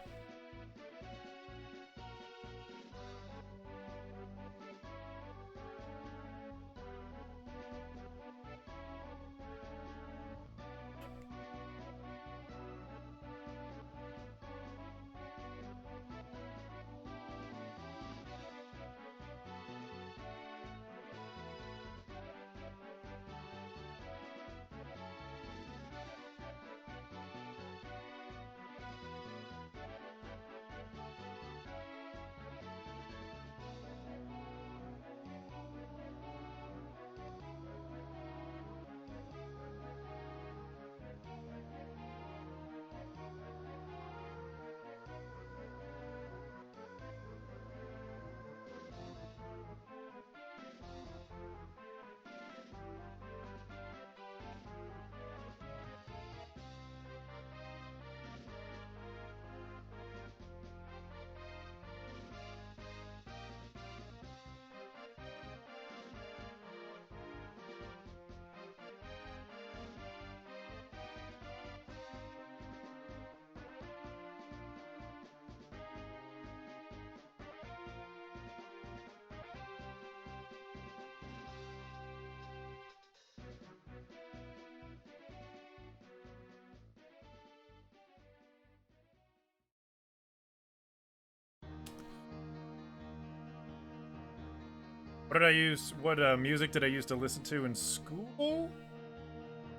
What did I use? What music did I used to listen to in school?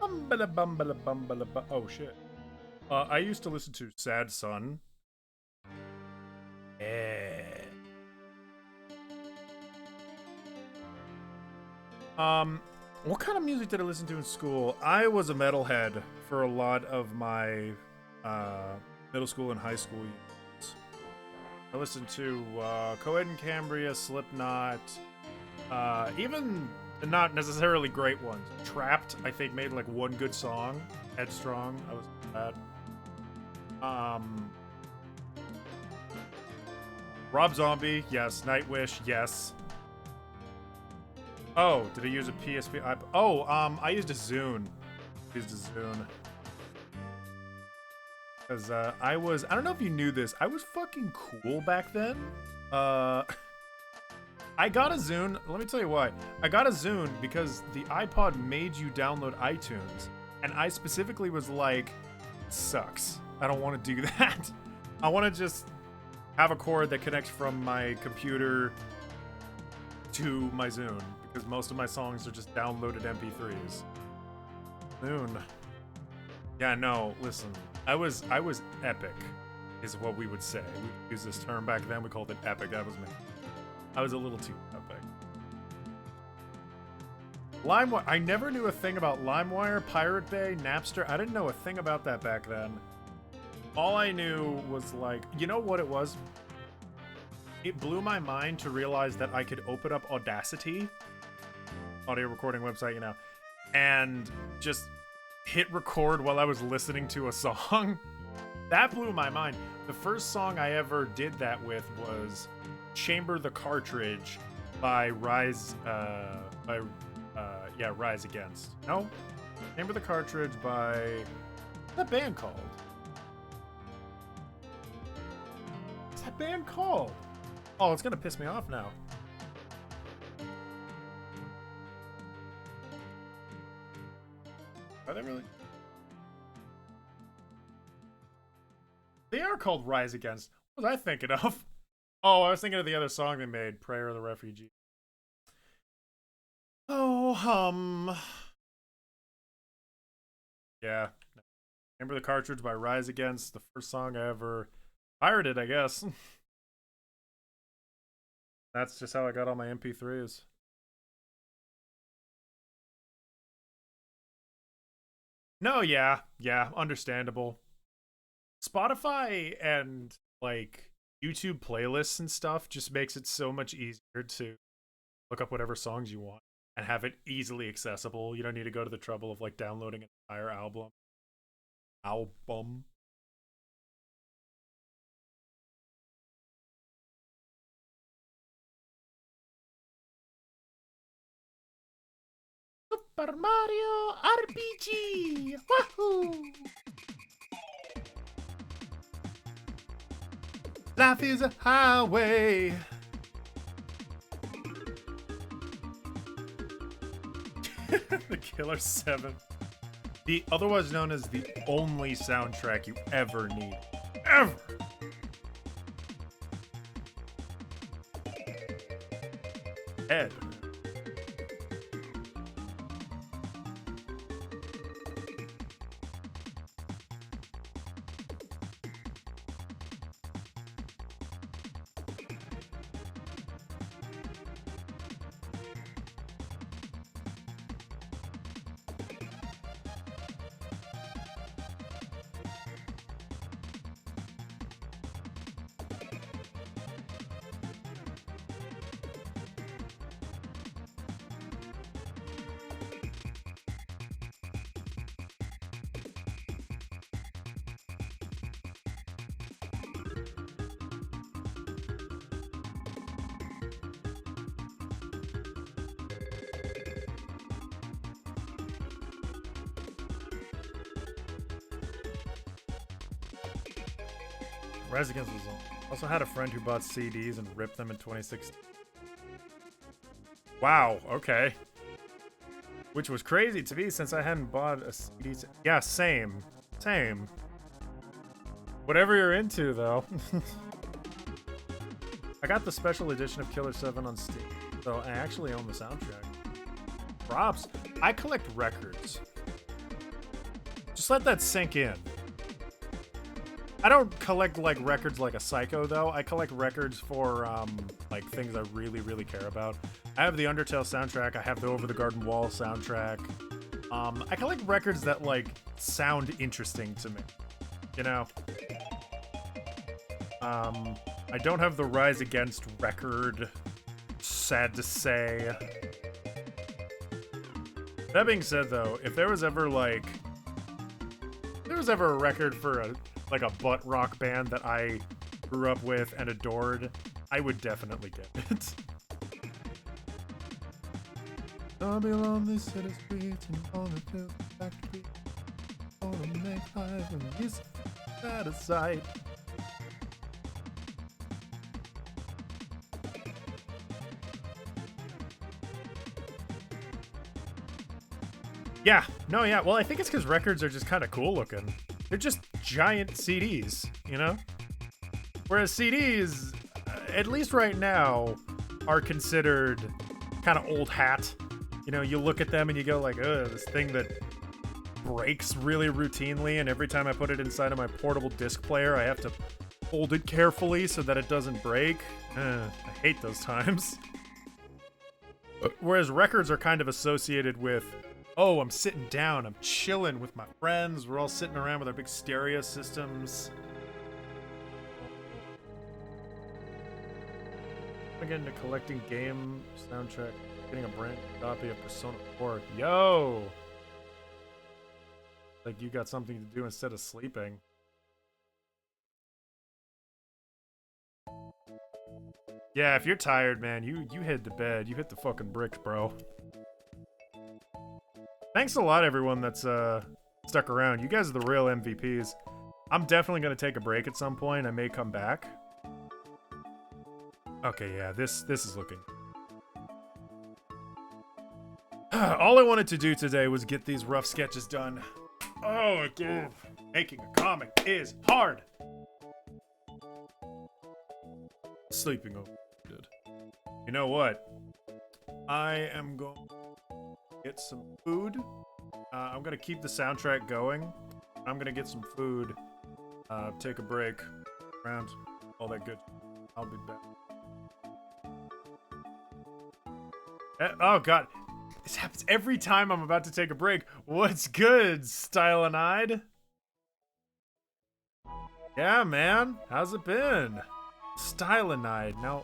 Oh shit. I used to listen to Sad Sun. Yeah. What kind of music did I listen to in school? I was a metalhead for a lot of my middle school and high school years. I listened to Coed and Cambria, Slipknot, even the not necessarily great ones. Trapped, I think, made like one good song. Headstrong, I was bad. Rob Zombie, yes. Nightwish, yes. Oh, did I use a PSP? I used a Zune. Because I don't know if you knew this, I was fucking cool back then. I got a Zune, let me tell you why. I got a Zune because the iPod made you download iTunes. And I specifically was like, sucks. I don't want to do that. I want to just have a cord that connects from my computer to my Zune. Because most of my songs are just downloaded MP3s. Zune. Yeah, no, listen. I was epic, is what we would say. We used this term back then, we called it epic. That was me. I was a little too epic. LimeWire. I never knew a thing about LimeWire, Pirate Bay, Napster. I didn't know a thing about that back then. All I knew was like, you know what it was? It blew my mind to realize that I could open up Audacity, audio recording website, you know, and just hit record while I was listening to a song. That blew my mind. The first song I ever did that with was Chamber the Cartridge by Rise Against. No? Chamber the Cartridge by... what's that band called? What's that band called? Oh, it's gonna piss me off now. Are they really? They are called Rise Against. What was I thinking of? Oh, I was thinking of the other song they made, Prayer of the Refugee. Oh, yeah. Remember the Cartridge by Rise Against, the first song I ever pirated, I guess. That's just how I got all my MP3s. No, yeah, understandable. Spotify and like YouTube playlists and stuff just makes it so much easier to look up whatever songs you want and have it easily accessible. You don't need to go to the trouble of like downloading an entire album. Super Mario RPG! Wahoo! Life is a highway. The Killer 7. The otherwise known as the only soundtrack you ever need. Ever! Ed. Rise Against was on. Also had a friend who bought CDs and ripped them in 2016. Wow, okay. Which was crazy to me since I hadn't bought a CD. Yeah, same. Same. Whatever you're into, though. I got the special edition of Killer 7 on Steam, so I actually own the soundtrack. Props. I collect records. Just let that sink in. I don't collect like records like a psycho though. I collect records for like things I really, really care about. I have the Undertale soundtrack. I have the Over the Garden Wall soundtrack. I collect records that like sound interesting to me. You know. I don't have the Rise Against record. Sad to say. That being said though, if there was ever a record for a butt rock band that I grew up with and adored, I would definitely get it. I'll be alone this city streets and wanna feel back to be wanna make life and this out of sight. Yeah, no, yeah. Well, I think it's because records are just kind of cool looking. They're just giant CDs, you know? Whereas CDs, at least right now, are considered kind of old hat. You know, you look at them and you go like, ugh, this thing that breaks really routinely, and every time I put it inside of my portable disc player, I have to hold it carefully so that it doesn't break. I hate those times. Whereas records are kind of associated with, oh, I'm sitting down, I'm chilling with my friends, we're all sitting around with our big stereo systems. I'm getting into collecting game soundtrack, getting a brand new copy of Persona 4. Yo! Like you got something to do instead of sleeping. Yeah, if you're tired, man, you head to bed. You hit the fucking bricks, bro. Thanks a lot, everyone that's stuck around. You guys are the real MVPs. I'm definitely going to take a break at some point. I may come back. Okay, yeah, this is looking... All I wanted to do today was get these rough sketches done. Oh, dude. Making a comic is hard. Sleeping over. Good. You know what? I am going to get some food. I'm going to keep the soundtrack going. I'm going to get some food. Take a break. Around. All that good. I'll be back. Oh, God. This happens every time I'm about to take a break. What's good, Stylenide? Yeah, man. How's it been? Stylenide. Now,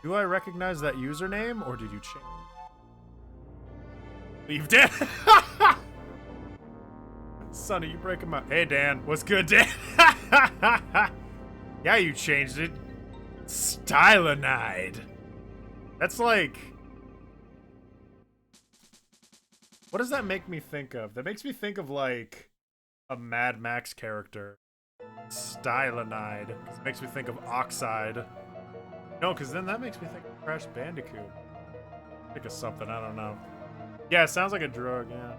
do I recognize that username, or did you change? Leave Dan. Son, are you breaking my... Hey, Dan. What's good, Dan? Yeah, you changed it. Stylenide. That's like... What does that make me think of? That makes me think of, like, a Mad Max character. Stylinide. It makes me think of Oxide. No, because then that makes me think of Crash Bandicoot. Think of something, I don't know. Yeah, it sounds like a drug, yeah.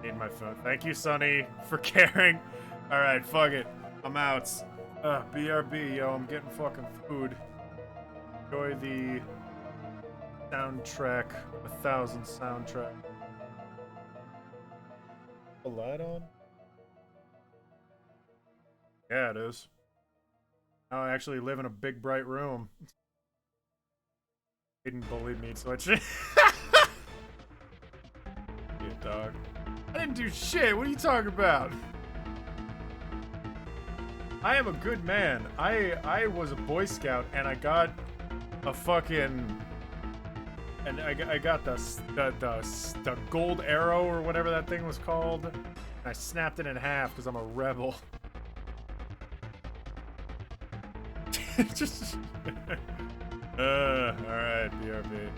Need my phone. Thank you, Sonny, for caring. Alright, fuck it. I'm out. BRB, yo, I'm getting fucking food. Enjoy the soundtrack. 1,000 soundtrack. The light on? Yeah, it is. Now I actually live in a big, bright room. He didn't bully me, so I should. You dog. I didn't do shit. What are you talking about? I am a good man. I was a Boy Scout and I got a fucking and I got the gold arrow or whatever that thing was called. And I snapped it in half because I'm a rebel. Just alright, BRB.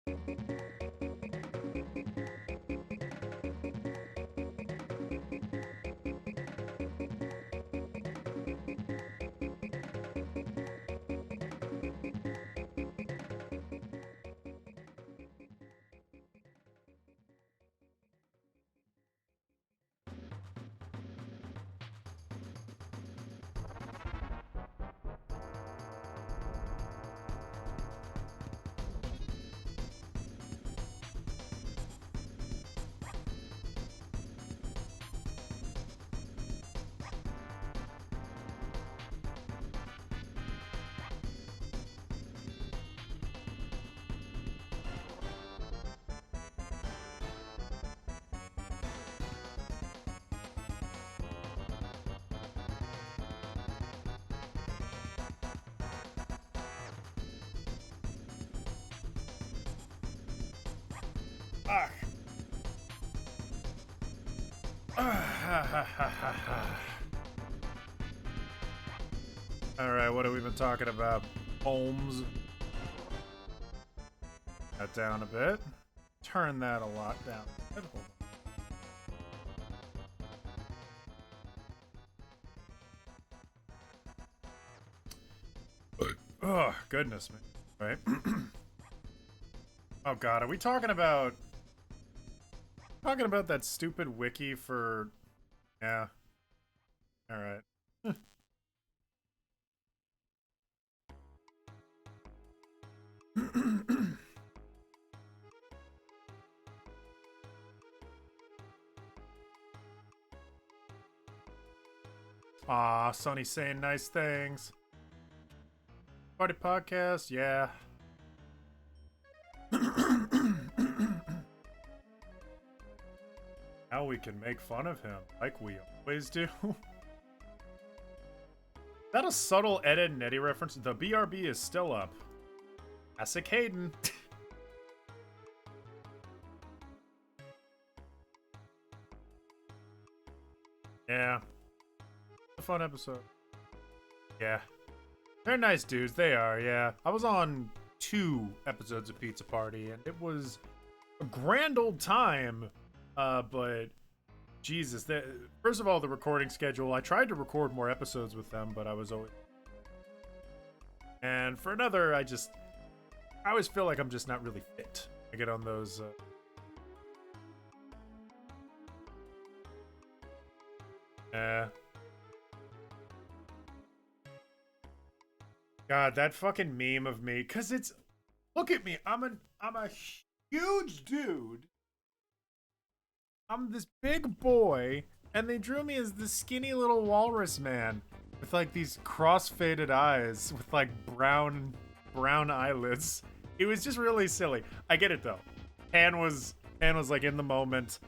Fuck. Alright, what have we been talking about? Holmes. That down a bit. Turn that a lot down. Hold on. Oh, goodness me. Right? Oh god, are we talking about that stupid wiki for yeah. Alright. Aw, Sonny's saying nice things. Party podcast, yeah. Now we can make fun of him, like we always do. Is that a subtle Ed, Edd and Eddy reference? The BRB is still up. Classic Hayden. Yeah. A fun episode. Yeah. They're nice dudes, they are, yeah. I was on 2 episodes of Pizza Party, and it was a grand old time. But Jesus, first of all, the recording schedule. I tried to record more episodes with them, but I was always. And for another, I always feel like I'm just not really fit. I get on those. God, that fucking meme of me, cause it's. Look at me. I'm a huge dude. I'm this big boy, and they drew me as this skinny little walrus man with like these cross-faded eyes with like brown eyelids. It was just really silly. I get it though. Han was like in the moment.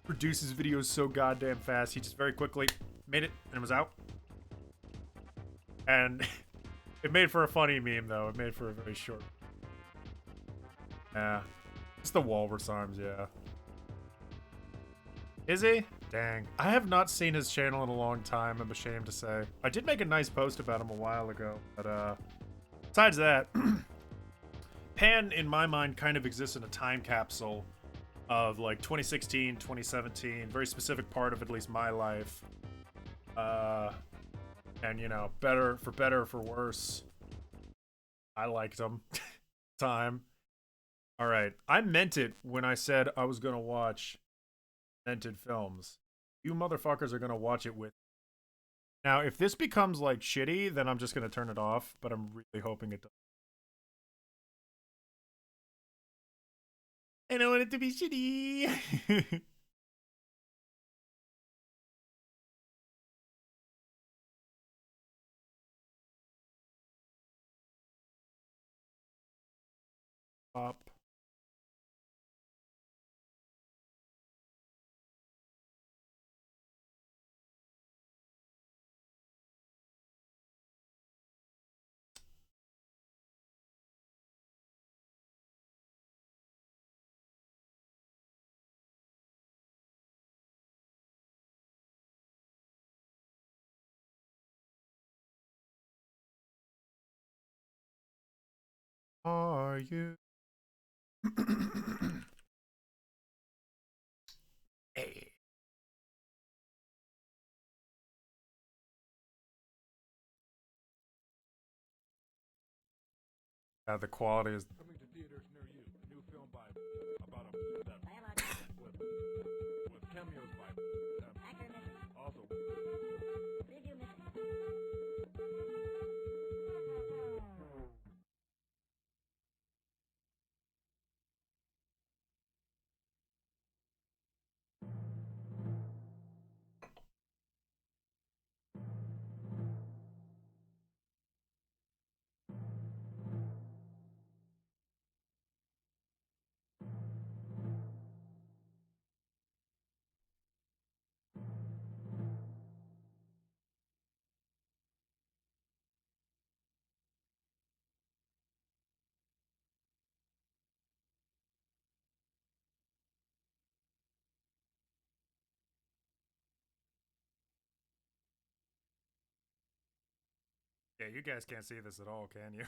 Produces videos so goddamn fast. He just very quickly made it and it was out. And it made for a funny meme though. It made for a very short. Yeah. It's the walrus arms, yeah. Is he? Dang. I have not seen his channel in a long time, I'm ashamed to say. I did make a nice post about him a while ago, but besides that, Pan, in my mind, kind of exists in a time capsule of like 2016, 2017, very specific part of at least my life. And you know, better or for worse, I liked him. Time. Alright, I meant it when I said I was gonna watch Dented Films. You motherfuckers are gonna watch it with. Now, if this becomes like shitty, then I'm just gonna turn it off. But I'm really hoping it does. I don't want it to be shitty. Up. Are you? Hey. The quality is. Coming to theaters near you. A new film by about a with cameos by also. Yeah, you guys can't see this at all, can you?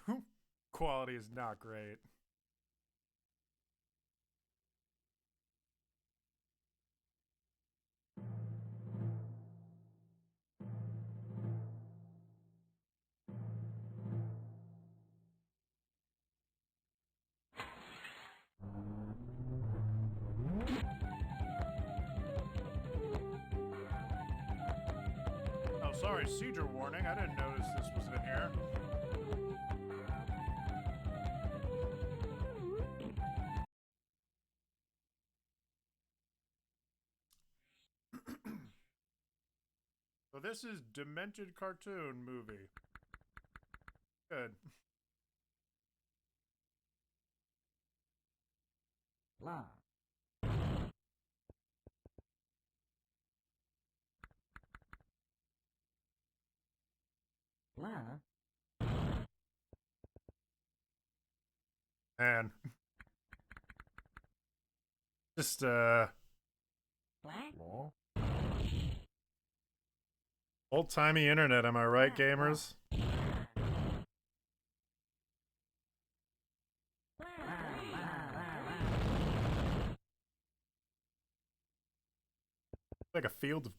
Quality is not great. Oh, sorry, seizure warning. I didn't notice this was in here. So this is demented cartoon movie. Good. Blah. Blah. Man. Just Blah. old-timey internet, am I right, gamers? Like a field of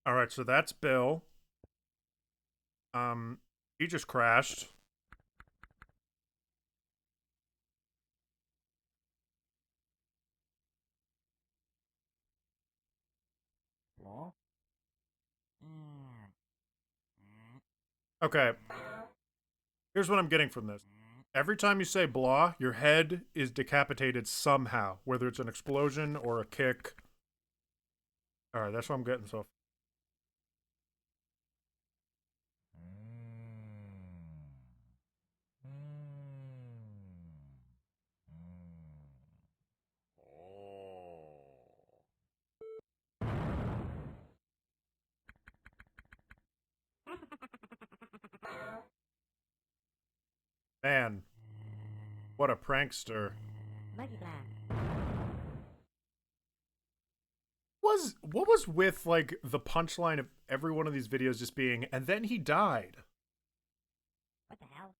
All right, so that's Bill. He just crashed. Blah. Okay. Here's what I'm getting from this. Every time you say blah, your head is decapitated somehow, whether it's an explosion or a kick. All right, that's what I'm getting so far. Man, what a prankster. What was with like the punchline of every one of these videos just being, and then he died? What the hell?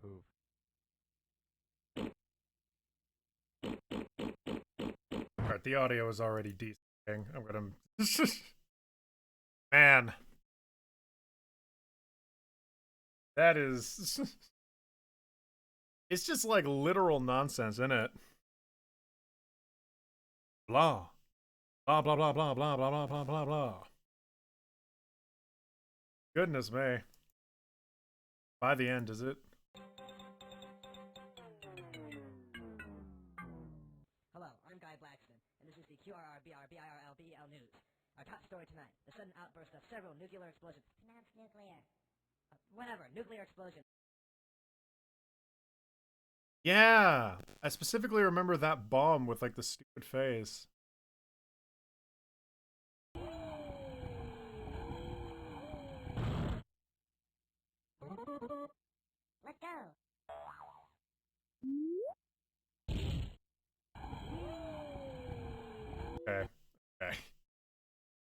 Poof. All right, the audio is already decent. I'm gonna Man, that is. It's just like literal nonsense, isn't it? Blah. Blah, blah, blah, blah, blah, blah, blah, blah, blah, blah. Goodness me. By the end, is it? Hello, I'm Guy Blackston, and this is the QRRBRBIRLBL News. Our top story tonight, the sudden outburst of several nuclear explosions. Pronounced nuclear. Whatever, nuclear explosions. Yeah. I specifically remember that bomb with like the stupid face. Let's go. Okay. Okay.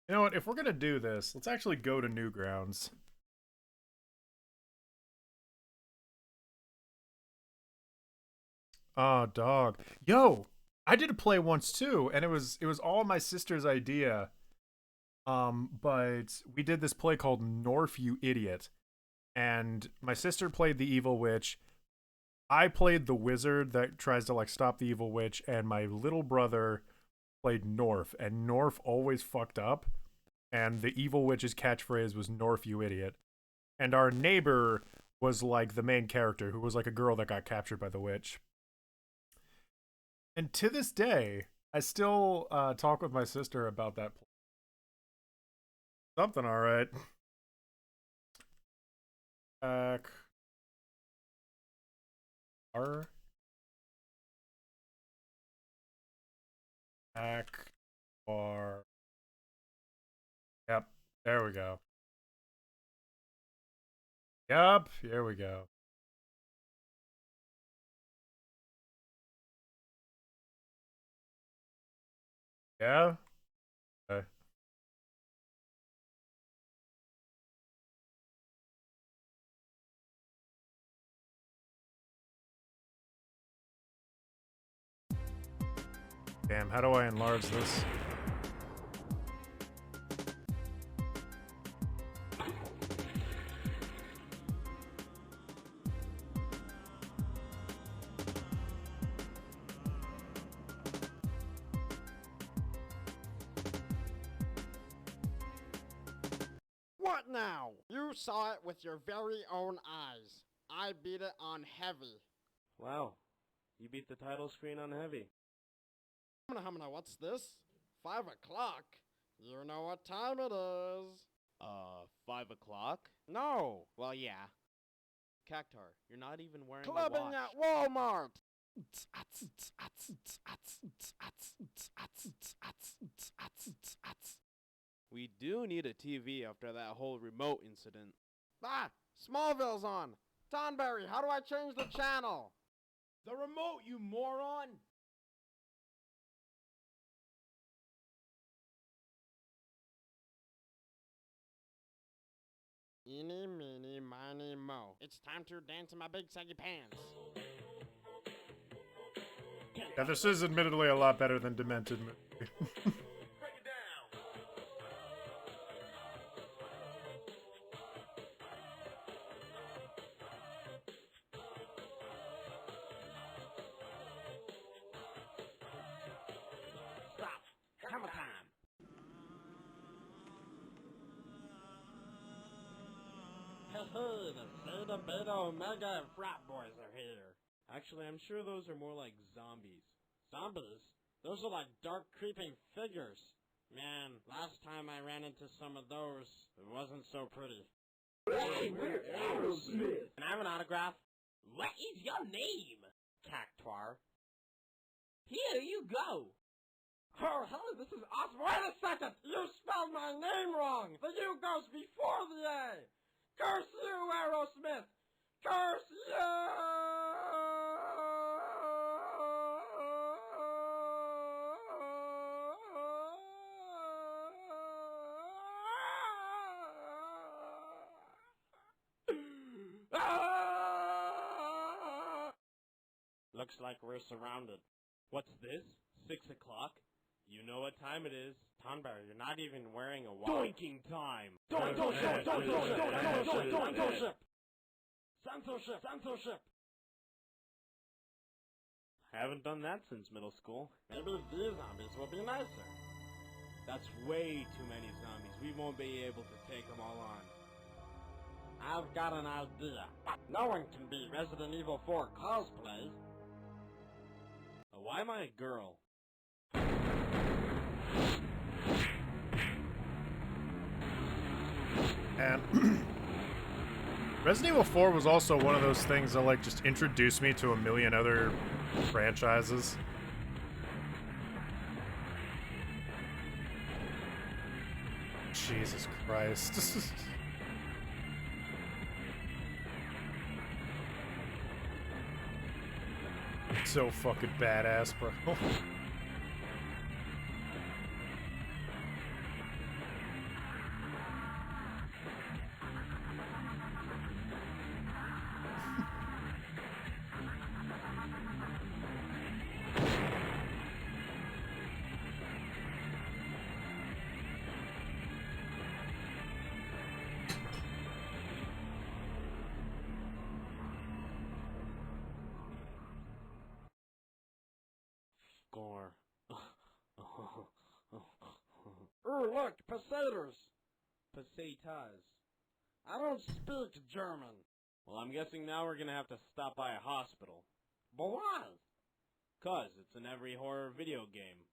You know what? If we're gonna do this, let's actually go to Newgrounds. Oh, dog. Yo, I did a play once too, and it was all my sister's idea. But we did this play called Norf, You Idiot. And my sister played the evil witch. I played the wizard that tries to like stop the evil witch, and my little brother played Norf, and Norf always fucked up. And the evil witch's catchphrase was Norf, you idiot. And our neighbor was like the main character, who was like a girl that got captured by the witch. And to this day, I still talk with my sister about that play. Something, all right. R. Akbar. Yep, there we go. Yep, here we go. Yeah? Okay. Damn, how do I enlarge this? What now? You saw it with your very own eyes. I beat it on heavy. Wow, you beat the title screen on heavy. Humana, what's this? 5 o'clock? You know what time it is. 5 o'clock? No. Well, yeah. Cactar, you're not even wearing a Clubbing watch. at Walmart. We do need a TV after that whole remote incident. Ah, Smallville's on. Tonberry, how do I change the channel? The remote, you moron! Eeny, meeny, miny, mo. It's time to dance in my big saggy pants. Yeah, this is admittedly a lot better than Demented movie. Break it down! Stop. Hammer time. The Beta Beta Omega and Frat Boys are here. Actually, I'm sure those are more like zombies. Zombies? Those are like dark, creeping figures. Man, last time I ran into some of those, it wasn't so pretty. Hey, we're Aerosmith! Can I have an autograph? What is your name? Cactuar. Here you go. Oh, hey, this is awesome. Wait a second! You spelled my name wrong! The U goes before the A! Curse you, Aerosmith! Curse you! Looks like we're surrounded. What's this? 6 o'clock? You know what time it is. Tonberry, you're not even wearing a watch. Doinking time! Censorship! Censorship! Haven't done that since middle school. Maybe these zombies will be nicer. That's way too many zombies. We won't be able to take them all on. I've got an idea. No one can be Resident Evil 4 cosplay. Why am I a girl? And Resident Evil 4 was also one of those things that like just introduced me to a million other franchises. Jesus Christ. So fucking badass, bro. Gore. Ooh, look, pesetas. Pesetas. I don't speak German. Well, I'm guessing now we're gonna have to stop by a hospital. But why? 'Cause it's in every horror video game.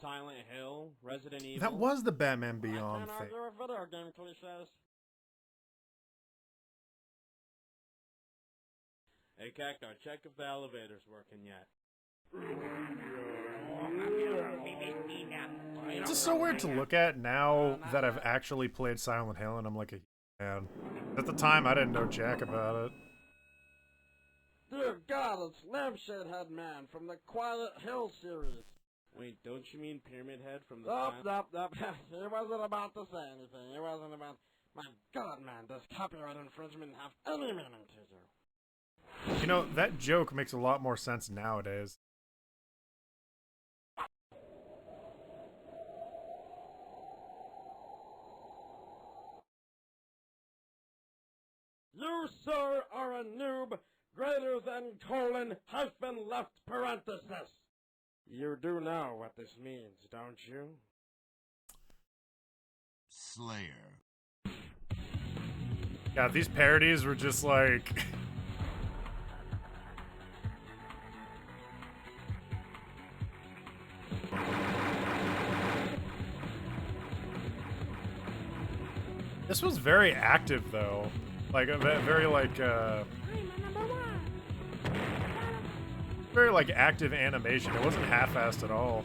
Silent Hill, Resident Evil. That was the Batman I Beyond can't thing. argue with video game cliches. Hey, Cactar, check if the elevator's working yet. It's just so weird to look at now that I've actually played Silent Hill and I'm like a man. At the time, I didn't know jack about it. Dear God, it's Lampshade Head Man from the Quiet Hill series. Wait, don't you mean Pyramid Head from the Nope. He wasn't about to say anything. He wasn't about... My God, man, does copyright infringement have any meaning to you? You know, that joke makes a lot more sense nowadays. You, sir, are a noob greater than colon left parenthesis. You do know what this means, don't you? Slayer. Yeah, these parodies were just like... This was very active, though. Like, very, like, very, like, active animation. It wasn't half-assed at all.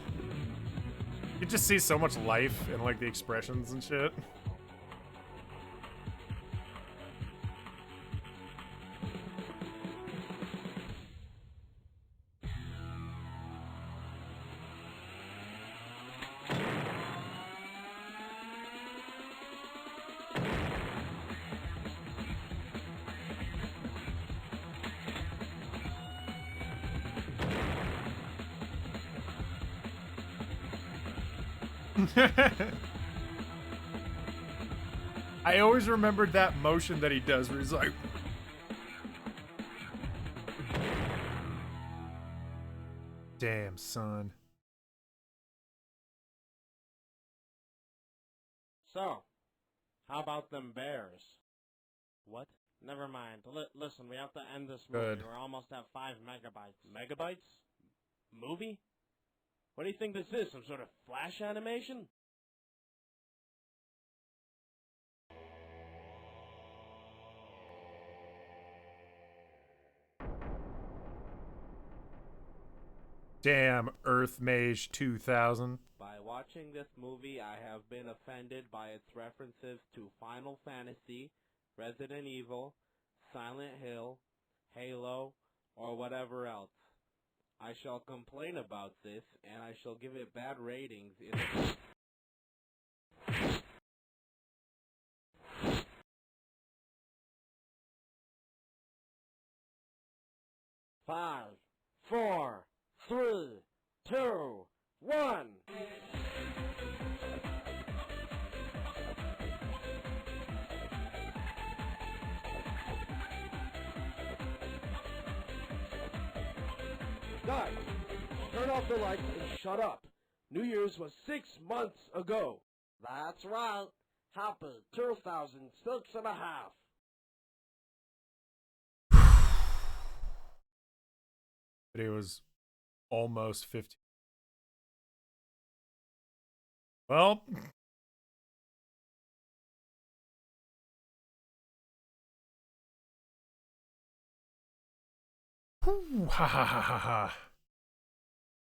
You could just see so much life in, like, the expressions and shit. I always remembered that motion that he does where he's like... Damn, son. So, how about them bears? What? Never mind. Listen, we have to end this movie. Good. We're almost at 5 megabytes. Megabytes? Movie? What do you think this is? Some sort of flash animation? Damn, Earth Mage 2000. By watching this movie, I have been offended by its references to Final Fantasy, Resident Evil, Silent Hill, Halo, or whatever else. I shall complain about this, and I shall give it bad ratings in Five, 4, 3, 2, 1. Guys, turn off the lights and shut up. New Year's was 6 months ago. That's right. Happy 2006 and a half. Video was almost 15. Well, whew, ha ha ha ha ha.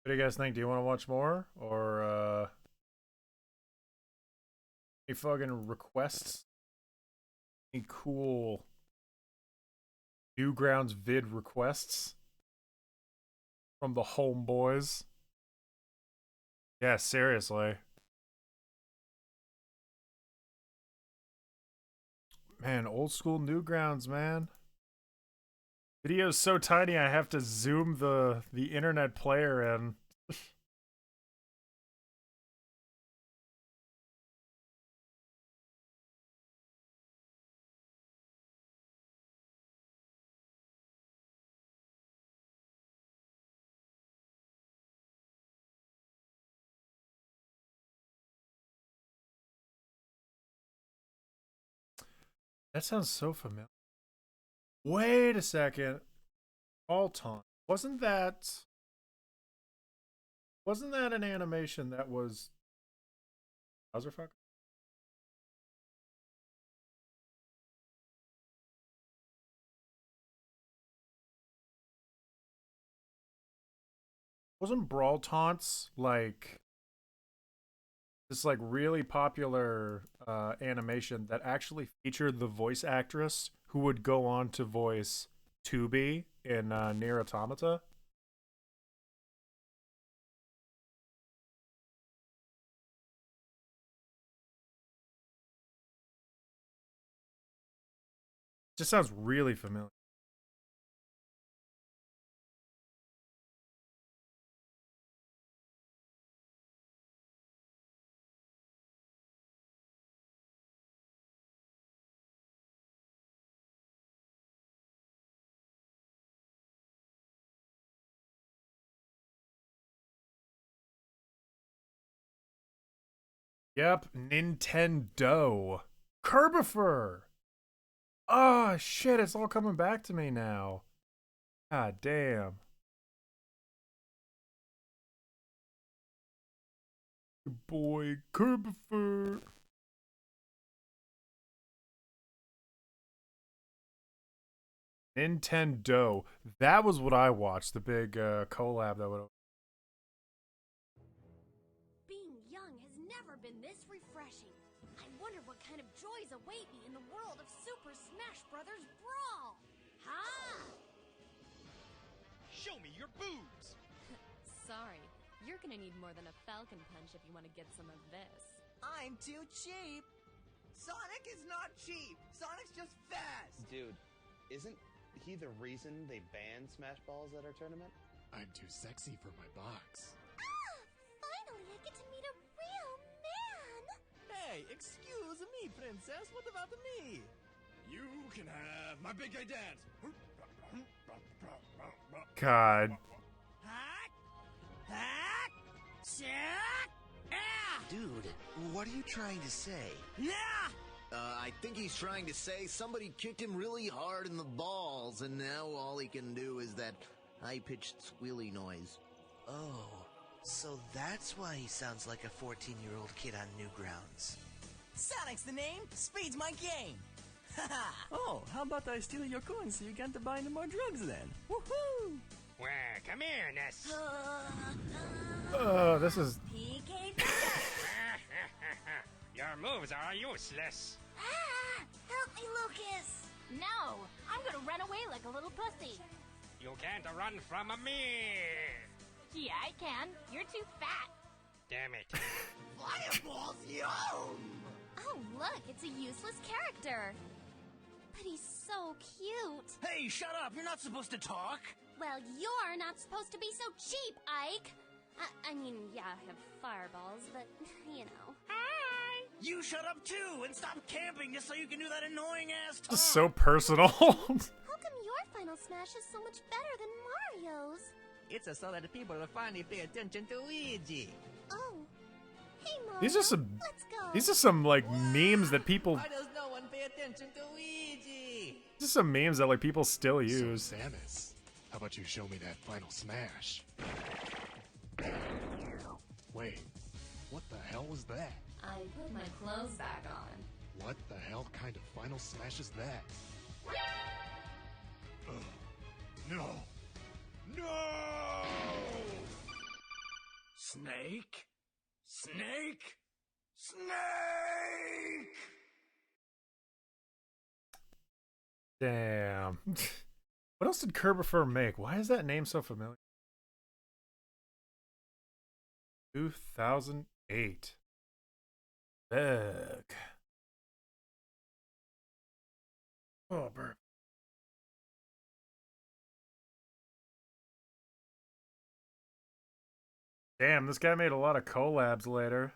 What do you guys think? Do you want to watch more? Or, any fucking requests? Any cool Newgrounds vid requests from the homeboys? Yeah, seriously. Man, old school Newgrounds, man. Video's so tiny I have to zoom the internet player in. That sounds so familiar. Wait a second. Alton. Wasn't that an animation that was Buzzerfuck? Wasn't Brawl Taunts like this like really popular animation that actually featured the voice actress who would go on to voice Tubi in Nier Automata? Just sounds really familiar. Yep, Nintendo. Kerbifer! Oh, shit, it's all coming back to me now. God damn. Your boy, Kerbifer. Nintendo. That was what I watched, the big collab that would... Being young has never been this refreshing. I wonder what kind of joys await me in the world of Super Smash Bros. Brawl. Ha! Show me your boobs! Sorry, you're gonna need more than a falcon punch if you want to get some of this. I'm too cheap. Sonic is not cheap. Sonic's just fast. Dude, isn't he the reason they banned Smash Balls at our tournament? I'm too sexy for my box. Ah! Finally, I get to meet a real man! Hey, excuse me, princess. What about me? You can have my big gay dance! God. Hack! Hack! Shack! Ah! Dude, what are you trying to say? Yeah! I think he's trying to say somebody kicked him really hard in the balls, and now all he can do is that high-pitched squealy noise. Oh, so that's why he sounds like a 14-year-old kid on Newgrounds. Sonic's the name, speed's my game. Oh, how about I steal your coins so you can't buy any more drugs then? Woohoo! Well, come here, Ness. This is... PK Your moves are useless. Ah! Help me, Lucas! No, I'm gonna run away like a little pussy. You can't run from me. Yeah, I can. You're too fat. Damn it. Fireballs, yo! Oh, look, it's a useless character. But he's so cute. Hey, shut up! You're not supposed to talk! Well, you're not supposed to be so cheap, Ike. I mean, yeah, I have fireballs, but, you know. Hi! You shut up too, and stop camping just so you can do that annoying-ass talk! Just so personal. How come your Final Smash is so much better than Mario's? It's a so that people will finally pay attention to Ouija. Oh. Hey, Mario. These are some. Let's go. These are some like memes that people. Why does no one pay attention to Ouija? These are some memes that like people still use. So, Samus, how about you show me that final smash? Wait, what the hell was that? I put my clothes back on. What the hell kind of final smash is that? No! No! Snake? Snake? Snake! Damn. What else did Kerbifer make? Why is that name so familiar? 2008. Ugh. Oh, burp. Damn, this guy made a lot of collabs later.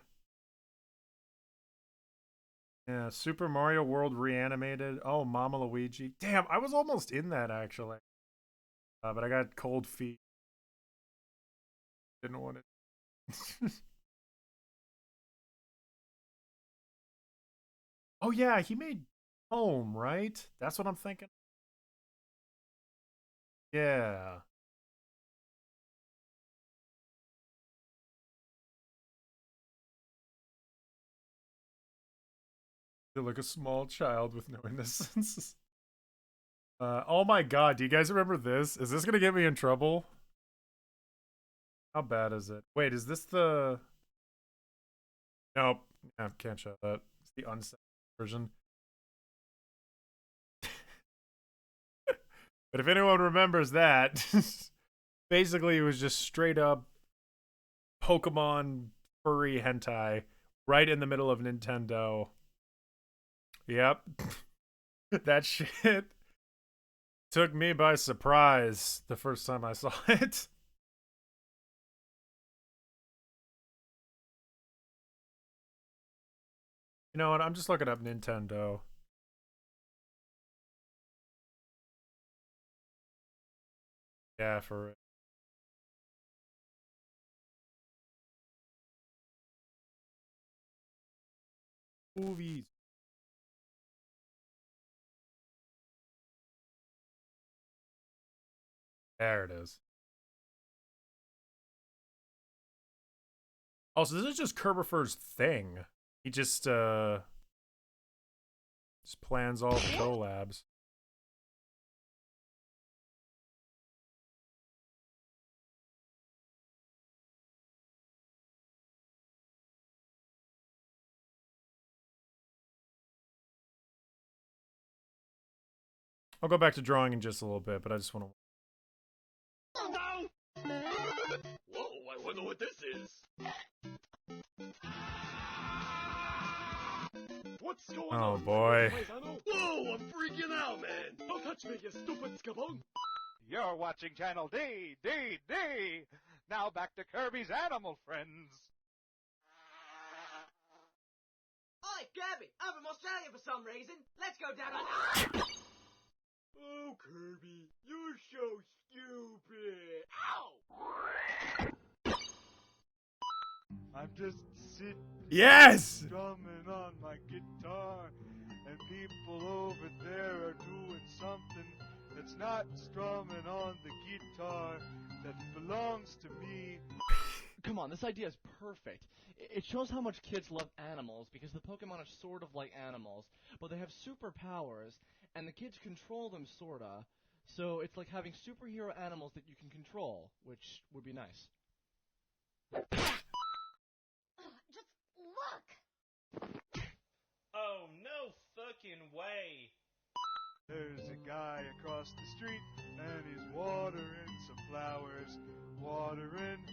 Yeah, Super Mario World Reanimated. Oh, Mama Luigi. Damn, I was almost in that, actually. But I got cold feet. Didn't want it. Oh, yeah, he made Home, right? That's what I'm thinking. Yeah. Feel like a small child with no innocence. Oh my god, do you guys remember this? Is this gonna get me in trouble? How bad is it? Wait, is this the... Nope. No, can't show that. It's the uncensored version. But if anyone remembers that, basically it was just straight up Pokemon furry hentai right in the middle of Nintendo. Yep. That shit took me by surprise the first time I saw it. You know what? I'm just looking up Nintendo. Yeah, for it. Movies. There it is. Also, this is just Kerbifer's thing. He just plans all the collabs. I'll go back to drawing in just a little bit, but I just want to... Oh no! Whoa, I wonder what this is. What's going on? Oh boy. Whoa, I'm freaking out, man! Don't touch me, you stupid skabong! You're watching Channel D. Now back to Kirby's Animal Friends. Oi, Kirby! I'm from Australia for some reason. Let's go down on... Oh, Kirby, you're so stupid! Ow! I'm just sitting Yes! strumming on my guitar, and people over there are doing something that's not strumming on the guitar that belongs to me. Come on, this idea is perfect. It shows how much kids love animals, because the Pokemon are sort of like animals, but they have superpowers, and the kids control them, sorta. So it's like having superhero animals that you can control, which would be nice. Just look! Oh, no fucking way. There's a guy across the street, and he's watering some flowers. Watering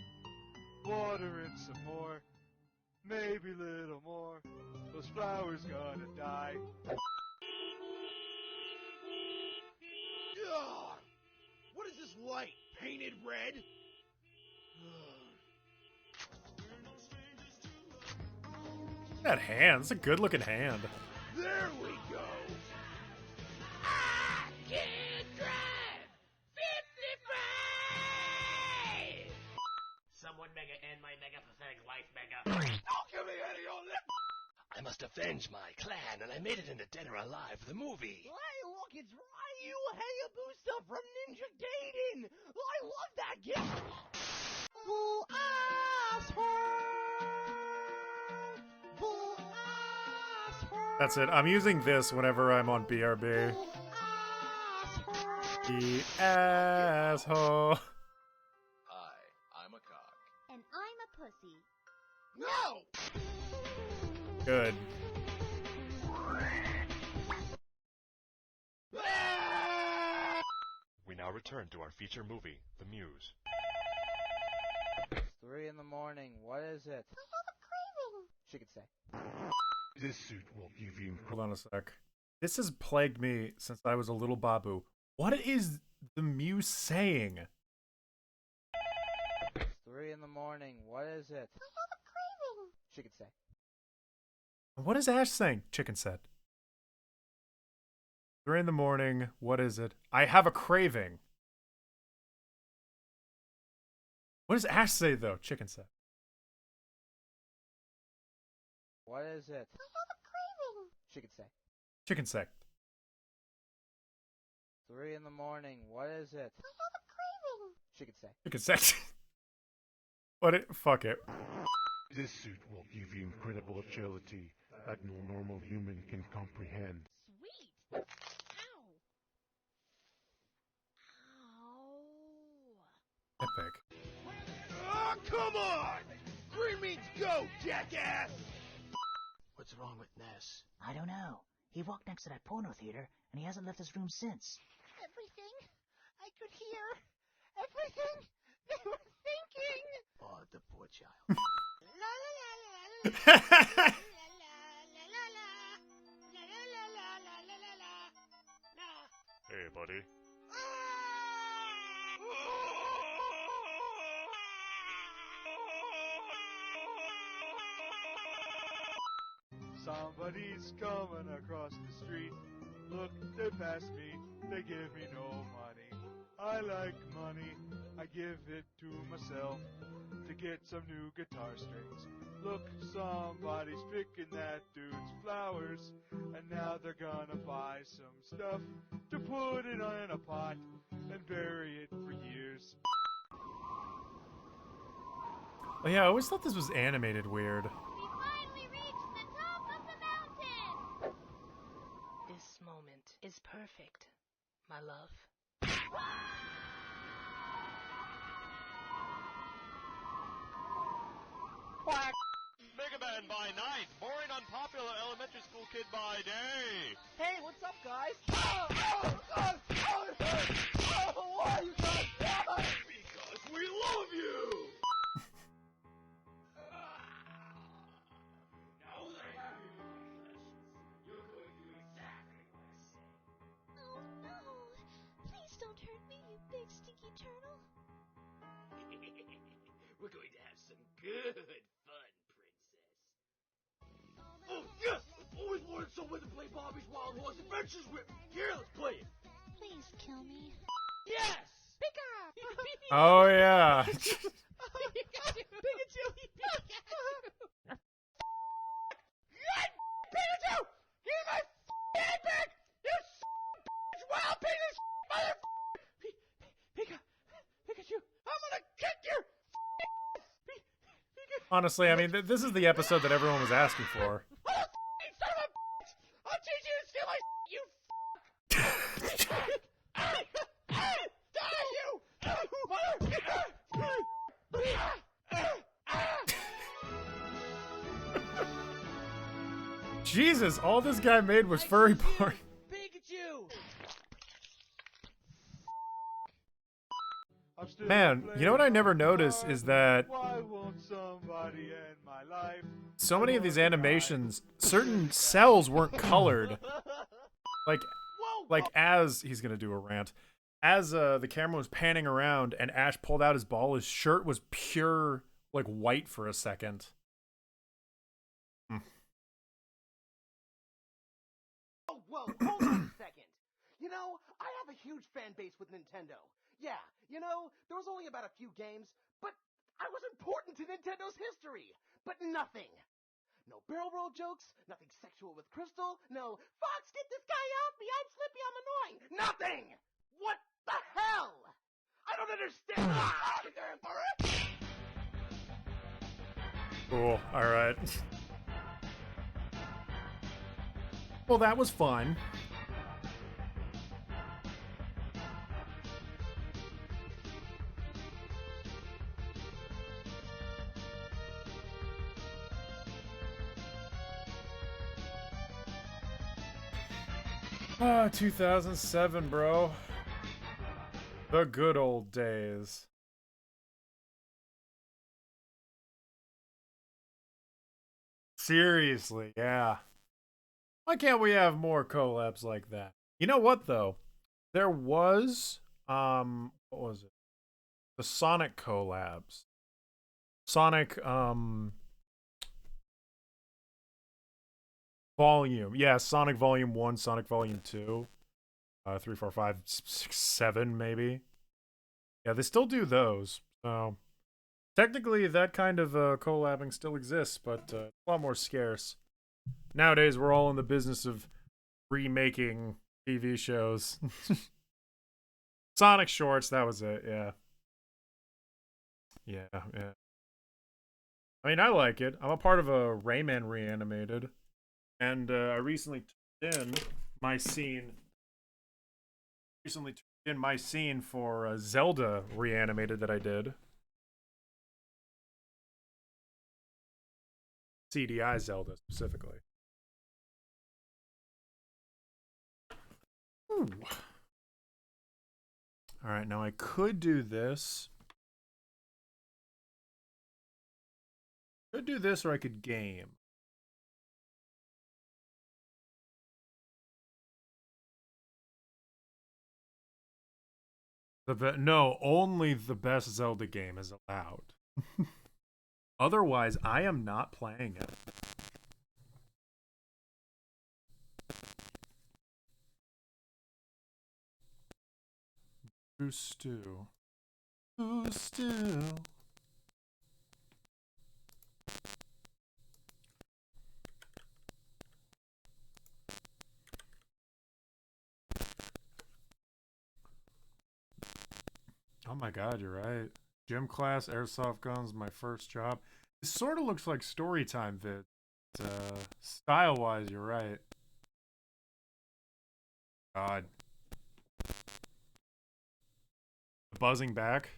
some more. Maybe a little more. Those flowers gonna die. Ugh! What is this light? Painted red? That hand. That's a good looking hand. There we go! I can drive 55! life, Mega. Don't give me any of your lip. I must avenge my clan, and I made it into Dead or Alive, the movie. Hey, look, it's Ryu Hayabusa from Ninja Gaiden! I love that game! Bull asshole! Bull asshole! That's it. I'm using this whenever I'm on BRB. The asshole. Hi, I'm a cock. And I'm a pussy. No! Good. We now return to our feature movie, The Muse. It's 3 in the morning. What is it? I have a craving. She could say. This suit will give you Hold on a sec. This has plagued me since I was a little babu. What is the Muse saying? It's 3 in the morning. What is it? I have a craving. She could say. What is Ash saying? Chicken said. 3 in the morning. What is it? I have a craving. What does Ash say though? Chicken said. What is it? I have a craving. She could say. Chicken said. 3 in the morning. What is it? I have a craving. She could say. Chicken said. What it? Fuck it. This suit will give you incredible agility that no normal human can comprehend. Sweet. Ow. Ow. Epic. Oh, come on! Green means go, jackass! What's wrong with Ness? I don't know. He walked next to that porno theater, and he hasn't left his room since. Everything I could hear, everything they were thinking. Oh, the poor child. La la la la la la la la. Hey, buddy. Somebody's coming across the street. Look, they pass me, they give me no money. I like money, I give it to myself to get some new guitar strings. Look, somebody's picking that dude's flowers, and now they're gonna buy some stuff to put it in a pot and bury it for years. Oh yeah, I always thought this was animated weird. We finally reached the top of the mountain. This moment is perfect, my love. Quack! Mega Man by night, boring unpopular elementary school kid by day. Hey, what's up, guys? Oh, it hurts! Oh, why you guys? Because we love you! Now that I have you in my possessions, you're going to do exactly what I say. Oh no. Please don't hurt me, you big stinky turtle. We're going to have some good fun, princess. Oh, yes! I've always wanted someone to play Bobby's Wild Horse Adventures with me. Here, let's play it. Please kill me. Yes! Pika! Oh yeah. Pikachu! Pikachu! Give me my head back! You bitch! Wild penis! Mother Pikachu! I'm gonna kick your Honestly, I mean, this is the episode that everyone was asking for. son of a bitch! I'll teach you to steal my you Die, you! Jesus, all this guy made was furry porn. Pikachu! Man, you know what I never noticed is that Why won't somebody end my life? so many of these animations, certain cells weren't colored. Like as he's gonna do a rant, as the camera was panning around and Ash pulled out his ball, his shirt was pure like white for a second. Oh, whoa, hold on a second. You know, I have a huge fan base with Nintendo. Yeah, you know, there was only about a few games, but I was important to Nintendo's history, but nothing. No barrel roll jokes, nothing sexual with Crystal, no, Fox, get this guy off me, I'm Slippy, I'm annoying. Nothing! What the hell? I don't understand. Cool. All right. Well, that was fun. Ah, 2007, bro. The good old days. Seriously, yeah. Why can't we have more collabs like that? You know what though? There was what was it? The Sonic collabs. Sonic Volume. Yeah, Sonic Volume 1, Sonic Volume 2. 3, 4, 5, 6, 7 maybe. Yeah, they still do those. So technically that kind of collabing still exists, but a lot more scarce. Nowadays we're all in the business of remaking TV shows. Sonic Shorts, that was it, yeah. Yeah, yeah. I mean, I like it. I'm a part of a Rayman Reanimated, and I recently turned in my scene. Recently turned in my scene for Zelda Reanimated that I did. CDI Zelda specifically. Ooh. All right, now I could do this. Could do this, or I could game. No, only the best Zelda game is allowed. Otherwise, I am not playing it. Who's Stew? Who's Stew? Oh my god, you're right. Gym class, airsoft guns, my first job. It sort of looks like storytime vid. Style-wise, you're right. God. Buzzing back.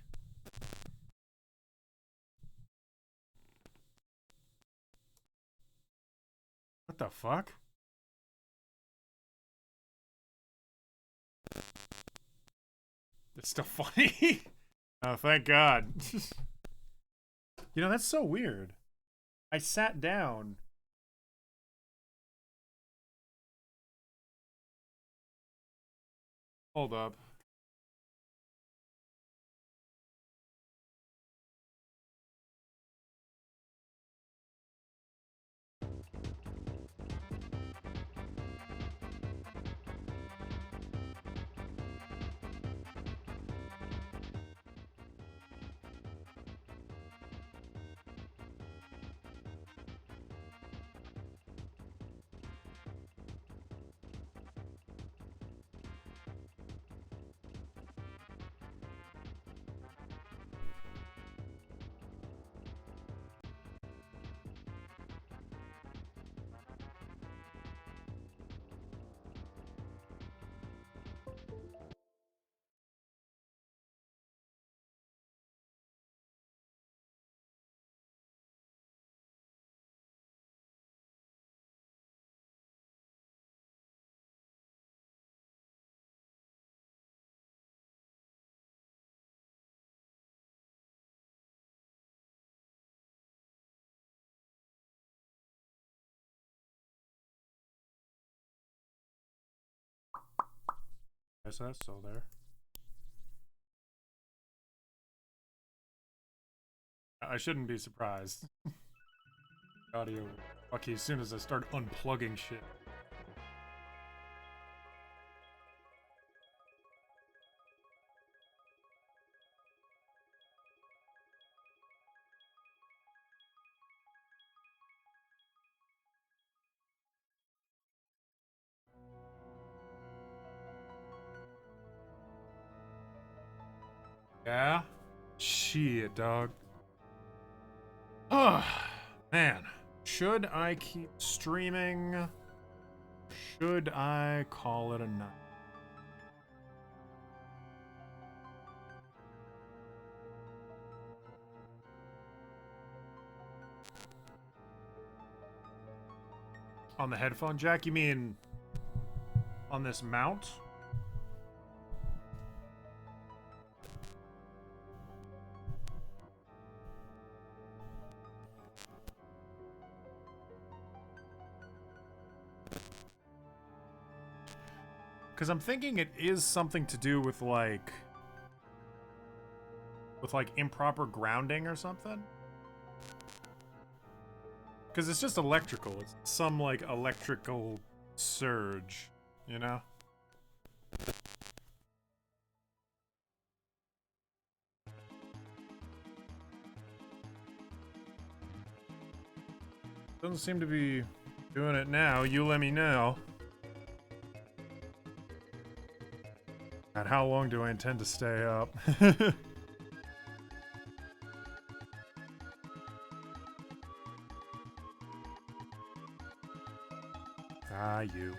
What the fuck? It's still funny. Oh, thank God. You know, that's so weird. I sat down. Hold up. Is that still there? I shouldn't be surprised. Audio lucky as soon as I start unplugging shit. Yeah? Shit, dog. Oh, man. Should I keep streaming? Should I call it a night? On the headphone jack? You mean on this mount? Because I'm thinking it is something to do with like improper grounding or something. Because it's just electrical. It's some like electrical surge, you know? Doesn't seem to be doing it now. You let me know. God, how long do I intend to stay up? Ah, you.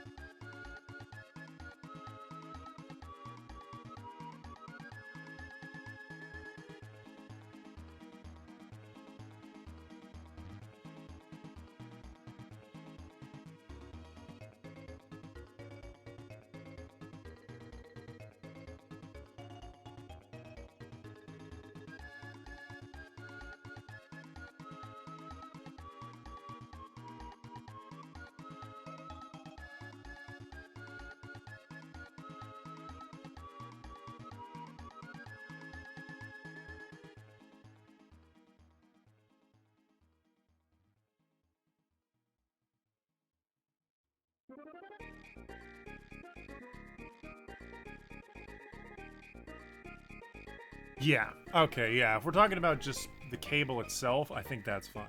Yeah. Okay, yeah. If we're talking about just the cable itself, I think that's fine.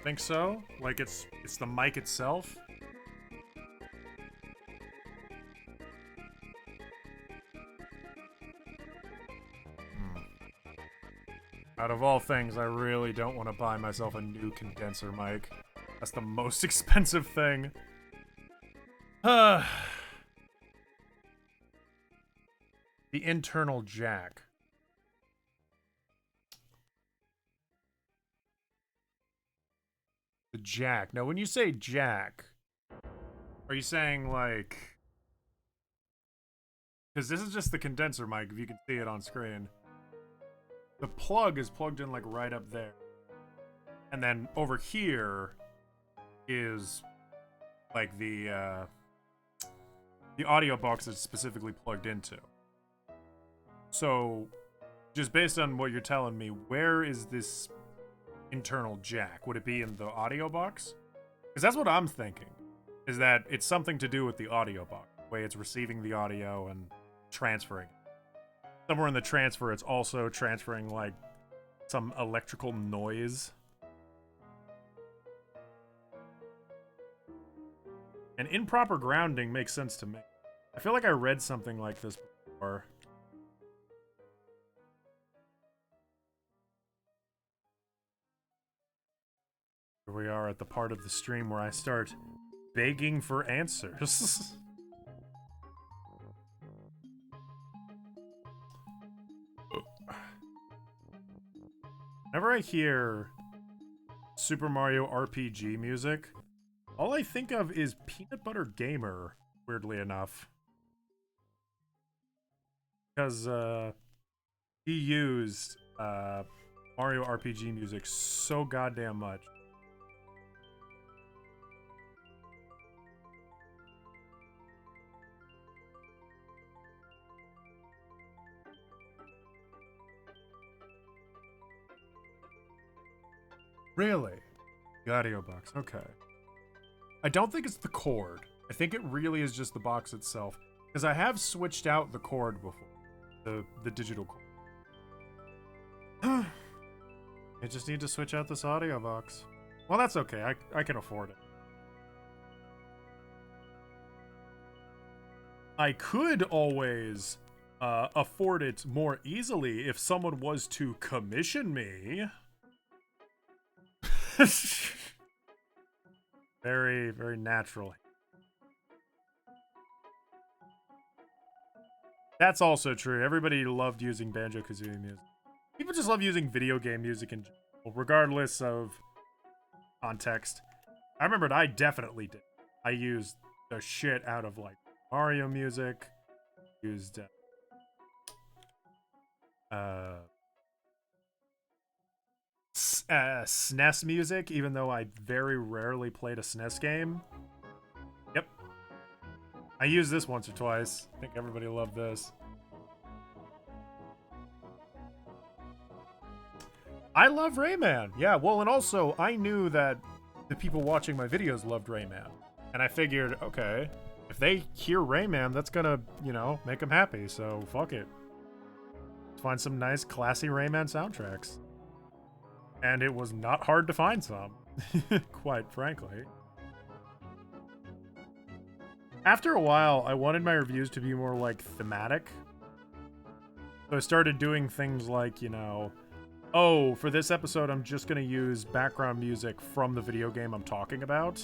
Think so? Like it's the mic itself? Out of all things, I really don't want to buy myself a new condenser mic. That's the most expensive thing. The internal jack. The jack. Now, when you say jack, are you saying like... Because this is just the condenser mic, if you can see it on screen. The plug is plugged in like right up there. And then over here is like the audio box that's specifically plugged into. So, just based on what you're telling me, where is this internal jack? Would it be in the audio box? Because that's what I'm thinking, is that it's something to do with the audio box, the way it's receiving the audio and transferring it. Somewhere in the transfer, it's also transferring, like, some electrical noise. And improper grounding makes sense to me. I feel like I read something like this before. Here we are at the part of the stream where I start begging for answers. Whenever I hear Super Mario RPG music, all I think of is Peanut Butter Gamer, weirdly enough. Because he used Mario RPG music so goddamn much. Really? The audio box, okay. I don't think it's the cord. I think it really is just the box itself. Because I have switched out the cord before. The digital cord. I just need to switch out this audio box. Well, that's okay. I can afford it. I could always afford it more easily if someone was to commission me. Very, very natural. That's also true. Everybody loved using Banjo-Kazooie music. People just love using video game music in general, regardless of context. I remembered I definitely did. I used the shit out of, like, Mario music. Used, SNES music, even though I very rarely played a SNES game. Yep. I used this once or twice. I think everybody loved this. I love Rayman. Yeah, well, and also, I knew that the people watching my videos loved Rayman. And I figured, okay, if they hear Rayman, that's gonna, you know, make them happy. So, fuck it. Let's find some nice, classy Rayman soundtracks. And it was not hard to find some, quite frankly. After a while, I wanted my reviews to be more, like, thematic. So I started doing things like, you know, oh, for this episode, I'm just going to use background music from the video game I'm talking about.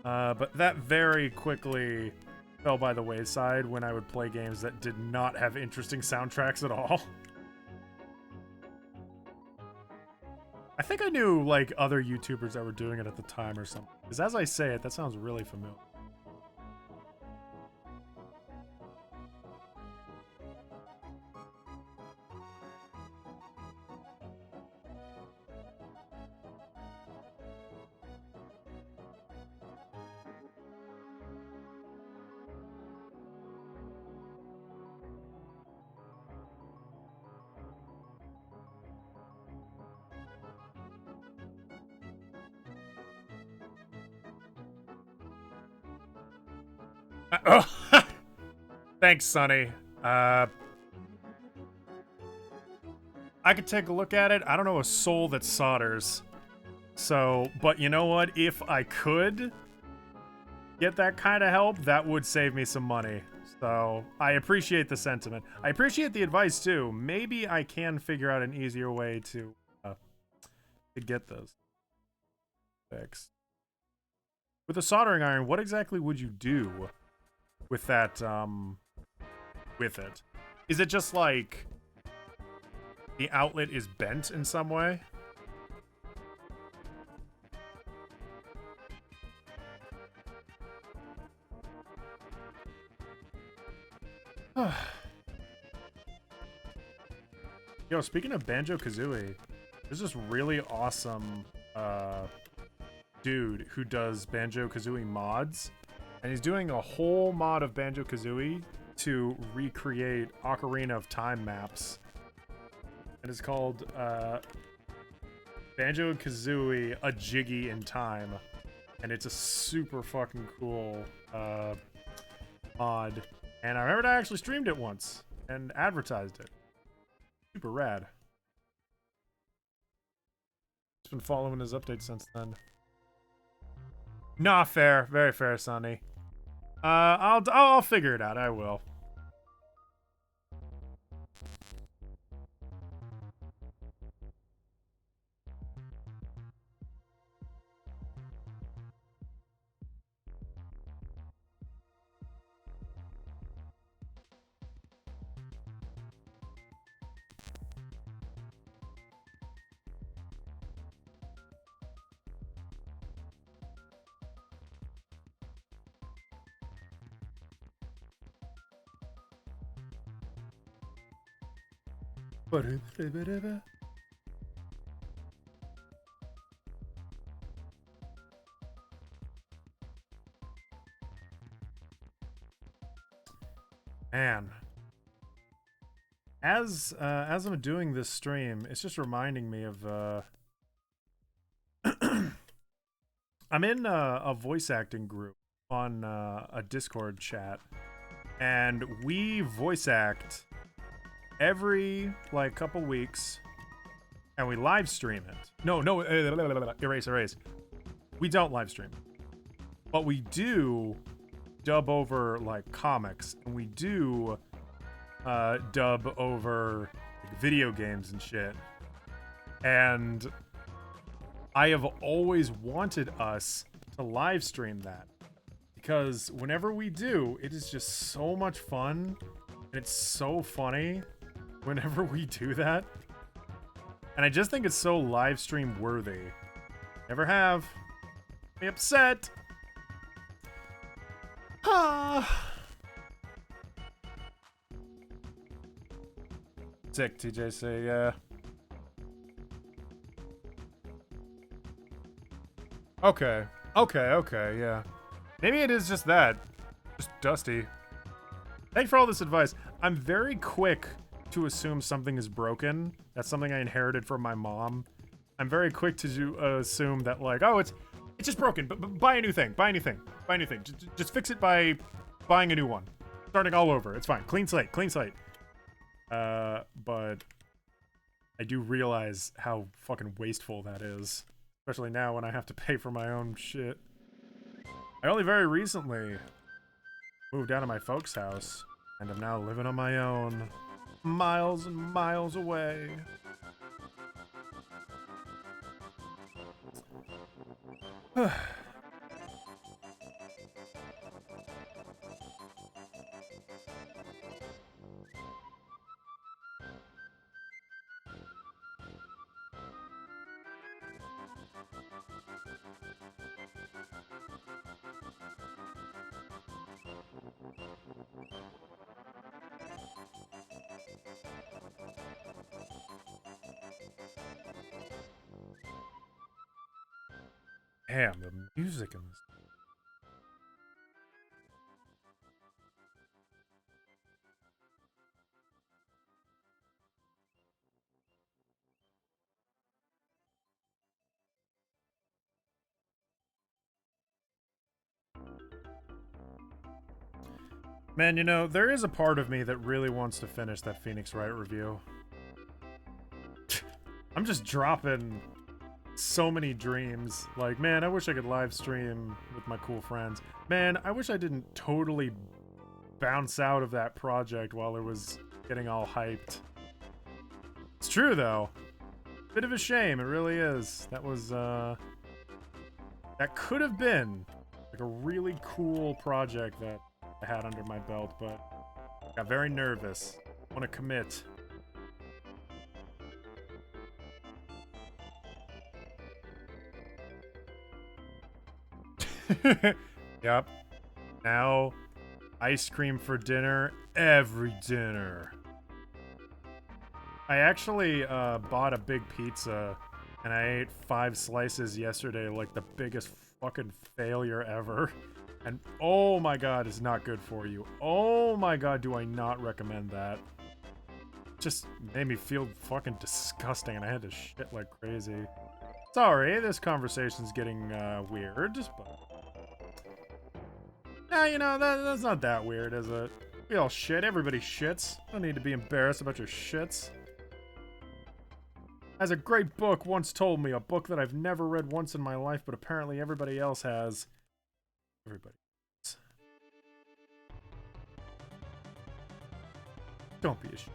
But that very quickly fell by the wayside when I would play games that did not have interesting soundtracks at all. I think I knew, like, other YouTubers that were doing it at the time or something. Because as I say it, that sounds really familiar. Oh, thanks, Sonny. I could take a look at it. I don't know a soul that solders. So, but you know what? If I could get that kind of help, that would save me some money. So, I appreciate the sentiment. I appreciate the advice, too. Maybe I can figure out an easier way to get those fixed. With a soldering iron, what exactly would you do with that, with it? Is it just like the outlet is bent in some way? Yo, speaking of Banjo-Kazooie, there's this really awesome dude who does Banjo-Kazooie mods, and he's doing a whole mod of Banjo-Kazooie to recreate Ocarina of Time maps. And it's called Banjo-Kazooie A Jiggy in Time. And it's a super fucking cool mod. And I remembered I actually streamed it once and advertised it. Super rad. Just been following his updates since then. Nah, fair. Very fair, Sonny. I'll figure it out. I will. Man, as I'm doing this stream, it's just reminding me of I'm in a voice acting group on a Discord chat, and we voice act every like couple weeks, and we live stream it. No, erase. We don't live stream it, but we do dub over like comics, and we do dub over like, video games and shit. And I have always wanted us to live stream that, because whenever we do, it is just so much fun, and it's so funny whenever we do that. And I just think it's so live stream worthy. Never have. Be upset. Sick, TJ say, yeah. Okay, yeah. Maybe it is just that. Just dusty. Thanks for all this advice. I'm very quick to assume something is broken. That's something I inherited from my mom. I'm very quick to assume that, like, oh, it's just broken, but buy a new thing. Buy a new thing. Just fix it by buying a new one. Starting all over. It's fine. Clean slate. But I do realize how fucking wasteful that is. Especially now when I have to pay for my own shit. I only very recently moved out of my folks' house, and I'm now living on my own. Miles and miles away. Damn, the music in this. Man, you know, there is a part of me that really wants to finish that Phoenix Wright review. I'm just dropping so many dreams. Like, man, I wish I could live stream with my cool friends. Man, I wish I didn't totally bounce out of that project while it was getting all hyped. It's true, though. Bit of a shame, it really is. That was, that could have been, like, a really cool project that I had under my belt, but got very nervous. Want to commit. Yep. Now, ice cream for dinner, every dinner. I actually bought a big pizza, and I ate 5 slices yesterday, like the biggest fucking failure ever. And oh my god, it's not good for you. Oh my god, do I not recommend that. Just made me feel fucking disgusting, and I had to shit like crazy. Sorry, this conversation's getting weird, but... Yeah, you know, that's not that weird, is it? We all shit, everybody shits. No need to be embarrassed about your shits. As a great book once told me, a book that I've never read once in my life, but apparently everybody else has. Everybody. Don't be a shit.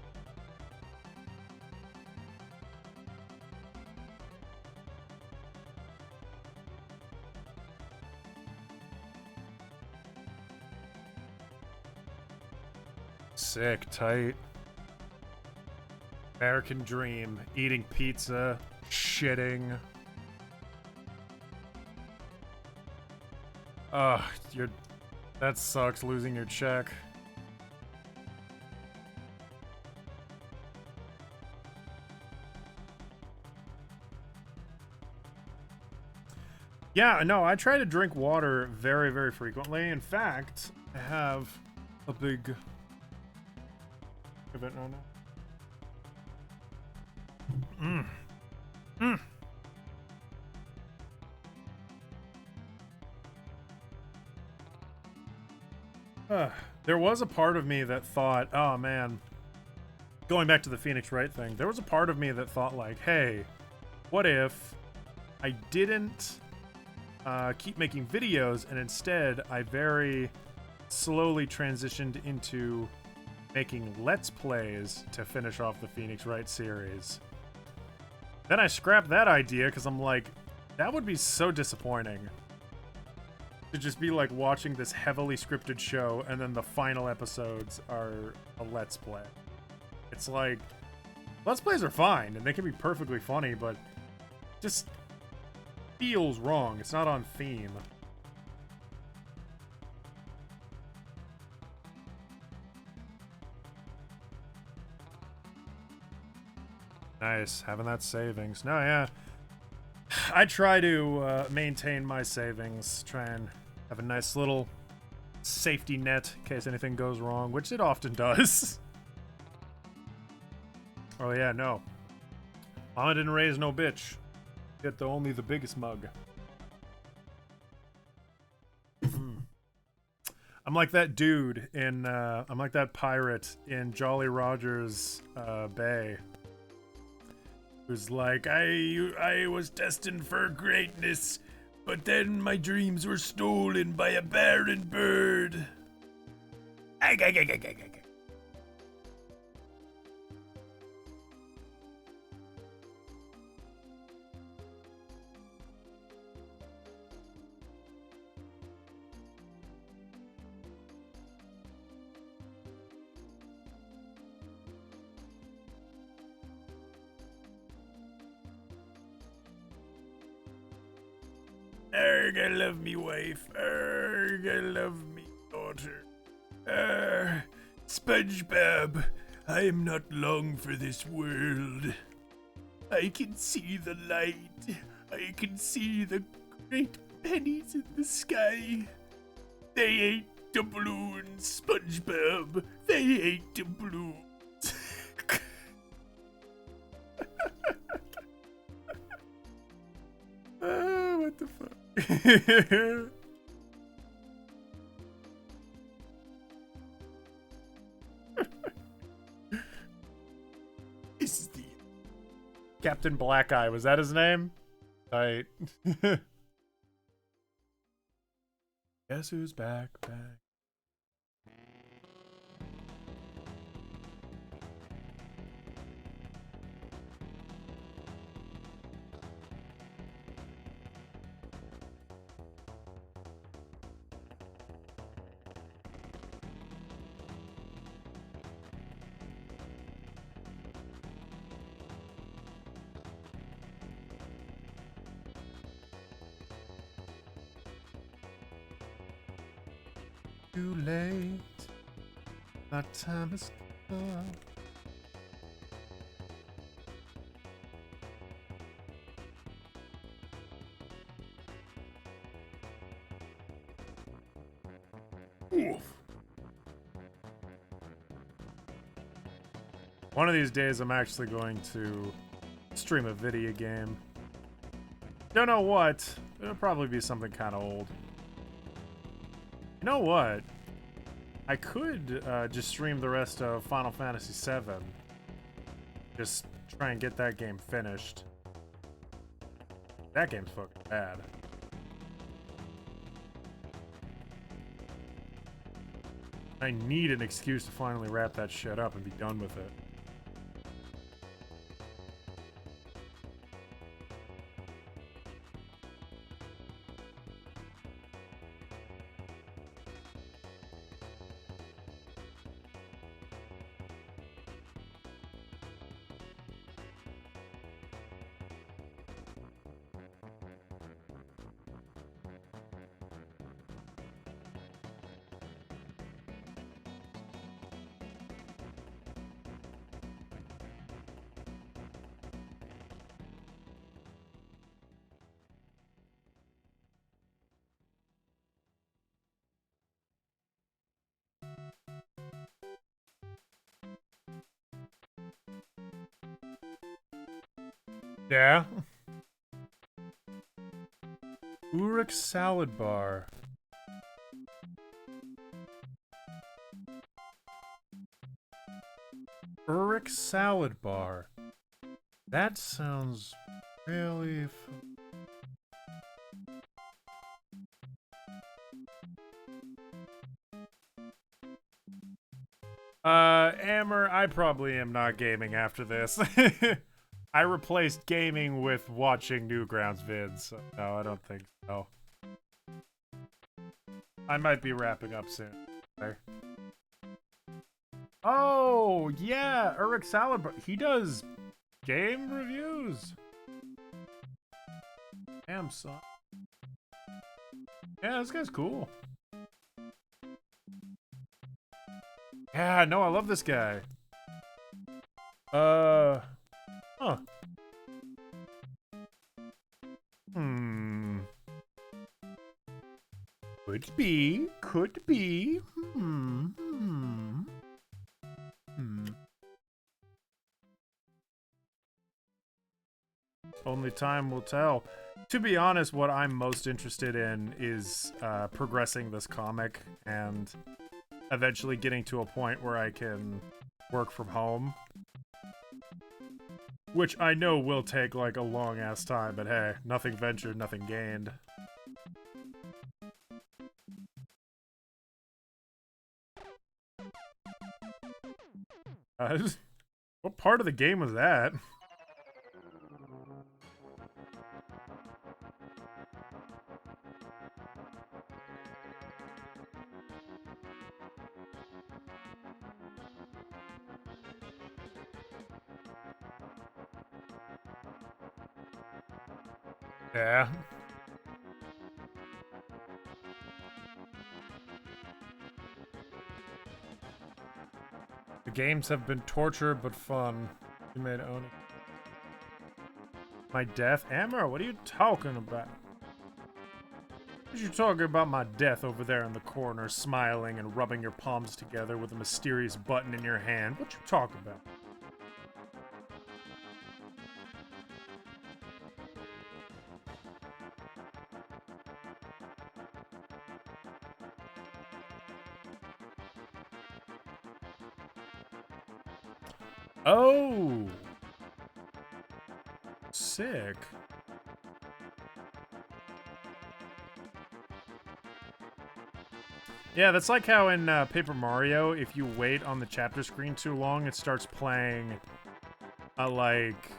Sick, tight. American dream. Eating pizza. Shitting. Ugh, that sucks, losing your check. Yeah, no, I try to drink water very, very frequently. In fact, I have a big... Give it no. There was a part of me that thought, oh man, going back to the Phoenix Wright thing, there was a part of me that thought like, hey, what if I didn't keep making videos and instead I very slowly transitioned into making Let's Plays to finish off the Phoenix Wright series. Then I scrapped that idea because I'm like, that would be so disappointing. To just be like watching this heavily scripted show and then the final episodes are a Let's Play. It's like, Let's Plays are fine and they can be perfectly funny, but just feels wrong. It's not on theme. Nice, having that savings. No, yeah. I try to maintain my savings, try and have a nice little safety net in case anything goes wrong, which it often does. Oh yeah, no. Mama didn't raise no bitch. Get only the biggest mug. I'm like that dude in, I'm like that pirate in Jolly Roger's Bay. Who's like, I was destined for greatness, but then my dreams were stolen by a barren bird. Arg, I love me wife. Arg, I love me daughter. SpongeBob, I am not long for this world. I can see the light. I can see the great pennies in the sky. They ain't doubloons, SpongeBob. They ain't doubloons. What the fuck? This is the Captain Black Eye. Was that his name? Right. Guess who's back? Too late. My time has come. Oof. One of these days I'm actually going to stream a video game. Don't know what. It'll probably be something kind of old. You know what? I could just stream the rest of Final Fantasy VII. Just try and get that game finished. That game's fucking bad. I need an excuse to finally wrap that shit up and be done with it. Yeah? Uruk Salad Bar. Uruk Salad Bar. That sounds really... Amber, I probably am not gaming after this. I replaced gaming with watching Newgrounds vids. So no, I don't think so. I might be wrapping up soon. There. Oh, yeah, Eric Salad, he does game reviews. Damn, son. Yeah, this guy's cool. Yeah, no, I love this guy. Huh. Could be. Only time will tell. To be honest, what I'm most interested in is progressing this comic and eventually getting to a point where I can work from home. Which I know will take like a long ass time, but hey, nothing ventured, nothing gained. What part of the game was that? Yeah. The games have been torture but fun. You made own it. My death? Amber, what are you talking about? What are you talking about my death over there in the corner, smiling and rubbing your palms together with a mysterious button in your hand? What you talking about? Oh! Sick. Yeah, that's like how in Paper Mario, if you wait on the chapter screen too long, it starts playing a, like,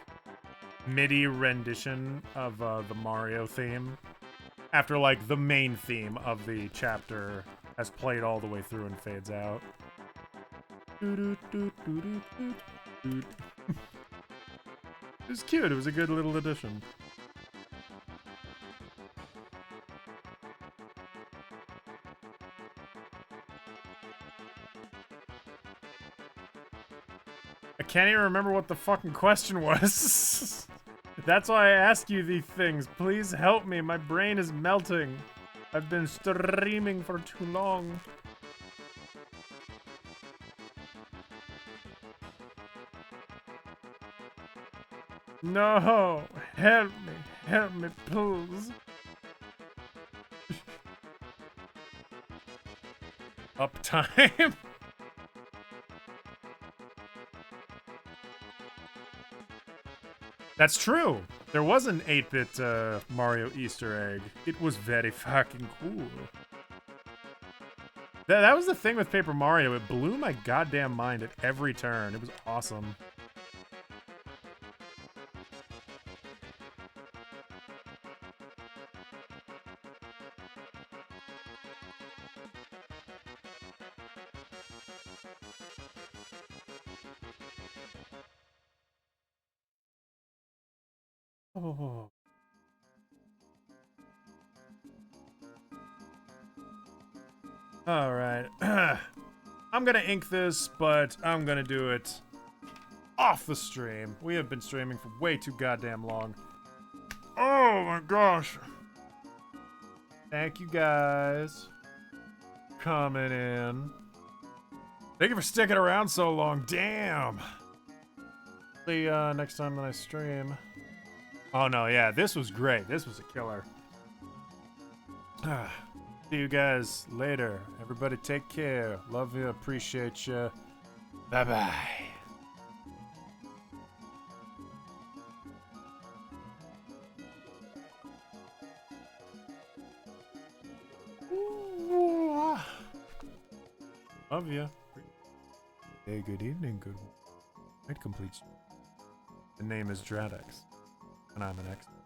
MIDI rendition of the Mario theme. After, like, the main theme of the chapter has played all the way through and fades out. It was cute. It was a good little addition. I can't even remember what the fucking question was. That's why I ask you these things. Please help me. My brain is melting. I've been streaming for too long. No! Help me, please. Uptime? That's true. There was an 8-bit Mario Easter egg. It was very fucking cool. That was the thing with Paper Mario. It blew my goddamn mind at every turn. It was awesome. Oh. Alright. I'm gonna ink this, but I'm gonna do it off the stream. We have been streaming for way too goddamn long. Oh my gosh. Thank you guys coming in. Thank you for sticking around so long. Damn. See next time that I stream. Oh no, yeah, this was great. This was a killer. See you guys later. Everybody take care. Love you, appreciate you. Bye-bye. Love you. Hey, good evening, good night, complete. The name is Dradex, and I'm an expert.